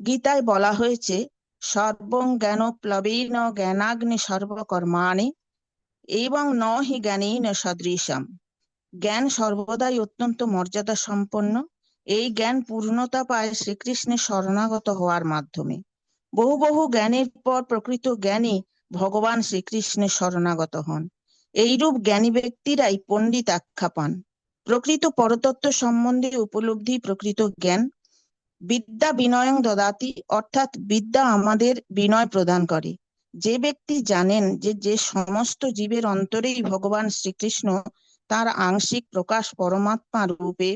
গীতায় বলা হয়েছে, সর্বং জ্ঞান প্লবেন জ্ঞানাগ্নি সর্বকর্মাণি এবং ন হি জ্ঞানেন সদৃশম। জ্ঞান সর্বদাই অত্যন্ত মর্যাদা সম্পন্ন। এই জ্ঞান পূর্ণতা পায় শ্রীকৃষ্ণের শরণাগত হওয়ার মাধ্যমে। বহু বহু জ্ঞানের পর প্রকৃত জ্ঞানী ভগবান শ্রীকৃষ্ণের শরণাগত হন। এইরূপ জ্ঞানী ব্যক্তিরাই পণ্ডিত আখ্যা পান। প্রকৃত পরতত্ত্ব সম্বন্ধে উপলব্ধি প্রকৃত জ্ঞান। বিদ্যা বিনয়ং দদাতি, অর্থাৎ বিদ্যা আমাদের বিনয় প্রদান করে। যে ব্যক্তি জানেন যে সমস্ত জীবের অন্তরেই ভগবান শ্রীকৃষ্ণ তার আংশিক প্রকাশ পরমাত্মা রূপে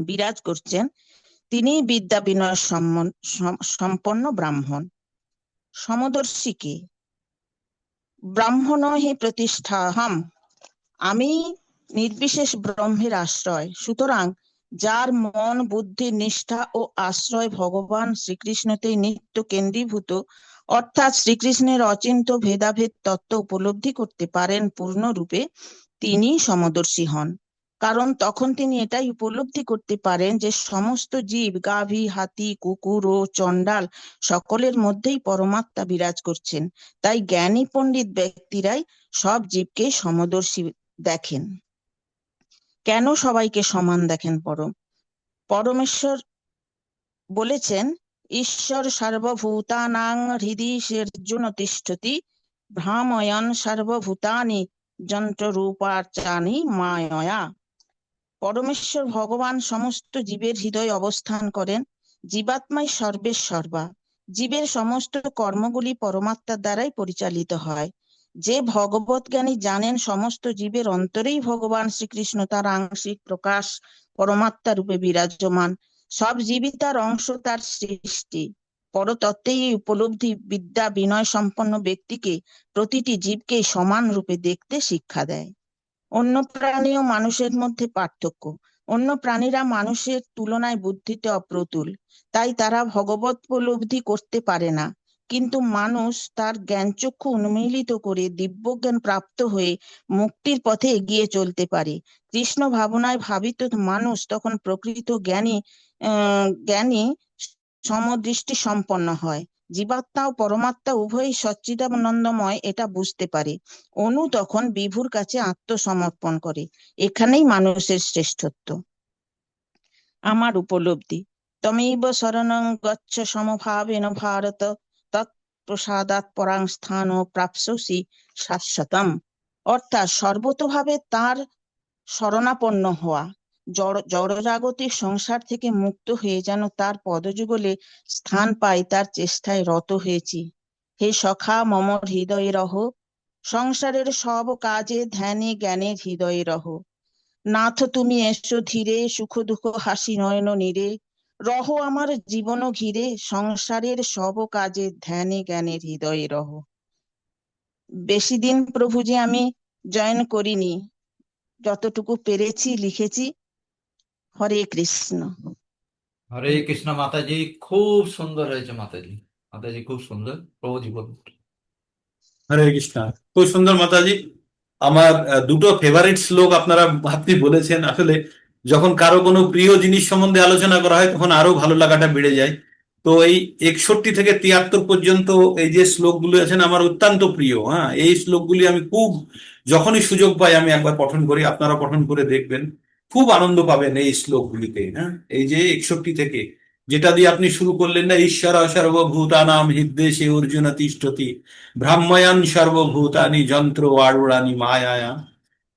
বিরাজ করছেন, তিনি বিদ্যা বিনয় সম্পন্ন ব্রাহ্মণ। সমদর্শী কে? ব্রাহ্মণ হি প্রতিষ্ঠাহম, আমি নির্বিশেষ ব্রহ্মের আশ্রয়। সুতরাং যার মন, বুদ্ধি, নিষ্ঠা ও আশ্রয় ভগবান শ্রীকৃষ্ণতেই নিত্য কেন্দ্রীভূত, অর্থাৎ শ্রীকৃষ্ণের অচিন্ত ভেদাভেদ তত্ত্ব উপলব্ধি করতে পারেন পূর্ণরূপে, তিনি সমদর্শী হন। কারণ তখন তিনি এটাই উপলব্ধি করতে পারেন যে সমস্ত জীব, গাভী, হাতি, কুকুর ও চণ্ডাল সকলের মধ্যেই পরমাত্মা বিরাজ করছেন। তাই জ্ঞানী পণ্ডিত ব্যক্তিরাই সব জীবকে সমদর্শী দেখেন। কেন সবাইকে সমান দেখেন? পরমেশ্বর বলেছেন, ঈশ্বর সর্বভূতানাং হৃদি সের্জুন তিষ্ঠতি ভ্রাময়ন সর্বভূতানি যন্ত্ররূপার্চানি মায়য়া। পরমেশ্বর ভগবান সমস্ত জীবের হৃদয়ে অবস্থান করেন। জীবাত্মাই সর্বের সর্বা। জীবের সমস্ত কর্মগুলি পরমাত্মার দ্বারাই পরিচালিত হয়। যে ভগবত জ্ঞানী জানেন সমস্ত জীবের অন্তরেই ভগবান শ্রীকৃষ্ণ তার আংশিক প্রকাশ পরমাত্মা রূপে বিরাজমান। সব জীবই তার অংশ, তার সৃষ্টি। পরতত্ত্বে এই উপলব্ধি বিদ্যা বিনয় সম্পন্ন ব্যক্তিকে প্রতিটি জীবকে সমান রূপে দেখতে শিক্ষা দেয়। অন্য প্রাণী ও মানুষের মধ্যে পার্থক্য। অন্য প্রাণীরা মানুষের তুলনায় বুদ্ধিতে অপ্রতুল, তাই তারা ভগবত উপলব্ধি করতে পারে না। কিন্তু মানুষ তার জ্ঞানচক্ষু উন্মীলিত করে দিব্যজ্ঞান প্রাপ্ত হয়ে মুক্তির পথে এগিয়ে চলতে পারে। কৃষ্ণ ভাবনায় ভাবিত মানুষ তখন প্রকৃত জ্ঞানী সমদৃষ্টি সম্পন্ন হয়। জীবাত্মা ও পরমাত্মা উভয়ই সচ্চিদানন্দময়, এটা বুঝতে পারে। অনু তখন বিভুর কাছে আত্মসমর্পণ করে। এখানেই মানুষের শ্রেষ্ঠত্ব। আমার উপলব্ধি, তমেব শরণং গচ্ছ সমভাবেন ভারত তৎপ্রসাদাৎ পরাং স্থান প্রাপ্স্যসি শাশ্বতম। অর্থাৎ সর্বতোভাবে তার শরণাপন্ন হওয়া। জড়জাগতিক সংসার থেকে মুক্ত হয়ে যেন তার পদযুগলে স্থান পাই তার চেষ্টায় রত হয়েছি। হে সখা মম হৃদয়ে রহ, সংসারের সব কাজে ধ্যানে জ্ঞানে হৃদয়ে রহ। নাথ তুমি এসো ধীরে, সুখ দুঃখ হাসি নয়ন নীরে, রহ আমার জীবন ঘিরে, সংসারের সব কাজে ধ্যানে জ্ঞানে হৃদয়ে রহ। বেশি দিন প্রভুজি আমি জয়েন করিনি, যতটুকু পেরেছি লিখেছি। হরে কৃষ্ণ। হরে কৃষ্ণ মাতাজি, খুব সুন্দর হয়েছে মাতাজি। মাতাজি খুব সুন্দর। প্রভুজি বলুন। হরে কৃষ্ণ, খুব সুন্দর মাতাজি। আমার দুটো ফেভারিট শ্লোক আপনি বলেছেন। আসলে যখন কারো কোনো প্রিয় জিনিস সম্বন্ধে আলোচনা করা হয় তখন আরো ভালো লাগাটা বেড়ে যায়। তো এই 61 থেকে 73 পর্যন্ত এই যে শ্লোকগুলো আছেন আমার অত্যন্ত প্রিয়। হ্যাঁ, এই শ্লোকগুলি আমি খুব যখনই সুযোগ পাই আমি একবার পঠন করি, আপনারা পঠন করে দেখবেন, খুব আনন্দ পাবেন এই শ্লোকগুলিতে। হ্যাঁ, এই যে 61 থেকে যেটা দিয়ে আপনি শুরু করলেন না, ঈশ্বর সর্বভূতানাম হৃদ্দেশে অর্জুন তিষ্ঠতি ভ্রাম্যয়ান সর্বভূতানি যন্ত্র আরূঢ়ানি মায়ায়া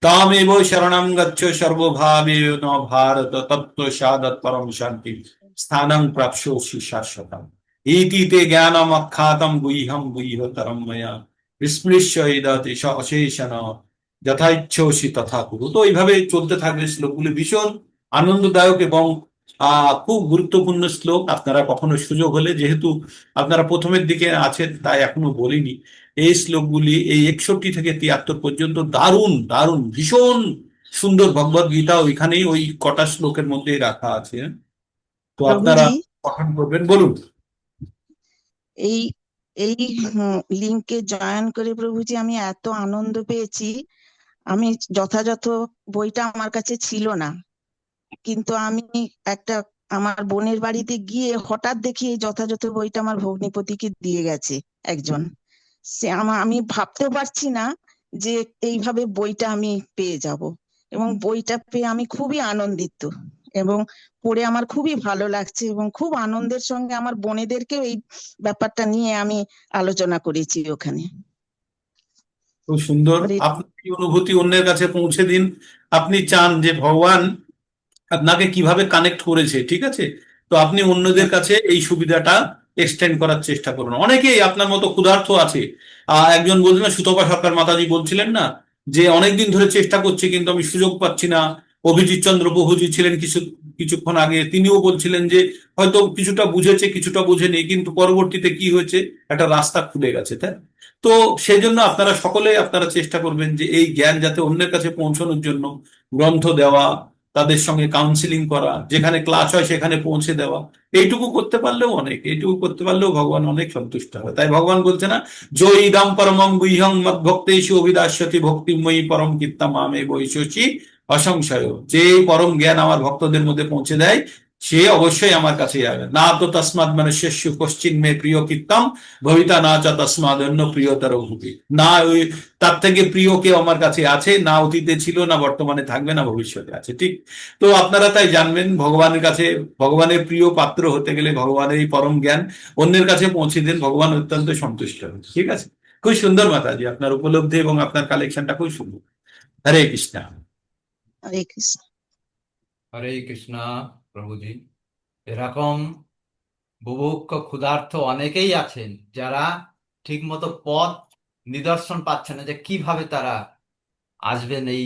তামেব শরণং গচ্ছ সর্বভাবেন ভারত তত্ত্ব সাদৎ পরম শান্তি স্থানং প্রাপ্স্যসি শাশ্বতম ইতি তে জ্ঞানম অখ্যাতম গুহ্যম গুহ্যতরম ময়া বিস্মৃশ্য ইদতে অশেষণ যথা ইচ্ছসি তথা কুরু। তো এইভাবে চলতে থাকবে শ্লোকগুলি, ভীষণ আনন্দদায়ক এবং খুব গুরুত্বপূর্ণ শ্লোক। আপনারা কখনো সুযোগ হলে, যেহেতু আপনারা প্রথমের দিকে আছেন তাই এখনো বলিনি, এই শ্লোকগুলি এই 61 থেকে 73 পর্যন্ত দারুণ দারুণ ভীষণ সুন্দর। ভগবদ গীতা ওইখানেই ওই কটা শ্লোকের মধ্যেই রাখা আছে। তো আপনারা প্রভুজি পঠন করবেন, বলুন। এই এই লিঙ্কে জয়েন করে প্রভুজি আমি এত আনন্দ পেয়েছি। আমি যথাযথ বইটা আমার কাছে ছিল না, কিন্তু আমি একটা আমার বোনের বাড়িতে গিয়ে হঠাৎ দেখি এই যথাযথ বইটা আমার ভগ্নিপতিকে দিয়ে গেছে একজন। আমি ভাবতেও পারছি না যে এইভাবে বইটা আমি পেয়ে যাব, এবং বইটা পেয়ে আমি খুবই আনন্দিত এবং পড়ে আমার খুবই ভালো লাগছে, এবং খুব আনন্দের সঙ্গে আমার বোনেদেরকেও এই ব্যাপারটা নিয়ে আমি আলোচনা করেছি ওখানে। খুব সুন্দর। আপনার এই অনুভূতি অন্যের কাছে পৌঁছে দিন। আপনি চান যে ভগবান আপনাকে কিভাবে কানেক্ট করেছে, ঠিক আছে? তো আপনি অন্যদের কাছে এই সুবিধাটা এক্সটেন্ড করার চেষ্টা করুন। অনেকেই আপনার মতো ক্ষুধার্ত আছে। একজন বলছিলেন, সুতপা সরকার মাতাজি বলছিলেন না, যে অনেকদিন ধরে চেষ্টা করছি কিন্তু আমি সুযোগ পাচ্ছি না। অভিজিৎ চন্দ্র প্রভুজি ছিলেন কিছুক্ষণ আগে, তিনিও বলছিলেন যে হয়তো কিছুটা বুঝেছে কিছুটা বোঝেনি, কিন্তু পরবর্তীতে কি হয়েছে, একটা রাস্তা খুলে গেছে, তাই। তো সেই জন্য আপনারা চেষ্টা করবেন যে এই জ্ঞান যাতে অন্যের কাছে পৌঁছানোর জন্য গ্রন্থ দেওয়া, তাদের সঙ্গে কাউন্সিলিং করা, যেখানে ক্লাস হয় সেখানে পৌঁছে দেওয়া, এইটুকু করতে পারলেও ভগবান অনেক সন্তুষ্ট হয়। তাই ভগবান বলছে না, জো ইদম পরমং গুহ্যং মদ ভক্তেষু অভিদাস্যতি ভক্তিময়ী পরম কীর্তা মামে বৈশসী অসংশয়। যে পরম জ্ঞান আমার ভক্তদের মধ্যে পৌঁছে দেয় সে অবশ্যই আমার কাছে যাবে। না তো তসমাদ মনুষ্যস্য কশ্চিন মে প্রিয় কীর্তম ভবিতা না চ তসমাদ অন্য প্রিয়তর ভূমি। না ওই তার থেকে প্রিয় কেউ আমার কাছে আছে, না অতীতে ছিল, না বর্তমানে থাকবে, না ভবিষ্যতে আছে, ঠিক। তো আপনারা তাই জানবেন, ভগবানের কাছে ভগবানের প্রিয় পাত্র হতে গেলে ভগবানের এই পরম জ্ঞান অন্যের কাছে পৌঁছে দেন, ভগবান অত্যন্ত সন্তুষ্ট হবে। ঠিক আছে, খুব সুন্দর মাতাজি, আপনার উপলব্ধি এবং আপনার কালেকশনটা খুব সুন্দর। হরে কৃষ্ণ। হরে কৃষ্ণ। হরে কৃষ্ণ। প্রভুজি, এরকম বুভুক্ষ ক্ষুধার্ত অনেকেই আছেন যারা ঠিক মতো পথ নিদর্শন পাচ্ছেন না, যে কিভাবে তারা আসবেন এই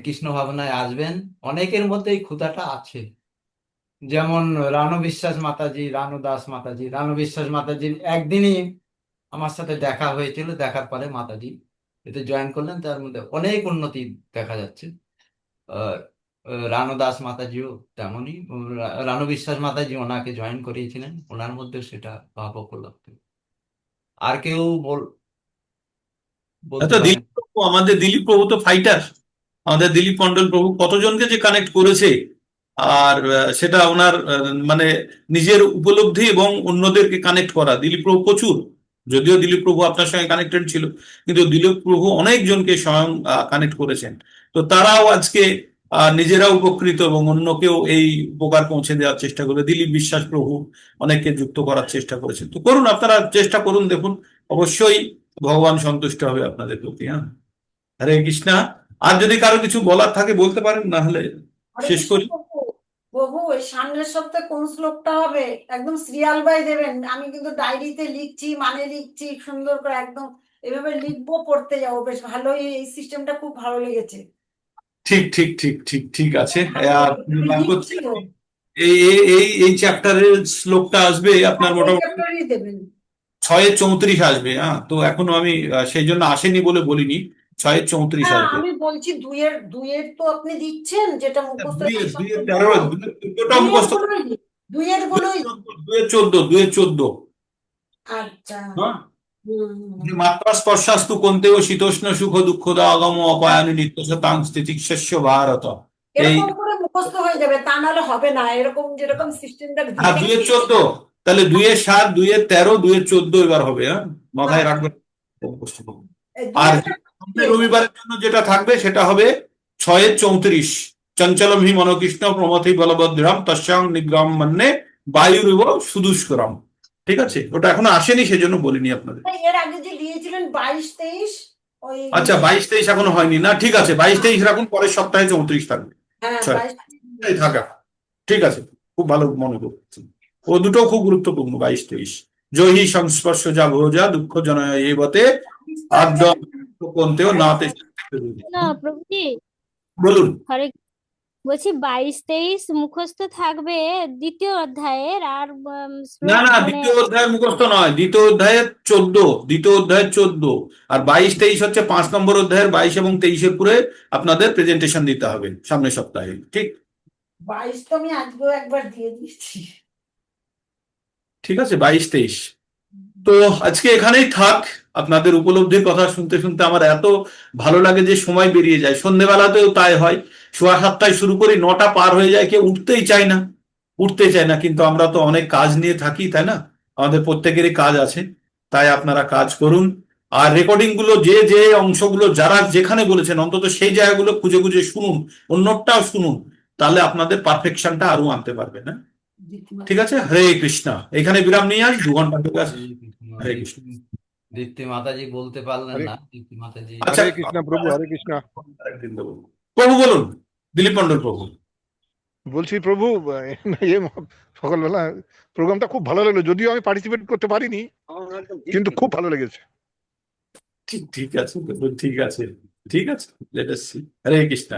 কৃষ্ণ ভাবনায় আসবেন। অনেকের মধ্যে এই ক্ষুধাটা আছে। যেমন রানু বিশ্বাস মাতাজি, রানু দাস মাতাজি। রানু বিশ্বাস মাতাজির একদিনই আমার সাথে দেখা হয়েছিল, দেখার পরে মাতাজি এতে জয়েন করলেন, তার মধ্যে অনেক উন্নতি দেখা যাচ্ছে। রানু দাস মাতাজিও তেমনই, রানু বিশ্বাস মাতাজি ওনাকে জয়েন করিয়েছিলেন, ওনার মধ্যে সেটা ভাব উপলব্ধ। আর কেউ বলতে পারেন? দিলীপ প্রভু, আমাদের দিলীপ প্রভু তো ফাইটার। আমাদের দিলীপ মন্ডল প্রভু কতজনকে যে কানেক্ট করেছে, আর সেটা ওনার নিজের উপলব্ধি এবং অন্যদেরকে কানেক্ট করা। দিলীপ প্রভু প্রচুর, যদিও দিলীপ প্রভু আপনার সঙ্গে কানেক্টেড ছিল, কিন্তু দিলীপ প্রভু অনেকজনকে স্বয়ং কানেক্ট করেছেন। তো তারাও আজকে নিজেরাও উপকৃত এবং অন্যকেও এই উপকার পৌঁছে দেওয়ার চেষ্টা করে। দিলীপ বিশ্বাস প্রভু অনেককে যুক্ত করার চেষ্টা করেছেন। তো করুন, আপনারা চেষ্টা করুন, দেখুন অবশ্যই ভগবান সন্তুষ্ট হবে আপনাদের প্রতি। হ্যাঁ, হরে কৃষ্ণা। আর যদি কারো কিছু বলার থাকে বলতে পারেন, না হলে হরে শেষ কৃষ্ণ করি। প্রভু। প্রভু এই সামনের সপ্তাহে কোন শ্লোকটা হবে একদম সিরিয়াল বাই দেবেন, আমি কিন্তু ডায়েরিতে লিখছি, মানে লিখছি সুন্দর করে একদম এভাবে লিখবো, পড়তে যাবো, বেশ ভালোই, এই সিস্টেমটা খুব ভালো লেগেছে। ঠিক ঠিক ঠিক ঠিক ঠিক আছে। ভালো আর লেগেছে, আমি বার করছি, লিখছিও। এই এই এই এই চ্যাপ্টারের শ্লোকটা আসবে আপনার এই মোটামুটি চ্যাপ্টারই দেবেন। 6-34 আসবে। হ্যাঁ, তো এখনো আমি সেই জন্য আসেনি বলে বলিনি, 6-34 হ্যাঁ আসবে। আমি বলছি দুইয়ের তো আপনি দিচ্ছেন, যেটা মুখস্থ দুইয়ের আছে দুইয়ের সবগুলো। 13, দুটোটা দুইয়ের মুখস্থ, গুলোই দুইয়ের গুলোই। 2-14। আচ্ছা। হ্যাঁ, হুম। যে মাত্রা স্পর্শাস্তু কন্তেও শীতোষ্ণ সুখ দুঃখদ আগম অপায়ানি নিত্য শতাং স্থিতিশস্য ভারত। এই এরকম করে মুখস্থ হয়ে যাবে, তা নাহলে হবে না, এরকম যেরকম সিস্টেমটা হ্যাঁ, 2-14, তাহলে 2-7, 2-13, 2-14 এবার হবে। হ্যাঁ, মাথায় রাখবেন। আর রবিবারের জন্য যেটা থাকবে সেটা হবে 6-34, চঞ্চলম হি মনকৃষ্ণ প্রমথি বলভদ্রাম তস্যাং নিগ্রাম মন্যে বায়ুরিব সুদুষ্করম। ঠিক আছে, ওটা এখনো আসেনি সেজন্য বলিনি আপনাদের। এর আগে যে দিয়েছিলেন 22-23, ওই আচ্ছা, 22-23 এখনো হয়নি না? ঠিক আছে, 22-23 রাখুন, পরের সপ্তাহে 34 থাকবে। হ্যাঁ 6 22 থাকা, ঠিক আছে, খুব ভালো মনে করছেন। ও দুটো খুব গুরুত্বপূর্ণ, 22-23। জয়ী সংস্পর্শ যা ভোজা দুঃখ জনয় এবতে আদ্য কোনতেও নাতে। না প্রভুজি, বলুন। হরে, বলছি 22-23 মুখস্থ থাকবে দ্বিতীয় অধ্যায়ের, আর না শ্লোক না, মানে দ্বিতীয় অধ্যায়ের মুখস্থ নয়, দ্বিতীয় অধ্যায়ের 14, দ্বিতীয় অধ্যায়ের 14, আর 22-23 হচ্ছে 5 নম্বর অধ্যায়ের 22 এবং 23-এর পুরে আপনাদের প্রেজেন্টেশন দিতে হবে সামনের সপ্তাহে। ঠিক 22 তো আমি আজকেও একবার দিয়ে দিয়েছি। ঠিক আছে, 22-23। তো আজকে এখানেই থাক। আপনাদের উপলব্ধির কথা শুনতে শুনতে আমার এত ভালো লাগে যে সময় বেরিয়ে যায়। সন্ধেবেলাতেও তাই হয়, 7:15 শুরু করি, 9টা পার হয়ে যায়, কেউ উঠতেই চায় না, কিন্তু আমরা তো অনেক কাজ নিয়ে থাকি, তাই না? আমাদের প্রত্যেকেরই কাজ আছে, তাই আপনারা কাজ করুন। আর রেকর্ডিং গুলো, যে যে অংশগুলো যারা যেখানে বলেছেন, অন্তত সেই জায়গাগুলো খুঁজে খুঁজে শুনুন, অন্যটাও শুনুন, তাহলে আপনাদের পারফেকশনটা আরো আনতে পারবেন। না, ঠিক আছে। হরে কৃষ্ণ, এখানে বিরাম নিয়ে আস, 2 ঘন্টা হয়ে গেছে। হরে কৃষ্ণ। দীপ্তি মাতাজি বলতে পারলেন হরে না, দীপ্তি মাতাজি। আচ্ছা, হরে কৃষ্ণ প্রভু, হরে কৃষ্ণ। একদিন দেবো। প্রভু বলুন, দিলীপ মন্ডল প্রভু। বলছি প্রভু, এ সকালবেলা প্রোগ্রামটা খুব ভালো লাগলো, যদিও আমি পার্টিসিপেট করতে পারিনি, কিন্তু খুব ভালো লেগেছে। ঠিক ঠিক আছে, ঠিক আছে, ঠিক আছে, লেট আস সি। হরে কৃষ্ণ।